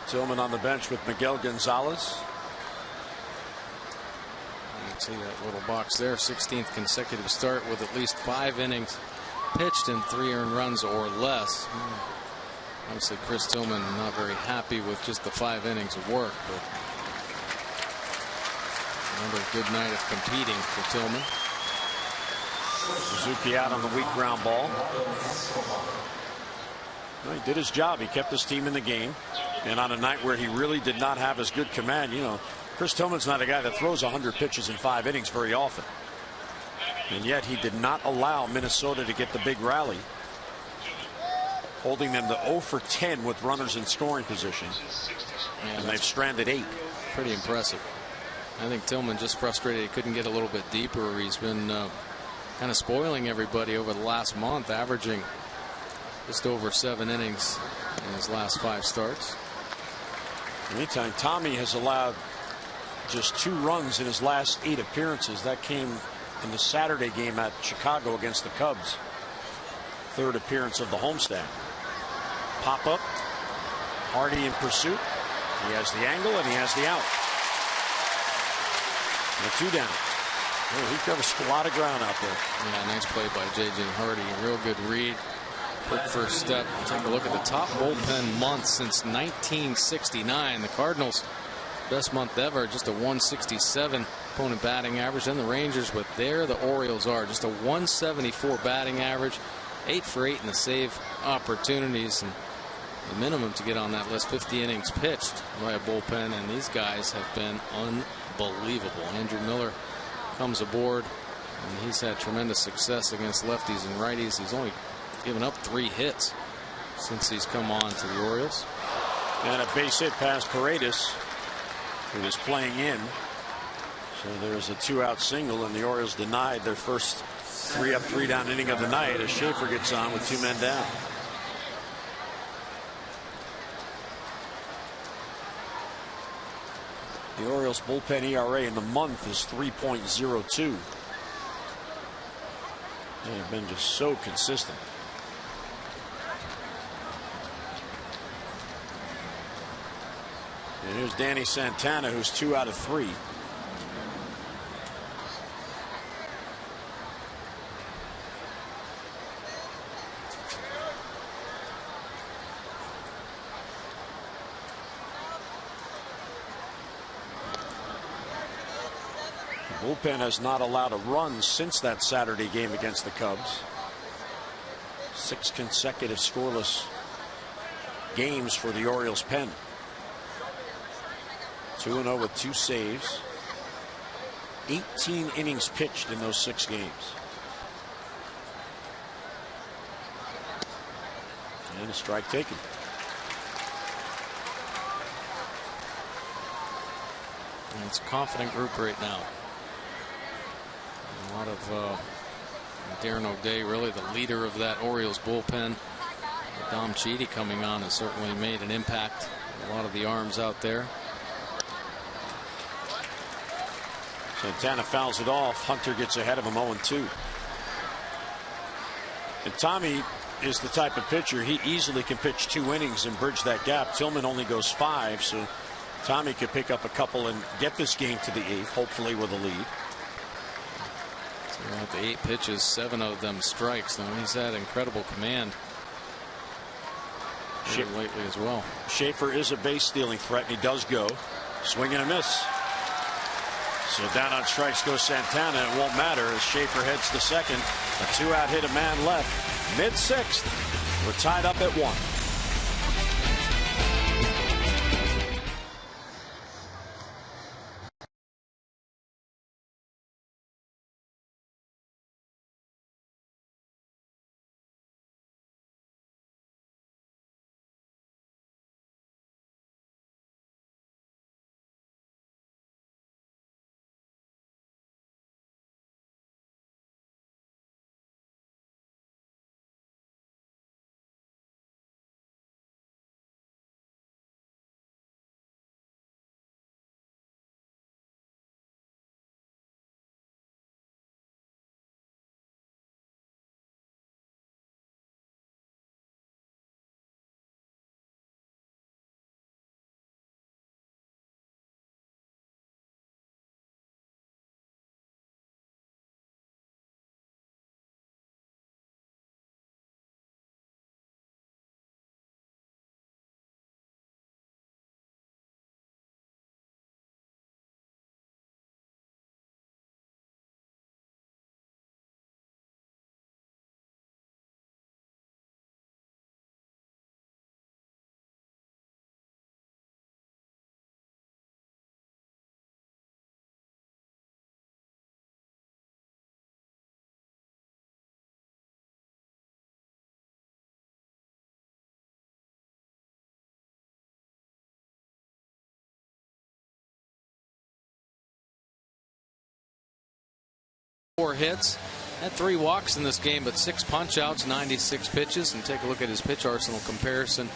Tillman on the bench with Miguel Gonzalez. You can see that little box there. 16th consecutive start with at least 5 innings pitched and 3 earned runs or less. Obviously, Chris Tillman not very happy with just the 5 innings of work, but another good night of competing for Tillman. Suzuki out on the weak ground ball. Well, he did his job. He kept his team in the game. And on a night where he really did not have as good command, you know, Chris Tillman's not a guy that throws 100 pitches in 5 innings very often. And yet he did not allow Minnesota to get the big rally, holding them to 0 for 10 with runners in scoring position. And they've stranded 8. Pretty impressive. I think Tillman just frustrated he couldn't get a little bit deeper. He's been kind of spoiling everybody over the last month, averaging just over 7 innings in his last 5 starts. Meantime, Tommy has allowed just 2 runs in his last 8 appearances. That came in the Saturday game at Chicago against the Cubs. 3rd appearance of the homestand. Pop up. Hardy in pursuit. He has the angle and he has the out. And 2 down. Oh, he covers a lot of ground out there. Yeah, nice play by J.J. Hardy. A real good read. Quick first step. Take a look at the top bullpen month since 1969. The Cardinals, best month ever, just a 167 opponent batting average. And the Rangers, but there the Orioles are, just a 174 batting average, 8 for 8 in the save opportunities, and the minimum to get on that list, 50 innings pitched by a bullpen. And these guys have been unbelievable. Andrew Miller comes aboard, and he's had tremendous success against lefties and righties. He's only given up 3 hits since he's come on to the Orioles. And a base hit past Paredes, who was playing in. So there's a 2-out single, and the Orioles denied their first 3-up, 3-down inning of the night as Schaefer gets on with 2 men down. The Orioles bullpen ERA in the month is 3.02. They've been just so consistent. And here's Danny Santana, who's 2 out of 3. The bullpen has not allowed a run since that Saturday game against the Cubs. 6 consecutive scoreless games for the Orioles pen. 2-0 with 2 saves. 18 innings pitched in those 6 games. And a strike taken. And it's a confident group right now. A lot of Darren O'Day, really the leader of that Orioles bullpen. Dom Chidi coming on has certainly made an impact. A lot of the arms out there. Santana fouls it off. Hunter gets ahead of him 0-2. And Tommy is the type of pitcher, he easily can pitch 2 innings and bridge that gap. Tillman only goes 5, so Tommy could pick up a couple and get this game to the 8th, hopefully with a lead. So at the 8 pitches, 7 of them strikes. Now he's had incredible command lately as well. Schaefer is a base stealing threat, and he does go. Swing and a miss. So down on strikes goes Santana. It won't matter as Schaefer heads to second. A 2-out hit, a man left. Mid-6th. We're tied up at 1. Four hits, had 3 walks in this game, but 6 punch-outs, 96 pitches. And take a look at his pitch arsenal comparison.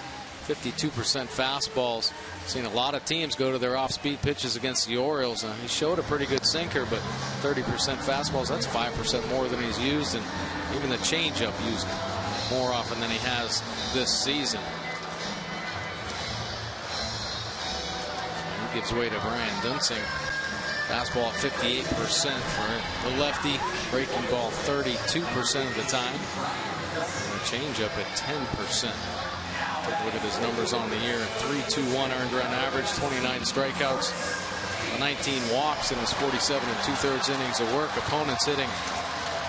52% fastballs. Seen a lot of teams go to their off-speed pitches against the Orioles. He showed a pretty good sinker, but 30% fastballs, that's 5% more than he's used. And even the changeup used more often than he has this season. He gives way to Brian Dunsing. Fastball at 58% for the lefty. Breaking ball 32% of the time. And a changeup at 10%. Take a look at his numbers on the year. 3.21 earned run average, 29 strikeouts, 19 walks in his 47 2/3 innings of work. Opponents hitting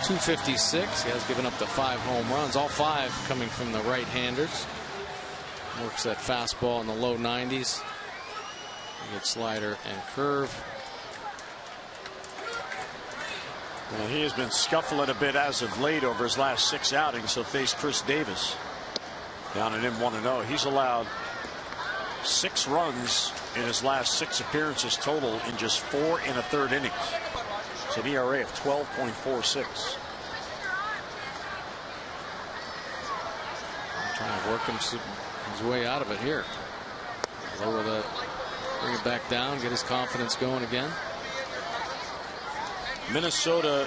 .256. He has given up the 5 home runs, all 5 coming from the right-handers. Works that fastball in the low 90s. Good slider and curve. Well, he has been scuffling a bit as of late over his last 6 outings. He'll face Chris Davis down at him 1-0. He's allowed 6 runs in his last 6 appearances total in just 4 1/3 innings. It's an ERA of 12.46. Trying to work his way out of it here. Lower that, bring it back down, get his confidence going again. Minnesota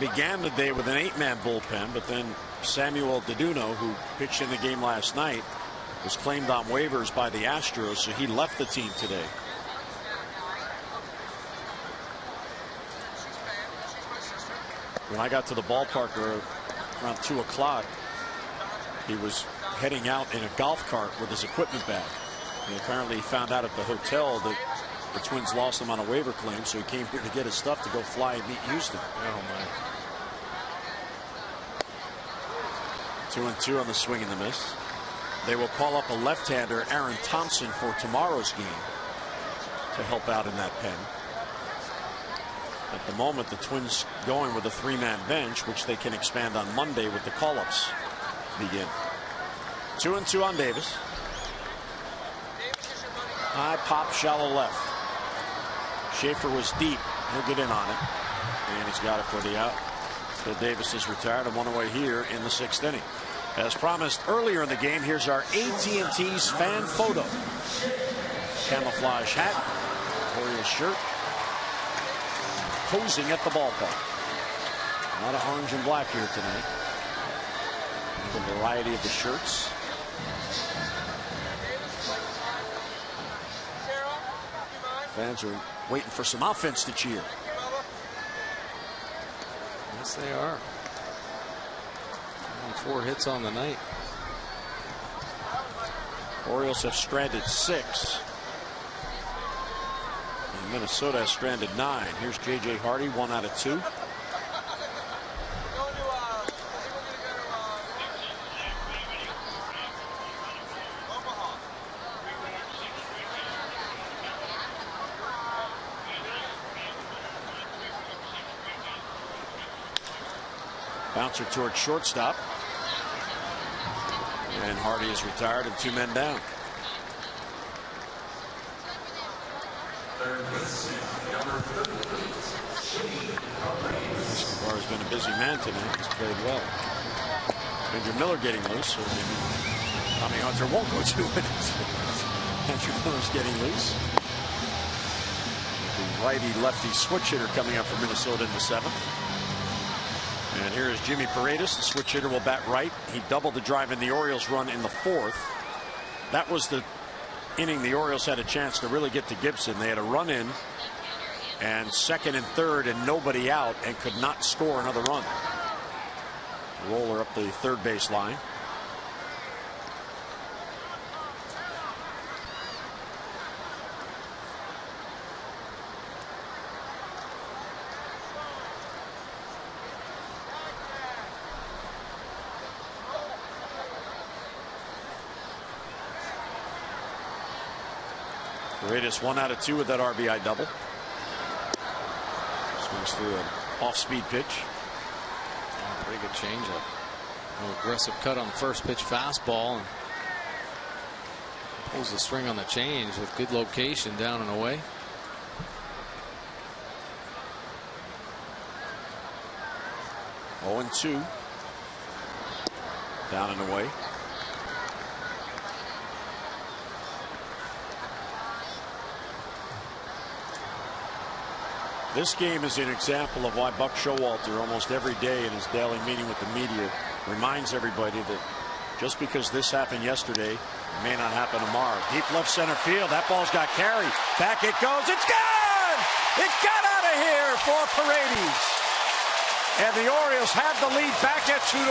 began the day with an 8-man bullpen, but then Samuel Deduno, who pitched in the game last night, was claimed on waivers by the Astros, so he left the team today. When I got to the ballpark around 2 o'clock, he was heading out in a golf cart with his equipment bag. He apparently found out at the hotel that the Twins lost him on a waiver claim, so he came here to get his stuff to go fly and meet Houston. Oh, my. 2-2 on the swing and the miss. They will call up a left-hander, Aaron Thompson, for tomorrow's game to help out in that pen. At the moment, the Twins going with a 3-man bench, which they can expand on Monday with the call-ups begin. 2-2 on Davis. High pop, shallow left. Schaefer was deep. He'll get in on it. And he's got it for the out. So Davis is retired and 1 away here in the 6th inning. As promised earlier in the game, here's our AT&T's fan photo. Camouflage hat, Orioles shirt, posing at the ballpark. A lot of orange and black here tonight. The variety of the shirts. Fans are waiting for some offense to cheer. Yes, they are. 4 hits on the night. Orioles have stranded 6. And Minnesota has stranded 9. Here's J.J. Hardy, 1 out of 2. Bouncer towards shortstop. And Hardy is retired and 2 men down. Escobar has been a busy man tonight. He's played well. Andrew Miller getting loose, so maybe Tommy Hunter won't go 2 innings. Andrew Miller's getting loose. The righty-lefty switch hitter coming up for Minnesota in the 7th. And here is Jimmy Paredes. The switch hitter will bat right. He doubled the drive in the Orioles run in the 4th. That was the inning the Orioles had a chance to really get to Gibson. They had a run in and 2nd and 3rd and nobody out and could not score another run. Roller up the 3rd base line. Paredes 1 out of 2 with that RBI double. Swings through an off-speed pitch. Pretty good changeup. An aggressive cut on the first pitch fastball, and pulls the string on the change with good location down and away. Oh, 0-2. Down and away. This game is an example of why Buck Showalter almost every day in his daily meeting with the media reminds everybody that just because this happened yesterday, it may not happen tomorrow. Deep left center field. That ball's got carry. Back it goes. It's gone! It got out of here for Paredes. And the Orioles have the lead back at 2-1.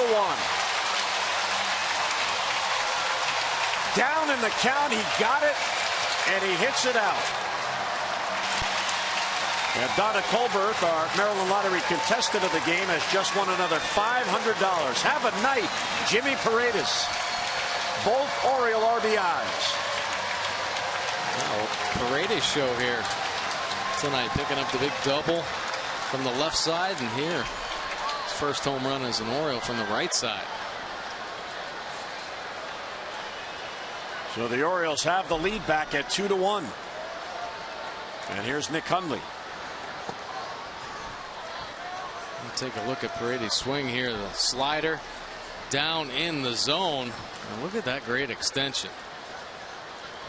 Down in the count. He got it, and he hits it out. And Donna Colbert, our Maryland Lottery contestant of the game, has just won another $500. Have a night, Jimmy Paredes. Both Oriole RBIs. Wow, Paredes show here tonight, picking up the big double from the left side, and here his first home run as an Oriole from the right side. So the Orioles have the lead back at 2-1. And here's Nick Hundley. Take a look at Paredes' swing here. The slider down in the zone. And look at that great extension.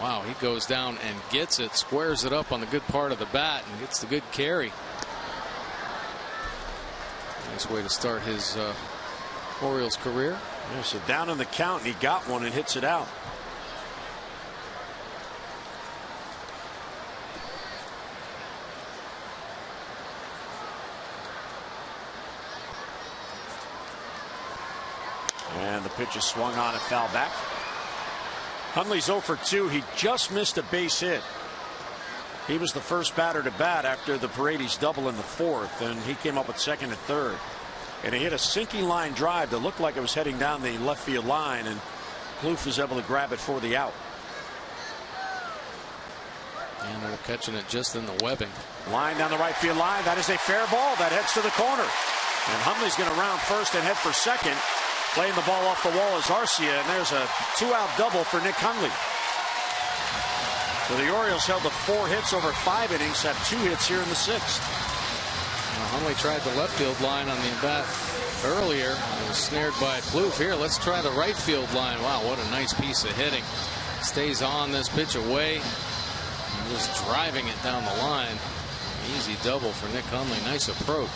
Wow, he goes down and gets it, squares it up on the good part of the bat, and gets the good carry. Nice way to start his Orioles career. Yeah, so down in the count, and he got one and hits it out. And the pitch is swung on and foul back. Hundley's 0 for 2. He just missed a base hit. He was the first batter to bat after the Paredes double in the 4th, and he came up with 2nd and 3rd. And he hit a sinking line drive that looked like it was heading down the left field line, and Plouffe was able to grab it for the out. And they're catching it just in the webbing. Line down the right field line. That is a fair ball that heads to the corner. And Hundley's going to round first and head for second. Playing the ball off the wall is Arcia, and there's a 2-out double for Nick Hundley. So the Orioles held to 4 hits over 5 innings, have 2 hits here in the 6th. Hundley tried the left field line on the bat earlier. It was snared by Plouffe. Here, let's try the right field line. Wow, what a nice piece of hitting. Stays on this pitch away. And just driving it down the line. Easy double for Nick Hundley. Nice approach.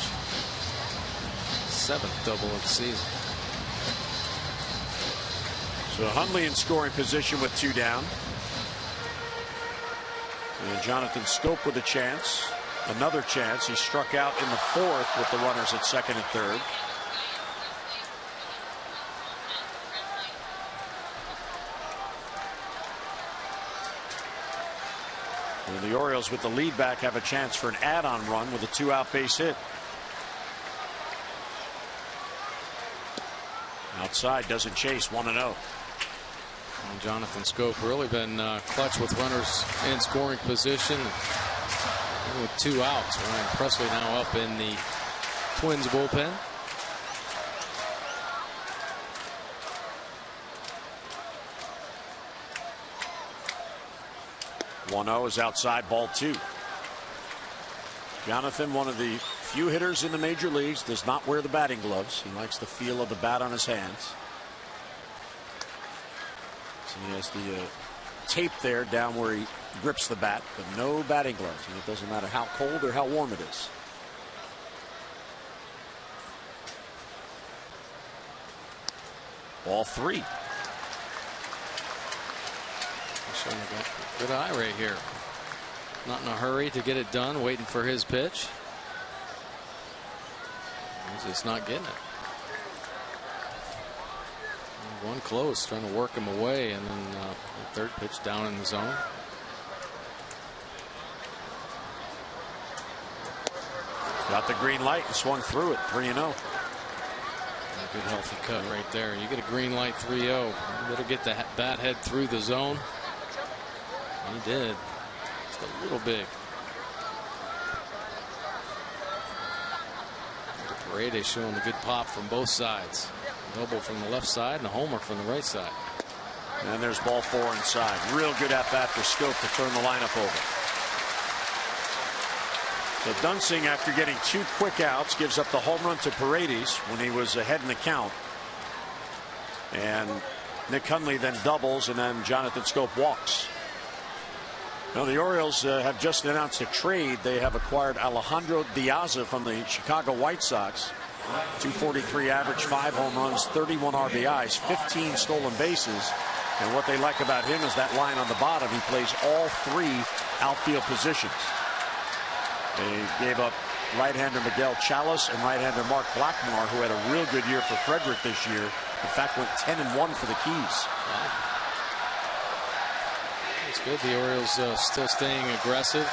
7th double of the season. So Hundley in scoring position with 2 down. And Jonathan Scope with a chance. Another chance. He struck out in the 4th with the runners at 2nd and 3rd. And the Orioles, with the lead back, have a chance for an add-on run with a 2-out base hit. Outside, doesn't chase, 1-0. Jonathan Scope really been clutch with runners in scoring position. With 2 outs, Ryan Presley now up in the Twins bullpen. 1-0 is outside, ball 2. Jonathan, one of the few hitters in the major leagues, does not wear the batting gloves. He likes the feel of the bat on his hands. So he has the tape there down where he grips the bat, but no batting gloves. And it doesn't matter how cold or how warm it is. Ball 3. Showing a good eye right here. Not in a hurry to get it done, waiting for his pitch. He's just not getting it. One close, trying to work him away, and then the third pitch down in the zone. Got the green light and swung through it, 3-0. A good healthy cut right there. You get a green light, 3-0. You better get the bat head through the zone. He did. Just a little big. Paredes showing a good pop from both sides. Double from the left side and a homer from the right side. And there's ball 4 inside. Real good at bat for Scope to turn the lineup over. So Dunsing, after getting 2 quick outs, gives up the home run to Paredes when he was ahead in the count. And Nick Hundley then doubles, and then Jonathan Scope walks. Now the Orioles have just announced a trade. They have acquired Alejandro Diaz from the Chicago White Sox. 243 average, 5 home runs, 31 RBIs, 15 stolen bases. And what they like about him is that line on the bottom. He plays all 3 outfield positions. They gave up right-hander Miguel Chalice and right-hander Mark Blackmore, who had a real good year for Frederick this year. In fact, went 10-1 for the Keys. Wow. It's good. The Orioles still staying aggressive,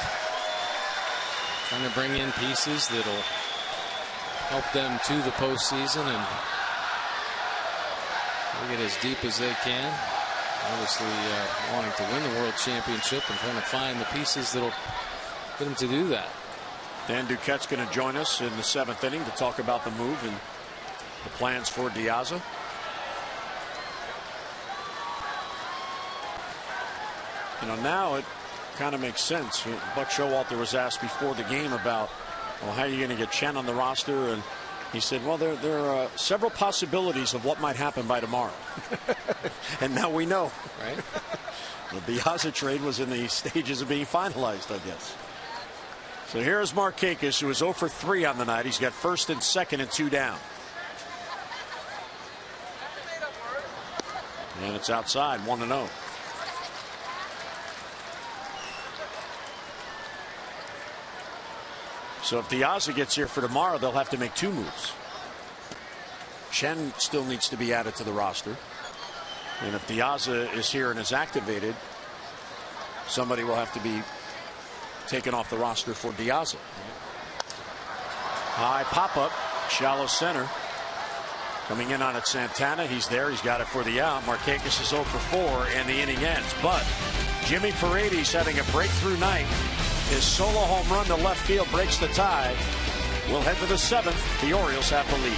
trying to bring in pieces that'll help them to the postseason and get as deep as they can. Obviously, wanting to win the World Championship and trying to find the pieces that'll get them to do that. Dan Duquette's going to join us in the 7th inning to talk about the move and the plans for Diaz. You know, now it kind of makes sense. Buck Showalter was asked before the game about, well, how are you going to get Chen on the roster? And he said, well, there are several possibilities of what might happen by tomorrow. And now we know. Right. The Diaz trade was in the stages of being finalized, I guess. So here's Markakis, who is 0 for 3 on the night. He's got first and second and 2 down. And it's outside, 1-0. So if Diaz gets here for tomorrow, they'll have to make 2 moves. Chen still needs to be added to the roster. And if Diaz is here and is activated, somebody will have to be taken off the roster for Diaz. High pop-up, shallow center. Coming in on it, Santana. He's there. He's got it for the out. Markakis is 0 for 4, and the inning ends. But Jimmy Paredes having a breakthrough night. His solo home run to left field breaks the tie. We'll head to the 7th. The Orioles have the lead.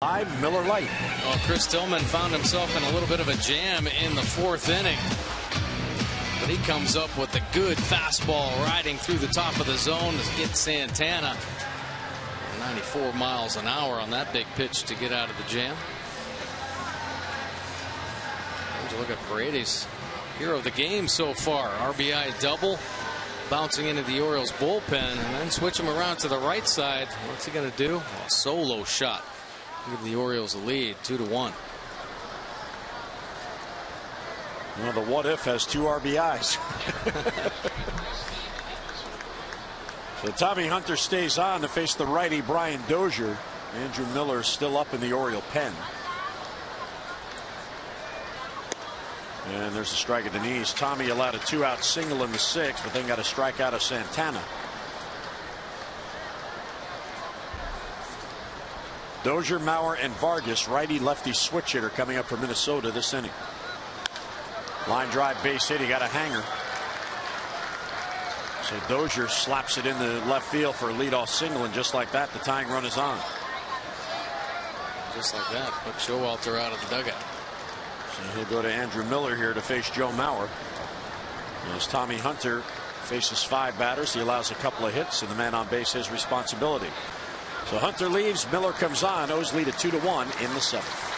Miller Lite. Well, Chris Tillman found himself in a little bit of a jam in the 4th inning. But he comes up with a good fastball riding through the top of the zone to get Santana. 94 miles an hour on that big pitch to get out of the jam. Look at Paredes, hero of the game so far. RBI double, bouncing into the Orioles bullpen, and then switch him around to the right side. What's he going to do? A solo shot. Give the Orioles a lead, 2-1. Well, the what if has 2 RBIs. So Tommy Hunter stays on to face the righty Brian Dozier. Andrew Miller still up in the Oriole pen. And there's a strike at the knees. Tommy allowed a 2-out single in the 6th, but then got a strike out of Santana. Dozier, Mauer, and Vargas, righty lefty switch hitter coming up for Minnesota this inning. Line drive base hit. He got a hanger. So Dozier slaps it in the left field for a leadoff single, and just like that, the tying run is on. Just like that, put Showalter out of the dugout. So he'll go to Andrew Miller here to face Joe Mauer. As Tommy Hunter faces 5 batters, he allows a couple of hits, and the man on base his responsibility. So Hunter leaves, Miller comes on. O's lead at 2-1 in the 7th.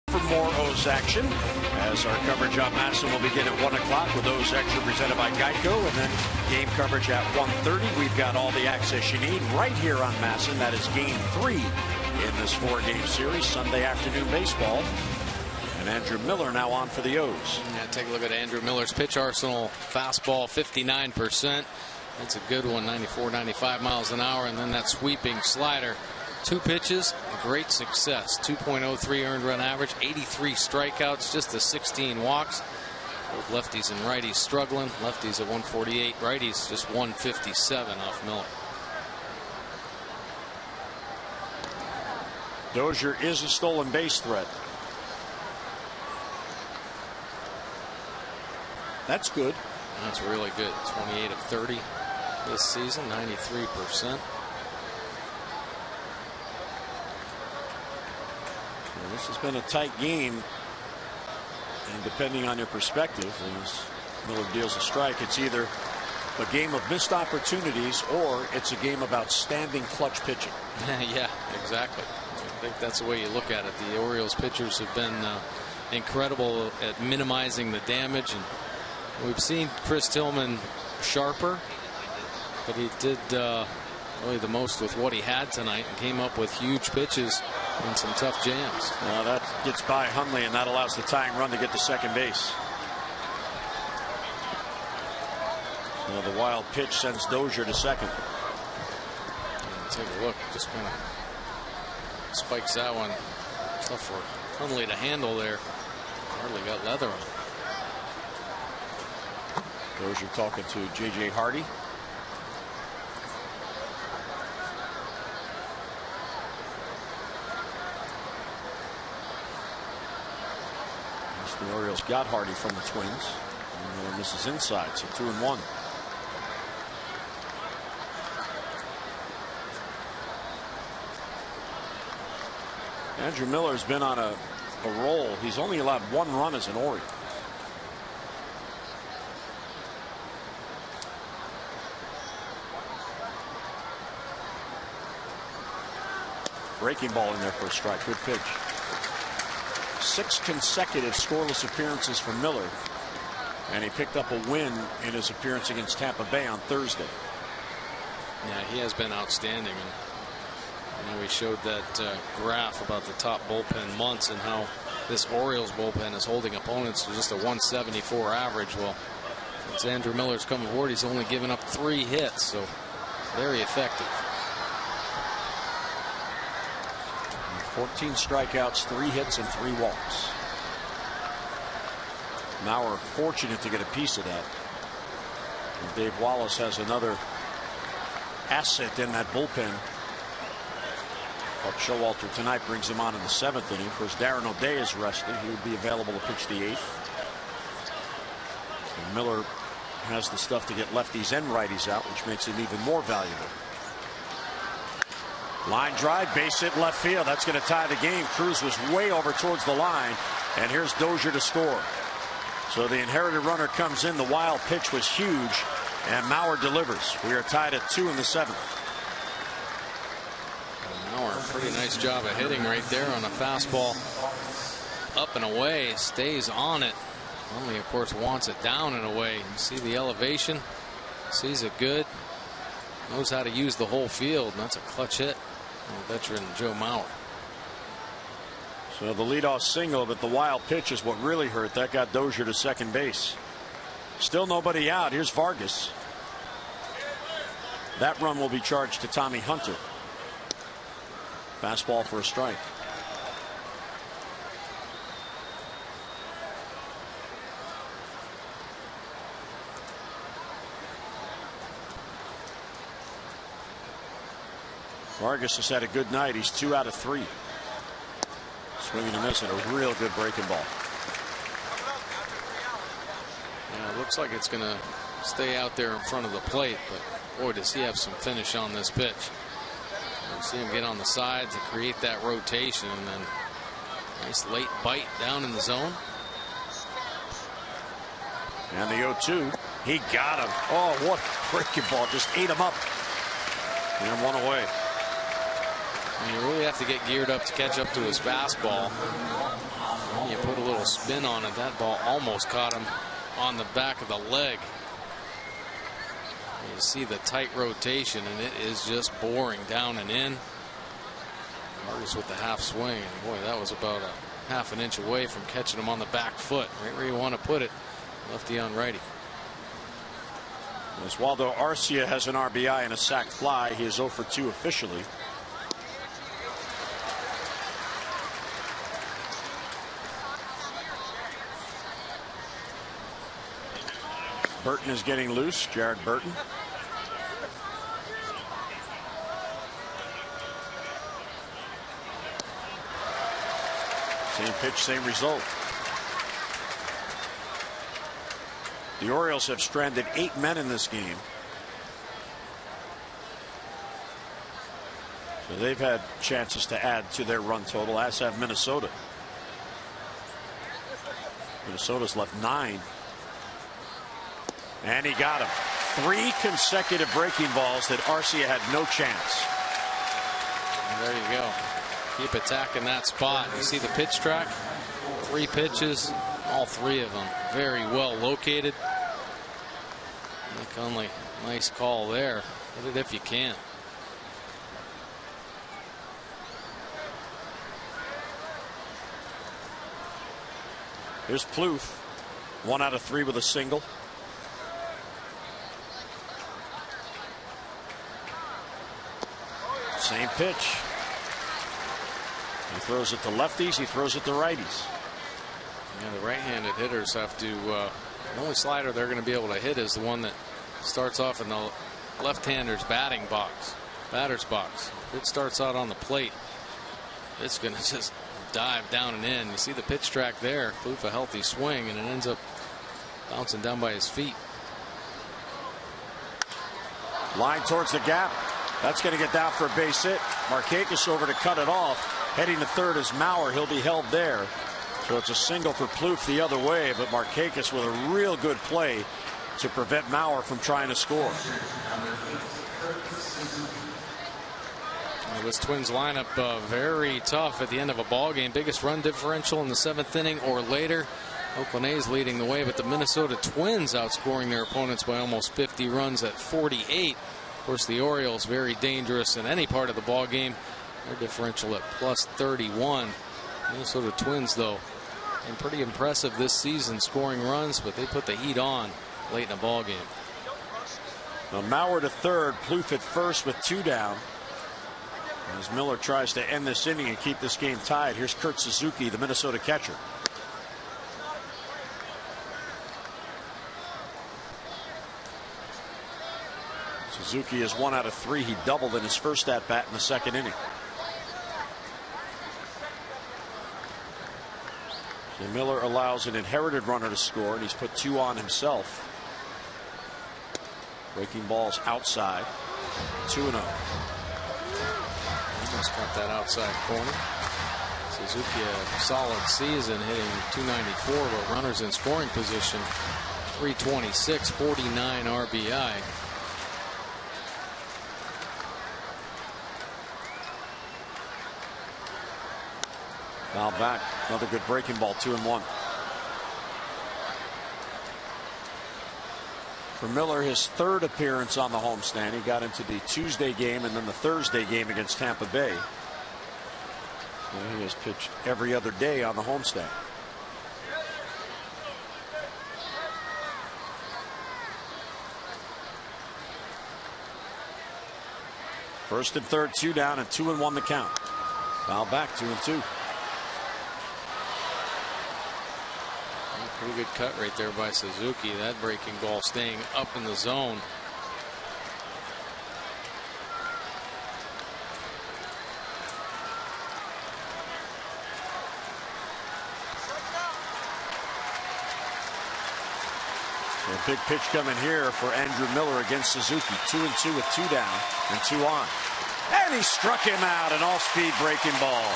For more O's action, as our coverage on Masson will begin at 1 o'clock with O's Extra presented by Geico, and then game coverage at 1:30. We've got all the access you need right here on Masson. That is game 3 in this 4-game series, Sunday afternoon baseball. And Andrew Miller now on for the O's. Yeah, take a look at Andrew Miller's pitch arsenal. Fastball 59%. That's a good one, 94, 95 miles an hour, and then that sweeping slider. 2 pitches, great success. 2.03 earned run average, 83 strikeouts, just the 16 walks. Both lefties and righties struggling. Lefties at 148, righties just 157 off Miller. Dozier is a stolen base threat. That's good. That's really good. 28 of 30 this season, 93%. This has been a tight game, and depending on your perspective, as Miller deals a strike, it's either a game of missed opportunities or it's a game of outstanding clutch pitching. Yeah, exactly. I think that's the way you look at it. The Orioles pitchers have been incredible at minimizing the damage, and we've seen Chris Tillman sharper, but he did really the most with what he had tonight and came up with huge pitches and some tough jams. Well, that gets by Hundley, and that allows the tying run to get to second base. Well, the wild pitch sends Dozier to second. And take a look, just kind of spikes that one. Tough for Hundley to handle there. Hardly got leather on. Dozier talking to J.J. Hardy. The Orioles got Hardy from the Twins. And this is inside, so 2-1. Andrew Miller's been on a roll. He's only allowed 1 run as an Oriole. Breaking ball in there for a strike. Good pitch. 6 consecutive scoreless appearances for Miller, and he picked up a win in his appearance against Tampa Bay on Thursday. Yeah, he has been outstanding. And we showed that graph about the top bullpen months and how this Orioles bullpen is holding opponents to just a 174 average. Well, since Andrew Miller's come aboard, he's only given up 3 hits, so very effective. 14 strikeouts, 3 hits, and 3 walks. Now we're fortunate to get a piece of that. And Dave Wallace has another asset in that bullpen. Buck Showalter tonight brings him on in the 7th inning. Of course, Darren O'Day is rested. He would be available to pitch the 8th. And Miller has the stuff to get lefties and righties out, which makes him even more valuable. Line drive, base hit left field. That's going to tie the game. Cruz was way over towards the line, and here's Dozier to score. So the inherited runner comes in. The wild pitch was huge, and Mauer delivers. We are tied at 2 in the 7th. Mauer, pretty nice job of hitting right there on a fastball. Up and away, stays on it. Only, of course, wants it down and away. You see the elevation, sees it good, knows how to use the whole field, and that's a clutch hit. Veteran Joe Mauer. So the leadoff single, but the wild pitch is what really hurt. That got Dozier to second base. Still nobody out. Here's Vargas. That run will be charged to Tommy Hunter. Fastball for a strike. Vargas has had a good night. He's 2 out of 3. Swinging and missing. A real good breaking ball. Yeah, it looks like it's going to stay out there in front of the plate, but boy, does he have some finish on this pitch. You see him get on the side to create that rotation, and then nice late bite down in the zone. And the 0-2. He got him. Oh, what a breaking ball. Just ate him up. And 1 away. And you really have to get geared up to catch up to his fastball. And you put a little spin on it. That ball almost caught him on the back of the leg. You see the tight rotation, and it is just boring down and in. Vargas with the half swing, and boy, that was about a half an inch away from catching him on the back foot, right where you want to put it, lefty on righty. Oswaldo Arcia has an RBI and a sac fly. He is 0 for 2 officially. Burton is getting loose. Jared Burton. Same pitch, same result. The Orioles have stranded 8 men in this game. So they've had chances to add to their run total, as have Minnesota. Minnesota's left 9. And he got him. 3 consecutive breaking balls that Arcia had no chance. And there you go. Keep attacking that spot. You see the pitch track? 3 pitches, all 3 of them very well located. Nick Hundley, nice call there. Hit it if you can. Here's Plouffe. 1 out of 3 with a single. Same pitch. He throws it to lefties. He throws it to righties. Yeah, the right-handed hitters have to The only slider they're going to be able to hit is the one that starts off in the left-hander's batter's box. If it starts out on the plate, it's going to just dive down and in. You see the pitch track there. Plouffe a healthy swing, and it ends up bouncing down by his feet. Line towards the gap. That's going to get down for a base hit. Markakis over to cut it off. Heading to third is Mauer. He'll be held there. So it's a single for Plouffe the other way, but Markakis with a real good play to prevent Mauer from trying to score. Well, this Twins lineup very tough at the end of a ball game. Biggest run differential in the 7th inning or later. Oakland A's leading the way, but the Minnesota Twins outscoring their opponents by almost 50 runs at 48. Of course, the Orioles very dangerous in any part of the ball game. Their differential at plus 31. Minnesota Twins, though, been pretty impressive this season scoring runs, but they put the heat on late in the ball game. Now Mauer to third, Plouffe at first with 2 down. As Miller tries to end this inning and keep this game tied. Here's Kurt Suzuki, the Minnesota catcher. Suzuki is 1 out of 3. He doubled in his first at bat in the 2nd inning. And Miller allows an inherited runner to score, and he's put 2 on himself. Breaking balls outside. 2-0. Almost got that outside corner. Suzuki a solid season, hitting .294, but runners in scoring position. 326, 49 RBI. Foul back. Another good breaking ball. 2-1. For Miller, his 3rd appearance on the homestand. He got into the Tuesday game and then the Thursday game against Tampa Bay. So he has pitched every other day on the homestand. First and third, 2 down, and 2-1 the count. Foul back, 2-2. Pretty good cut right there by Suzuki. That breaking ball staying up in the zone. So a big pitch coming here for Andrew Miller against Suzuki. 2-2 with 2 down and 2 on. And he struck him out, an off-speed breaking ball.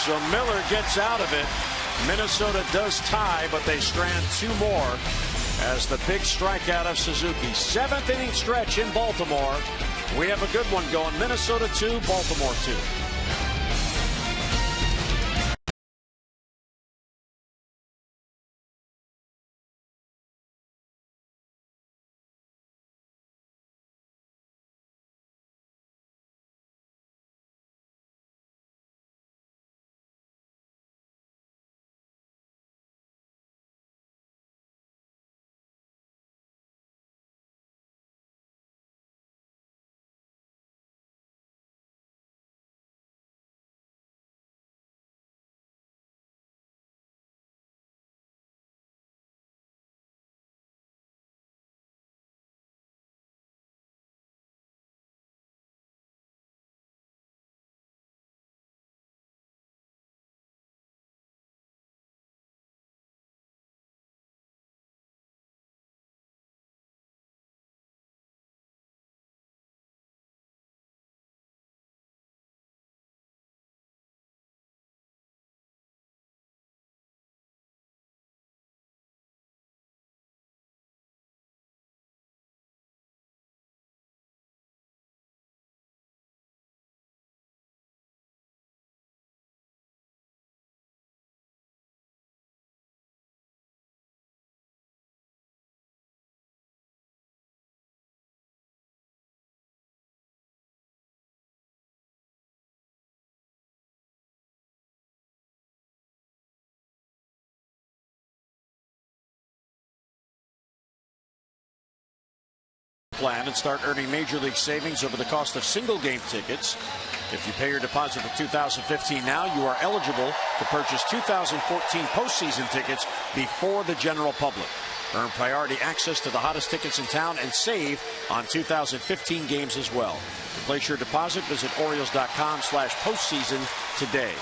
So Miller gets out of it. Minnesota does tie, but they strand 2 more as the big strikeout of Suzuki. 7th inning stretch in Baltimore. We have a good one going. Minnesota 2, Baltimore 2. Plan and start earning major league savings over the cost of single game tickets. If you pay your deposit for 2015 now, you are eligible to purchase 2014 postseason tickets before the general public. Earn priority access to the hottest tickets in town and save on 2015 games as well. To place your deposit, visit Orioles.com/postseason today.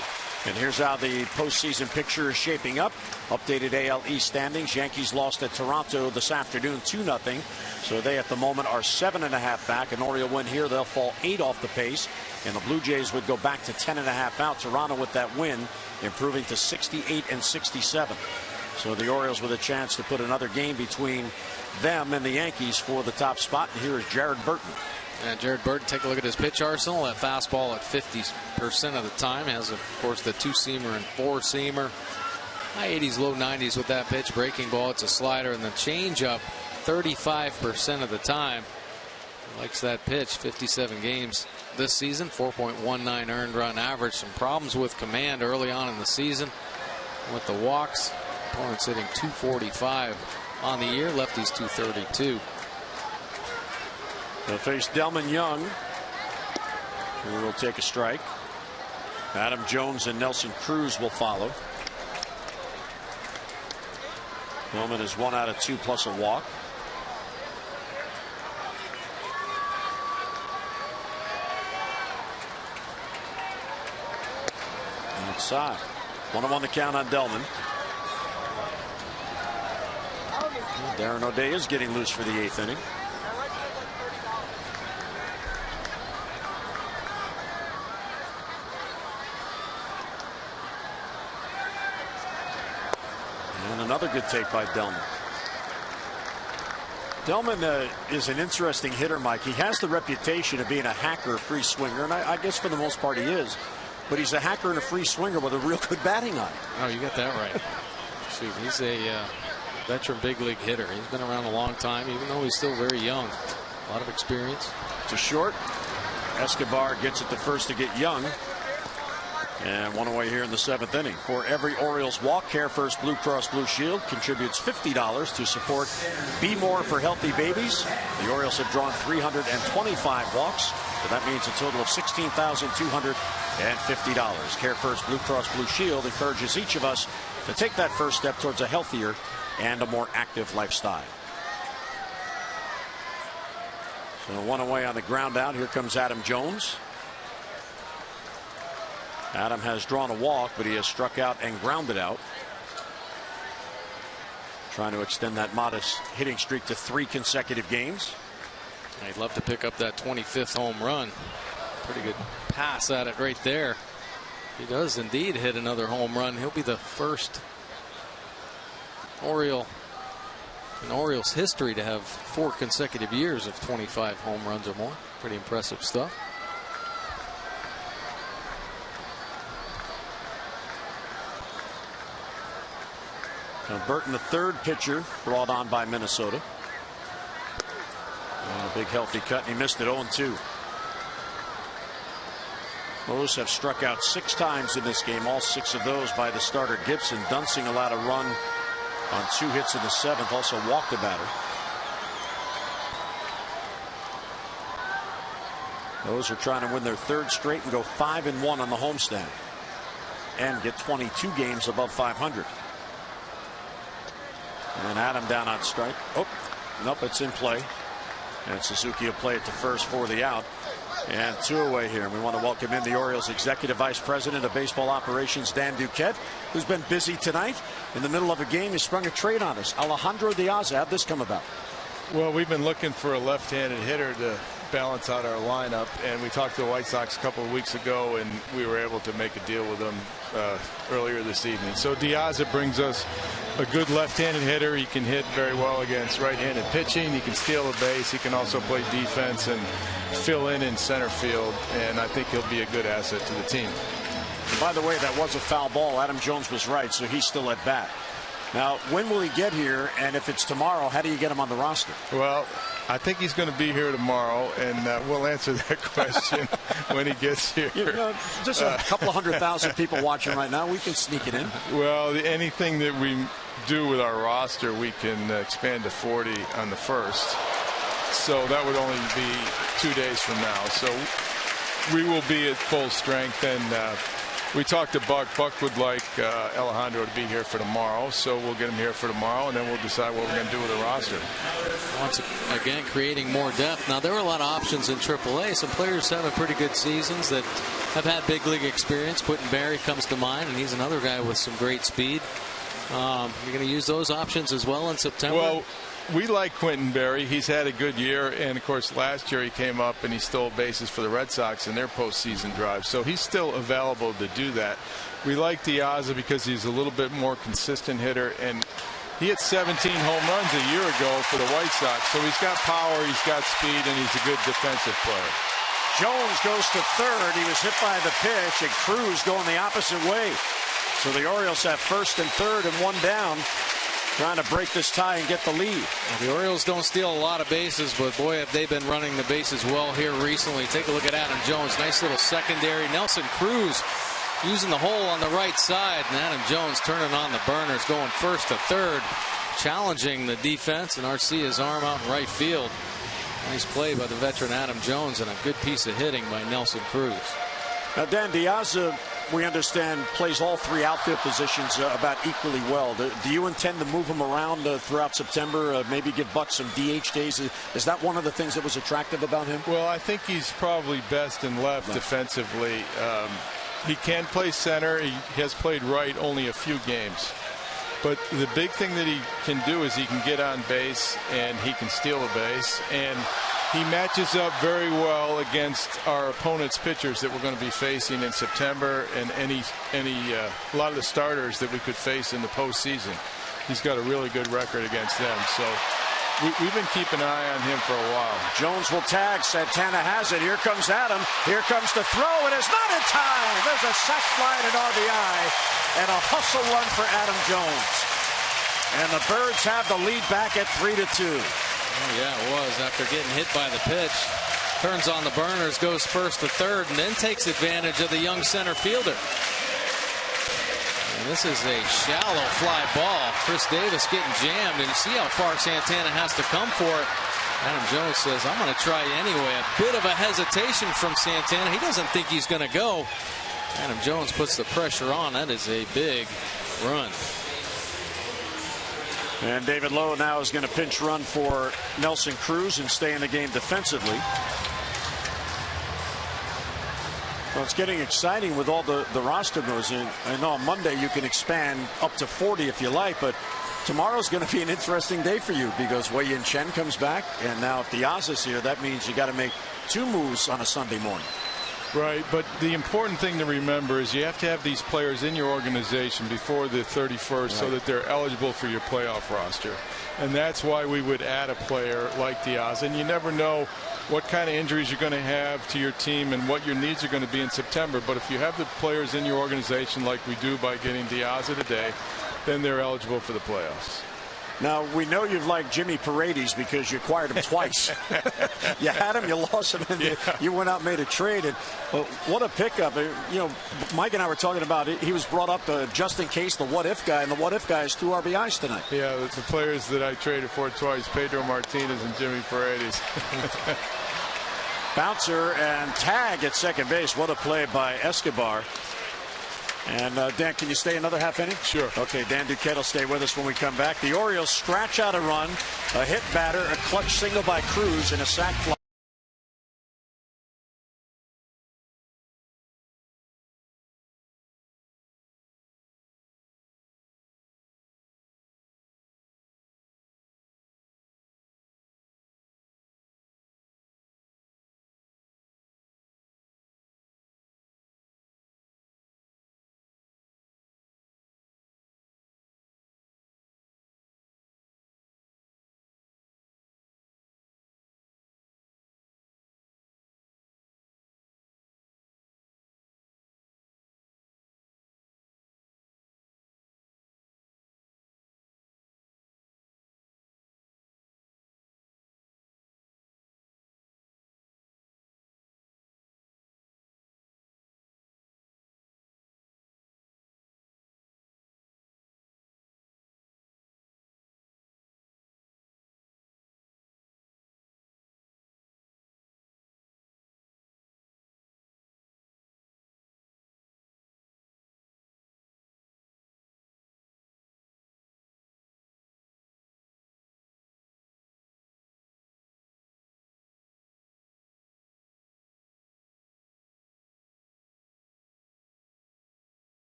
And here's how the postseason picture is shaping up. Updated AL East standings. Yankees lost at Toronto this afternoon 2-0. So they at the moment are 7.5 back. An Oriole win here, they'll fall 8 off the pace. And the Blue Jays would go back to 10.5 out. Toronto with that win improving to 68 and 67. So the Orioles with a chance to put another game between them and the Yankees for the top spot. And here is Jared Burton. And Jared Burton, take a look at his pitch arsenal. That fastball at 50% of the time. Has, of course, the 2-seamer and 4-seamer. High 80s, low 90s with that pitch. Breaking ball, it's a slider. And the changeup 35% of the time. Likes that pitch. 57 games this season. 4.19 earned run average. Some problems with command early on in the season with the walks. Opponents hitting .245 on the year. Lefties .232. They'll face Delman Young, who will take a strike. Adam Jones and Nelson Cruz will follow. Delman is 1 out of 2 plus a walk. Outside. 1-1 the count on Delman. Darren O'Day is getting loose for the 8th inning. And another good take by Delman. Delman is an interesting hitter, Mike. He has the reputation of being a hacker, free swinger, and I guess for the most part he is. But he's a hacker and a free swinger with a real good batting eye. Oh, you got that right. Shoot, he's a veteran big league hitter. He's been around a long time, even though he's still very young. A lot of experience. To short. Escobar gets it to first to get Young. And one away here in the 7th inning. For every Orioles walk, Care First Blue Cross Blue Shield contributes $50 to support Be More for Healthy Babies. The Orioles have drawn 325 walks. So that means a total of $16,250. Care First Blue Cross Blue Shield encourages each of us to take that first step towards a healthier and a more active lifestyle. So one away on the ground out. Here comes Adam Jones. Adam has drawn a walk, but he has struck out and grounded out. Trying to extend that modest hitting streak to 3 consecutive games. I'd love to pick up that 25th home run. Pretty good pass at it right there. He does indeed hit another home run. He'll be the first Oriole in Orioles history to have 4 consecutive years of 25 home runs or more. Pretty impressive stuff. Now Burton, the 3rd pitcher brought on by Minnesota. And a big healthy cut, and he missed it 0-2. Orioles have struck out 6 times in this game, all 6 of those by the starter Gibson. Dunsing allowed a run on 2 hits in the 7th, also walked the batter. Those are trying to win their 3rd straight and go 5-1 on the homestand and get 22 games above 500. And Adam down on strike. Oh, nope, it's in play. And Suzuki will play it to first for the out. And 2 away here. We want to welcome in the Orioles Executive Vice President of Baseball Operations, Dan Duquette, who's been busy tonight. In the middle of a game, he sprung a trade on us. Alejandro Diaz, how'd this come about? Well, we've been looking for a left-handed hitter to balance out our lineup, and we talked to the White Sox a couple of weeks ago, and we were able to make a deal with them earlier this evening. So Diaz brings us a good left-handed hitter. He can hit very well against right-handed pitching. He can steal a base. He can also play defense and fill in center field, and I think he'll be a good asset to the team. And by the way, that was a foul ball. Adam Jones was right, so he's still at bat. Now, when will he get here? And if it's tomorrow, how do you get him on the roster? Well, I think he's going to be here tomorrow, and we'll answer that question when he gets here. You know, just a couple of 100,000 people watching right now. We can sneak it in. Well, anything that we do with our roster, we can expand to 40 on the 1st. So that would only be 2 days from now. So we will be at full strength, and we talked to Buck. Buck would like Alejandro to be here for tomorrow, so we'll get him here for tomorrow, and then we'll decide what we're going to do with the roster. Once again, creating more depth. Now, there were a lot of options in AAA. Some players having pretty good seasons that have had big league experience. Quentin Berry comes to mind, and he's another guy with some great speed. You're going to use those options as well in September? Well, we like Quentin Berry. He's had a good year, and of course last year he came up and he stole bases for the Red Sox in their postseason drive, so he's still available to do that. We like Diaz because he's a little bit more consistent hitter, and he hit 17 home runs a year ago for the White Sox, so he's got power, he's got speed, and he's a good defensive player. Jones goes to third. He was hit by the pitch, and Cruz going the opposite way. So the Orioles have first and third and one down, trying to break this tie and get the lead. Well, the Orioles don't steal a lot of bases, but boy, have they been running the bases well here recently. Take a look at Adam Jones. Nice little secondary. Nelson Cruz using the hole on the right side, and Adam Jones turning on the burners, going first to third, challenging the defense, and Arcia's arm out in right field. Nice play by the veteran Adam Jones, and a good piece of hitting by Nelson Cruz. Now, Dan, Diaz, we understand, plays all three outfield positions about equally well. Do you intend to move him around throughout September, maybe give Buck some DH days? Is that one of the things that was attractive about him? Well, I think he's probably best in left defensively. He can play center. He has played right only a few games. But the big thing that he can do is he can get on base and he can steal a base. And he matches up very well against our opponent's pitchers that we're going to be facing in September, and a lot of the starters that we could face in the postseason. He's got a really good record against them. So we've been keeping an eye on him for a while. Jones will tag. Santana has it. Here comes Adam. Here comes the throw. It is not in time. There's a sac fly and an RBI, and a hustle run for Adam Jones. And the Birds have the lead back at 3-2. Oh, yeah, it was. After getting hit by the pitch, turns on the burners, goes first to third, and then takes advantage of the young center fielder. And this is a shallow fly ball. Chris Davis getting jammed, and you see how far Santana has to come for it. Adam Jones says, I'm going to try anyway. A bit of a hesitation from Santana. He doesn't think he's going to go. Adam Jones puts the pressure on. That is a big run. And David Lowe now is going to pinch run for Nelson Cruz and stay in the game defensively. Well, it's getting exciting with all the roster moves. And I know on Monday you can expand up to 40 if you like, but tomorrow's going to be an interesting day for you because Wei-Yin Chen comes back, and now if Diaz is here, that means you got to make two moves on a Sunday morning. Right, but the important thing to remember is you have to have these players in your organization before the 31st so that they're eligible for your playoff roster. And that's why we would add a player like Diaz. And you never know what kind of injuries you're going to have to your team and what your needs are going to be in September. But if you have the players in your organization like we do by getting Diaz today, then they're eligible for the playoffs. Now, we know you've liked Jimmy Paredes because you acquired him twice. You had him, you lost him, and you went out and made a trade. And what a pickup. You know, Mike and I were talking about it. He was brought up just in case, the what-if guy, and the what-if guy is 2 RBIs tonight. Yeah, it's the players that I traded for twice, Pedro Martinez and Jimmy Paredes. Bouncer and tag at second base. What a play by Escobar. And Dan, can you stay another half inning? Sure. Okay, Dan Duquette will stay with us when we come back. The Orioles scratch out a run, a hit batter, a clutch single by Cruz, and a sac fly.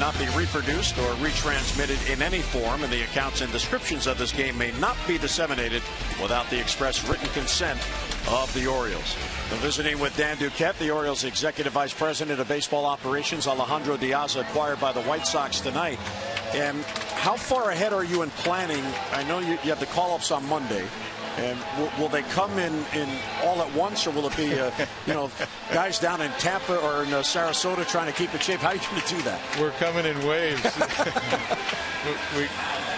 not be reproduced or retransmitted in any form, and the accounts and descriptions of this game may not be disseminated without the express written consent of the Orioles. We're visiting with Dan Duquette, the Orioles Executive Vice President of Baseball Operations. Alejandro Diaz acquired by the White Sox tonight. And how far ahead are you in planning? I know you have the call-ups on Monday. And will they come in all at once, or will it be, guys down in Tampa or in Sarasota trying to keep in shape? How are you going to do that? We're coming in waves.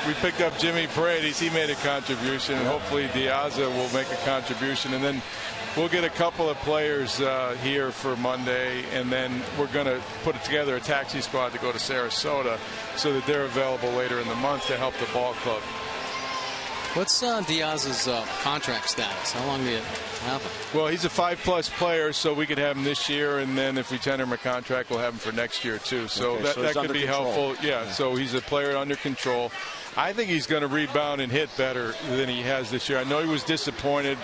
we picked up Jimmy Paredes. He made a contribution, and hopefully Diaz will make a contribution. And then we'll get a couple of players here for Monday, and then we're going to put together a taxi squad to go to Sarasota so that they're available later in the month to help the ball club. What's Diaz's contract status? How long do you have him? Well, he's a 5+ player, so we could have him this year, and then if we tender him a contract, we'll have him for next year too. So that could be helpful. Yeah, so he's a player under control. I think he's going to rebound and hit better than he has this year. I know he was disappointed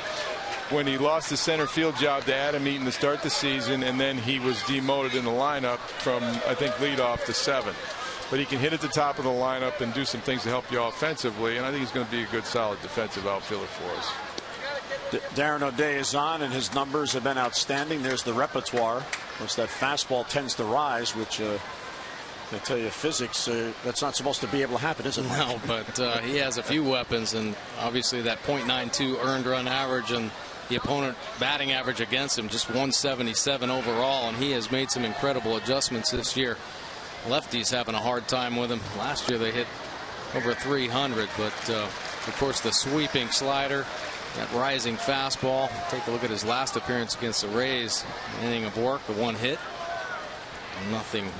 when he lost the center field job to Adam Eaton to start the season, and then he was demoted in the lineup from, I think, leadoff to 7th. But he can hit at the top of the lineup and do some things to help you offensively, and I think he's going to be a good, solid defensive outfielder for us. Darren O'Day is on, and his numbers have been outstanding. There's the repertoire. Of course, that fastball tends to rise, which I tell you, physics, that's not supposed to be able to happen, is it? No, but he has a few weapons, and obviously that .92 earned run average and the opponent batting average against him, just 177 overall, and he has made some incredible adjustments this year. Lefties having a hard time with him. Last year they hit over 300, but of course the sweeping slider, that rising fastball. Take a look at his last appearance against the Rays. An inning of work, the 1 hit, nothing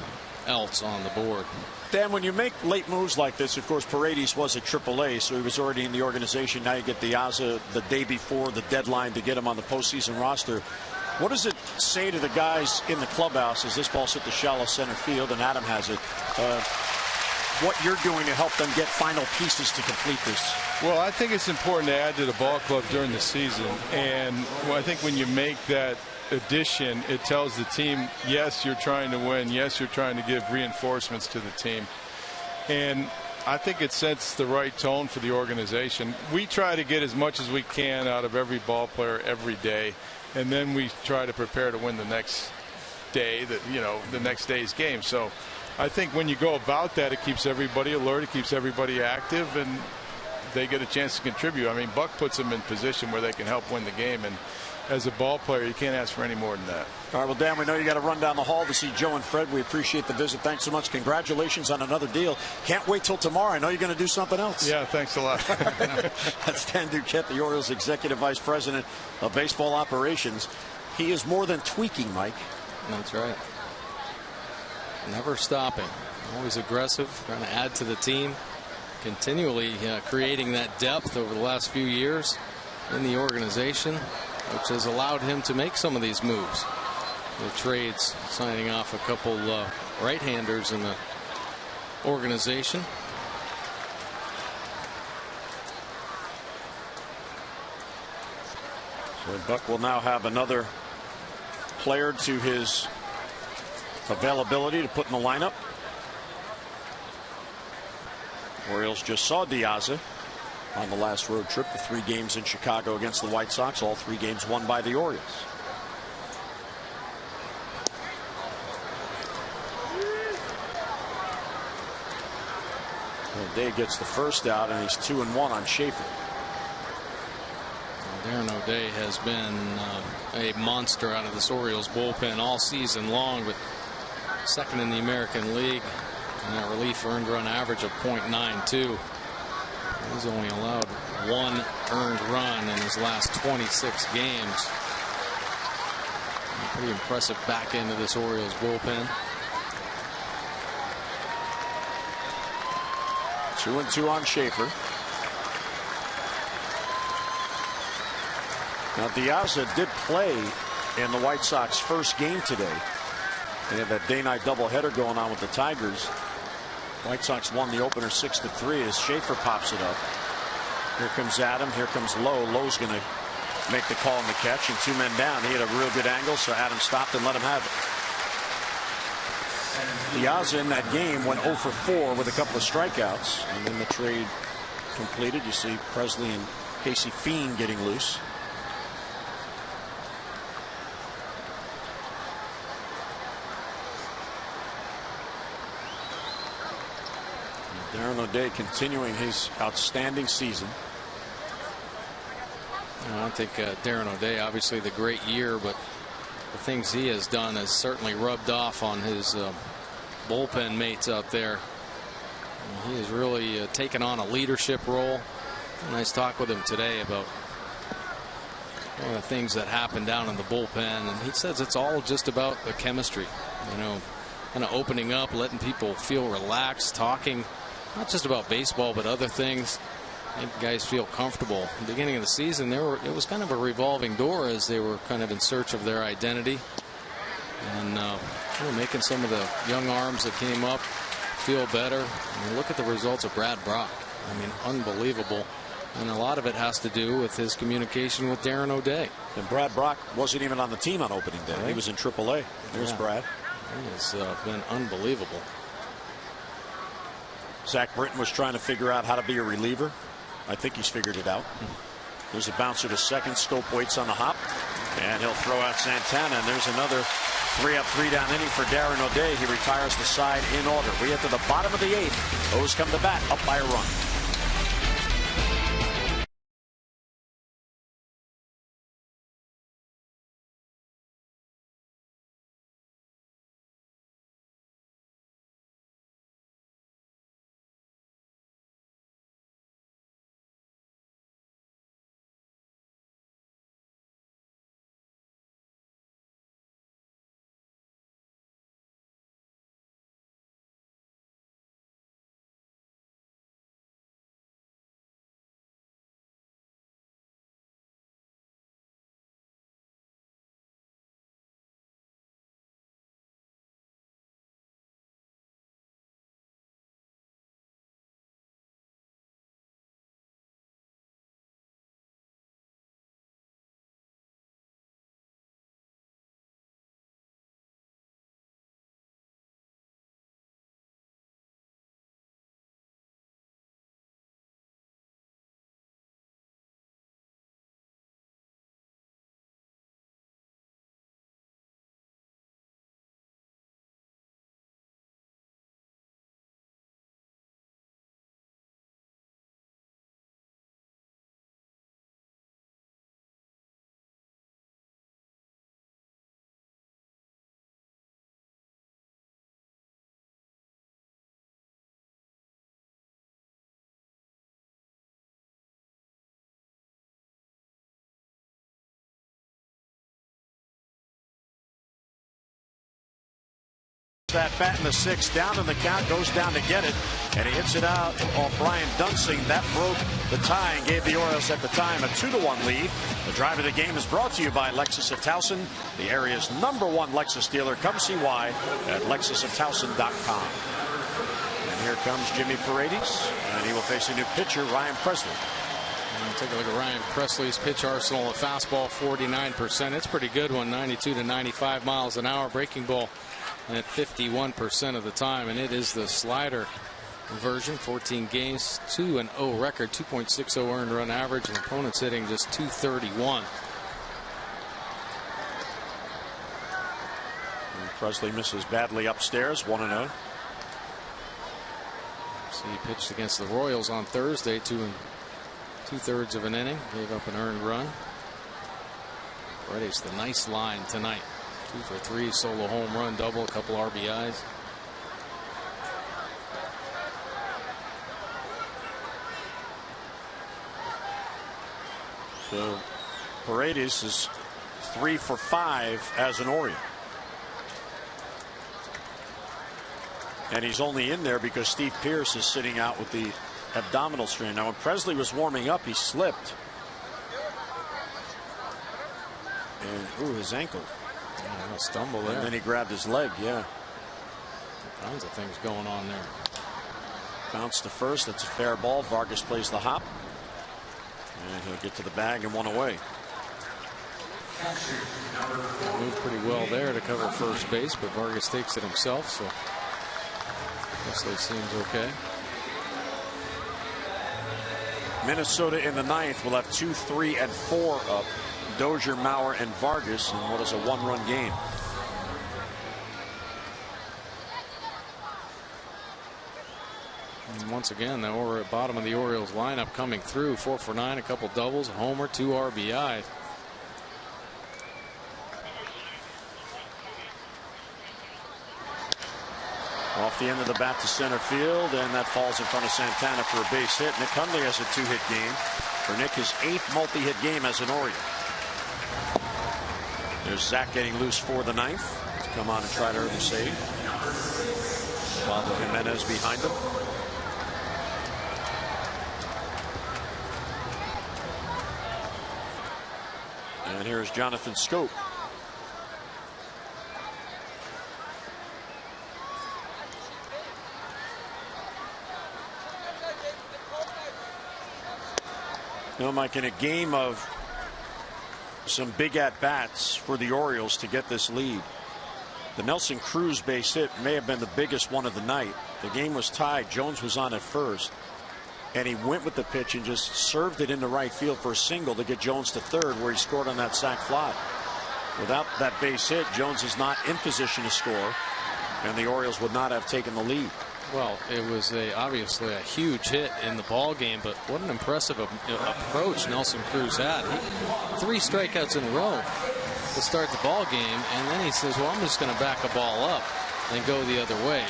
else on the board. Dan, when you make late moves like this, of course Paredes was at AAA, so he was already in the organization. Now you get Diaz the day before the deadline to get him on the postseason roster. What does it say to the guys in the clubhouse as this ball's hit the shallow center field and Adam has it? What you're doing to help them get final pieces to complete this? Well, I think it's important to add to the ball club during the season. And I think when you make that addition, it tells the team, yes, you're trying to win. Yes, you're trying to give reinforcements to the team. And I think it sets the right tone for the organization. We try to get as much as we can out of every ball player every day. And then we try to prepare to win the next day, the next day's game. So I think when you go about that, it keeps everybody alert, it keeps everybody active, and they get a chance to contribute. I mean, Buck puts them in position where they can help win the game, and as a ball player, you can't ask for any more than that. All right, well, Dan, we know you got to run down the hall to see Joe and Fred. We appreciate the visit. Thanks so much. Congratulations on another deal. Can't wait till tomorrow. I know you're going to do something else. Yeah, thanks a lot. That's Dan Duquette, the Orioles Executive Vice President of Baseball Operations. He is more than tweaking, Mike. That's right. Never stopping. Always aggressive, trying to add to the team. Continually creating that depth over the last few years in the organization, which has allowed him to make some of these moves. The trades, signing off a couple right-handers in the organization. So Buck will now have another player to his availability to put in the lineup. Orioles just saw Diaz on the last road trip, the 3 games in Chicago against the White Sox, all 3 games won by the Orioles. O'Day gets the first out, and he's 2-1 on Schaefer. Darren O'Day has been a monster out of this Orioles bullpen all season long, but second in the American League, and that relief earned run average of .92. He's only allowed 1 earned run in his last 26 games. Pretty impressive back end of this Orioles bullpen. 2-2 on Schaefer. Now Diaz did play in the White Sox first game today. They had that day-night doubleheader going on with the Tigers. White Sox won the opener 6-3 as Schaefer pops it up. Here comes Adam. Here comes Lowe. Lowe's going to make the call on the catch, and 2 men down. He had a real good angle, so Adam stopped and let him have it. Diaz in that game went 0 for 4 with a couple of strikeouts, and then the trade completed. You see Presley and Casey Fiend getting loose. Darren O'Day continuing his outstanding season. I think Darren O'Day, obviously the great year, but the things he has done has certainly rubbed off on his bullpen mates out there. He has really taken on a leadership role. Nice talk with him today about one of the things that happened down in the bullpen, and he says it's all just about the chemistry, you know, kind of opening up, letting people feel relaxed, talking not just about baseball but other things. Make guys feel comfortable. At the beginning of the season, it was kind of a revolving door as they were kind of in search of their identity, and making some of the young arms that came up feel better. I mean, look at the results of Brad Brock. I mean, unbelievable. And a lot of it has to do with his communication with Darren O'Day. And Brad Brock wasn't even on the team on opening day. Right. He was in AAA. There's Brad. He has been unbelievable. Zach Britton was trying to figure out how to be a reliever. I think he's figured it out. There's a bouncer to second. Stope waits on the hop, and he'll throw out Santana. And there's another 3-up, 3-down inning for Darren O'Day. He retires the side in order. We get to the bottom of the 8th. O's come to bat, up by a run. That bat in the 6th, down in the count, goes down to get it, and he hits it out off Brian Dunsing. That broke the tie and gave the Orioles at the time a 2-1 lead. The drive of the game is brought to you by Lexus of Towson, the area's #1 Lexus dealer. Come see why at lexusoftowson.com. And here comes Jimmy Paredes, and he will face a new pitcher, Ryan Presley. And take a look at Ryan Presley's pitch arsenal. A fastball 49%. It's a pretty good one, 92 to 95 miles an hour. Breaking ball at 51% of the time, and it is the slider version. 14 games, 2-0 record, 2.60 earned run average, and opponents hitting just 231. And Presley misses badly upstairs, 1-0. So he pitched against the Royals on Thursday, 2 2/3 of an inning, gave up an earned run. It's the nice line tonight. 2 for 3, solo home run, double, a couple RBIs. So Paredes is 3 for 5 as an Oriole. And he's only in there because Steve Pearce is sitting out with the abdominal strain. Now when Presley was warming up, he slipped. And his ankle. Yeah, a stumble there. And then he grabbed his leg. Yeah. All kinds of things going on there. Bounce to first. That's a fair ball. Vargas plays the hop. And he'll get to the bag and 1 away. Moved pretty well there to cover first base, but Vargas takes it himself, so guess that seems okay. Minnesota in the ninth will have 2, 3, and 4 up. Dozier, Mauer, and Vargas in what is a 1-run game. And once again, the bottom of the Orioles lineup coming through. 4 for 9, a couple doubles, a homer, 2 RBI. Off the end of the bat to center field, and that falls in front of Santana for a base hit. Nick Hundley has a 2-hit game. For Nick, his 8th multi-hit game as an Oriole. There's Zach getting loose for the 9th to come on and try to earn the save. Pablo Jimenez behind him. And here's Jonathan Scope. You know, Mike, in a game of some big at-bats for the Orioles to get this lead, the Nelson Cruz base hit may have been the biggest one of the night. The game was tied. Jones was on at first, and he went with the pitch and just served it into right field for a single to get Jones to third, where he scored on that sac fly. Without that base hit, Jones is not in position to score, and the Orioles would not have taken the lead. Well, it was obviously a huge hit in the ball game, but what an impressive approach Nelson Cruz had. 3 strikeouts in a row to start the ball game, and then he says, well, I'm just going to back a ball up and go the other way.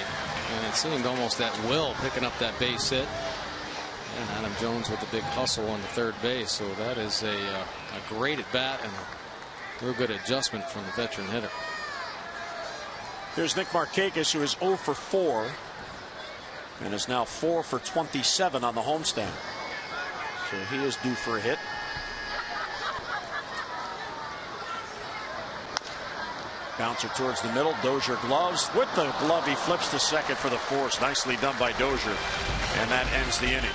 And it seemed almost at will, picking up that base hit. And Adam Jones with the big hustle on the third base. So that is a great at bat and a real good adjustment from the veteran hitter. Here's Nick Markakis, who is 0 for 4. And is now 4 for 27 on the homestand. So he is due for a hit. Bouncer towards the middle. Dozier gloves. With the glove, he flips to second for the force. Nicely done by Dozier. And that ends the inning.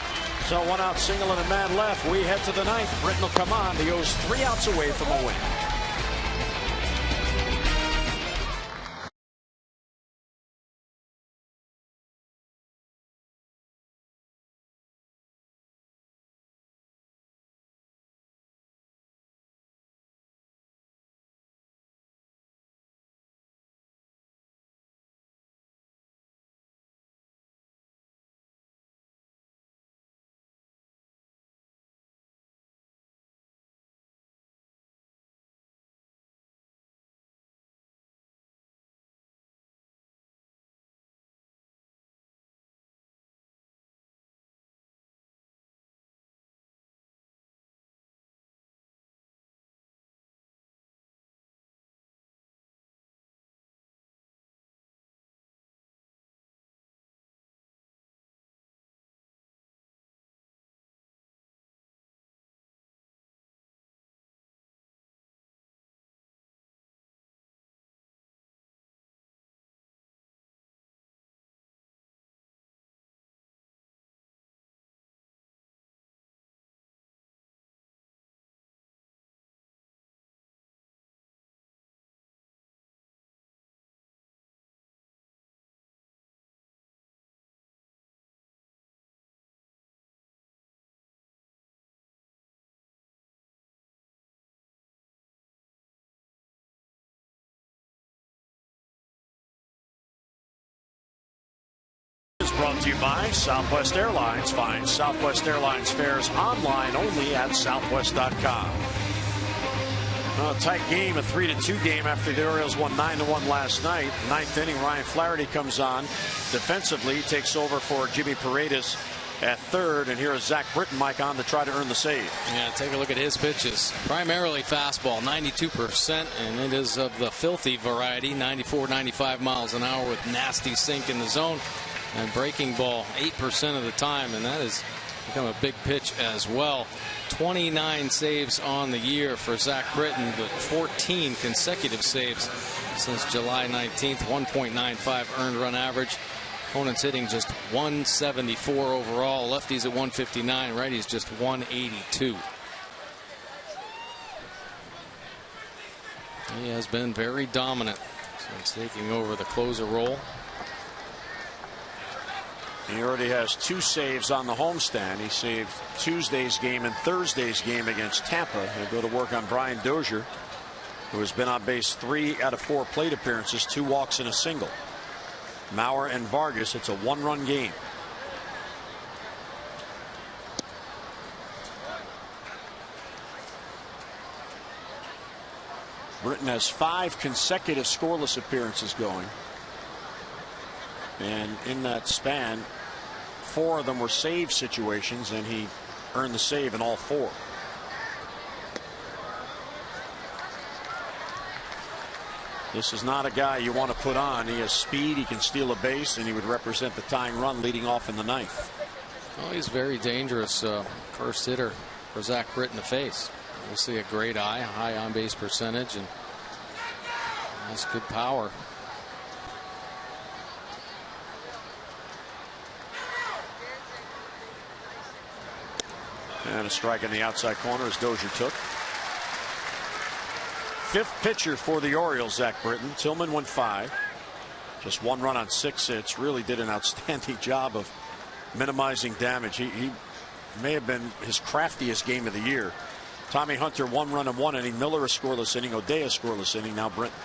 So 1 out, single, and a man left. We head to the 9th. Britton will come on. The O's 3 outs away from a win. Brought to you by Southwest Airlines. Find Southwest Airlines fares online only at southwest.com. A tight game, a 3-2 game after the Orioles won 9-1 last night. 9th inning, Ryan Flaherty comes on. Defensively, takes over for Jimmy Paredes at third, and here is Zach Britton, Mike, on to try to earn the save. Yeah, take a look at his pitches. Primarily fastball, 92%, and it is of the filthy variety, 94, 95 miles an hour with nasty sink in the zone. And breaking ball 8% of the time, and that has become a big pitch as well. 29 saves on the year for Zach Britton, but 14 consecutive saves since July 19th. 1.95 earned run average. Opponents hitting just 174 overall. Lefties at 159, righties just 182. He has been very dominant since taking over the closer role. He already has 2 saves on the homestand. He saved Tuesday's game and Thursday's game against Tampa. He'll go to work on Brian Dozier, who has been on base 3 out of 4 plate appearances, 2 walks and a single. Mauer and Vargas, it's a 1-run game. Britton has 5 consecutive scoreless appearances going. And in that span, 4 of them were save situations, and he earned the save in all 4. This is not a guy you want to put on. He has speed, he can steal a base, and he would represent the tying run leading off in the 9th. Well, he's very dangerous first hitter for Zach Britton to face. Obviously a great eye, high on base percentage, and has good power. And a strike in the outside corner as Dozier took. 5th pitcher for the Orioles, Zach Britton. Tillman went 5. Just 1 run on 6 hits. Really did an outstanding job of minimizing damage. He may have been his craftiest game of the year. Tommy Hunter 1 run in 1 inning. Miller a scoreless inning. O'Day a scoreless inning. Now Britton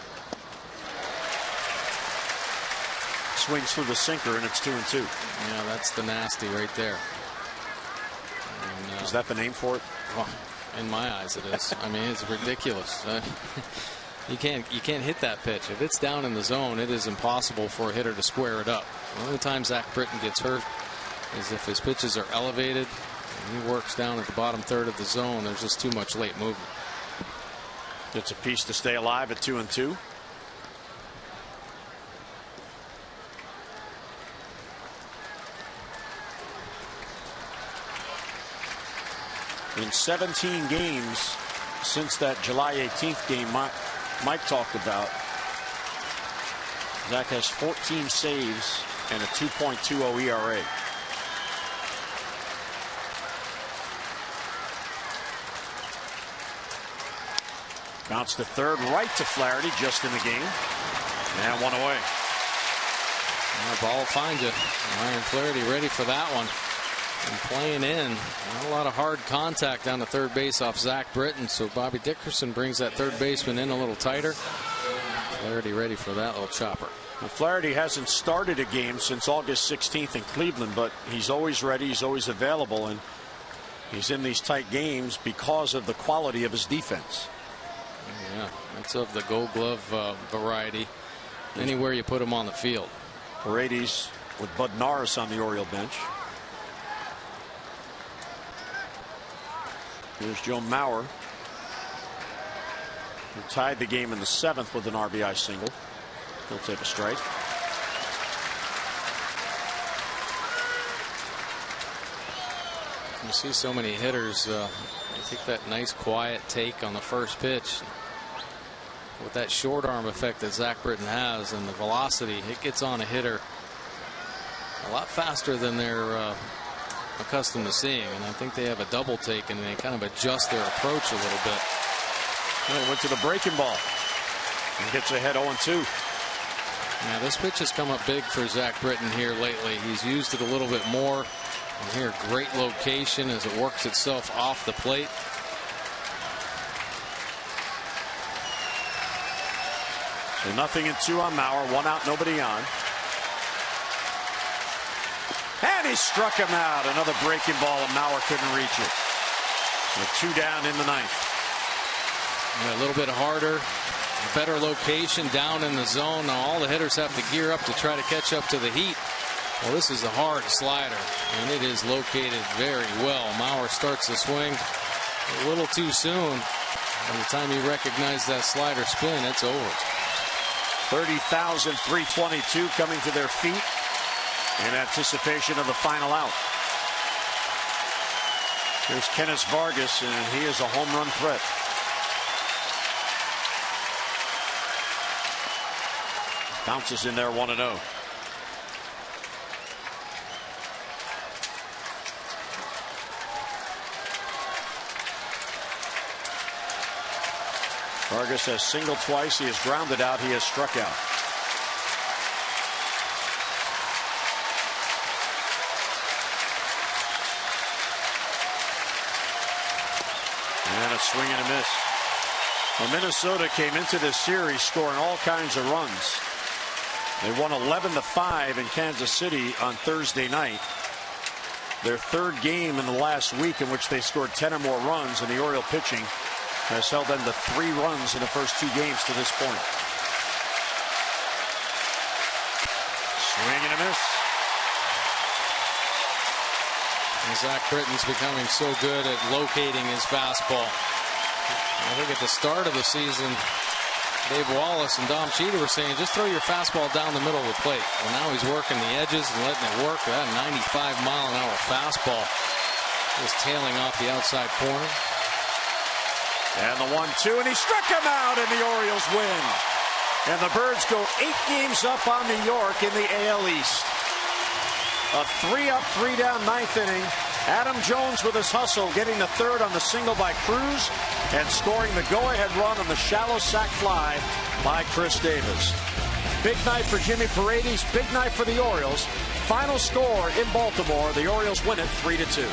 swings through the sinker, and it's 2-2. Yeah, that's the nasty right there. And, is that the name for it? Well, in my eyes, it is. I mean, it's ridiculous. You can't hit that pitch. If it's down in the zone, it is impossible for a hitter to square it up. The only time Zach Britton gets hurt is if his pitches are elevated and he works down at the bottom third of the zone. There's just too much late movement. It's a piece to stay alive at 2-2. In 17 games since that July 18th game Mike talked about, Zach has 14 saves and a 2.20 ERA. Bounce to third, right to Flaherty, just in the game, and 1 away. The ball will find you. Ryan Flaherty ready for that one. And playing in, not a lot of hard contact down the third base off Zach Britton, so Bobby Dickerson brings that third baseman in a little tighter. Flaherty ready for that little chopper. Well, Flaherty hasn't started a game since August 16th in Cleveland, but he's always ready, he's always available, and he's in these tight games because of the quality of his defense. Yeah, that's of the Gold Glove variety. Anywhere you put him on the field. Paredes with Bud Norris on the Oriole bench. Here's Joe Mauer, who tied the game in the 7th with an RBI single. He'll take a strike. You see so many hitters they take that nice quiet take on the first pitch. With that short arm effect that Zach Britton has and the velocity, it gets on a hitter a lot faster than they're accustomed to seeing, and I think they have a double take and they kind of adjust their approach a little bit. Well, went to the breaking ball and gets ahead 0-2. Now this pitch has come up big for Zach Britton here lately. He's used it a little bit more, and here great location as it works itself off the plate. So 0-2 on Mauer, 1 out, nobody on. And he struck him out. Another breaking ball, and Mauer couldn't reach it. With 2 down in the 9th. Yeah, a little bit harder, better location down in the zone. Now all the hitters have to gear up to try to catch up to the heat. Well, this is a hard slider, and it is located very well. Mauer starts the swing a little too soon. By the time you recognize that slider spin, it's over. 30,322 coming to their feet in anticipation of the final out. Here's Kenneth Vargas, and he is a home run threat. Bounces in there 1-0. Vargas has singled twice. He has grounded out. He has struck out. And a swing and a miss. Well, Minnesota came into this series scoring all kinds of runs. They won 11-5 in Kansas City on Thursday night. Their third game in the last week in which they scored 10 or more runs, and the Oriole pitching has held them to 3 runs in the first 2 games to this point. Swing and a miss. And Zach Britton's becoming so good at locating his fastball. I think at the start of the season, Dave Wallace and Dom Cheetah were saying, just throw your fastball down the middle of the plate. Well, now he's working the edges and letting it work. That 95-mile-an-hour fastball is tailing off the outside corner. And the 1-2, and he struck him out, and the Orioles win. And the Birds go 8 games up on New York in the AL East. A 3-up, 3-down 9th inning. Adam Jones with his hustle, getting the third on the single by Cruz and scoring the go-ahead run on the shallow sac fly by Chris Davis. Big night for Jimmy Paredes, big night for the Orioles. Final score in Baltimore, the Orioles win it 3-2.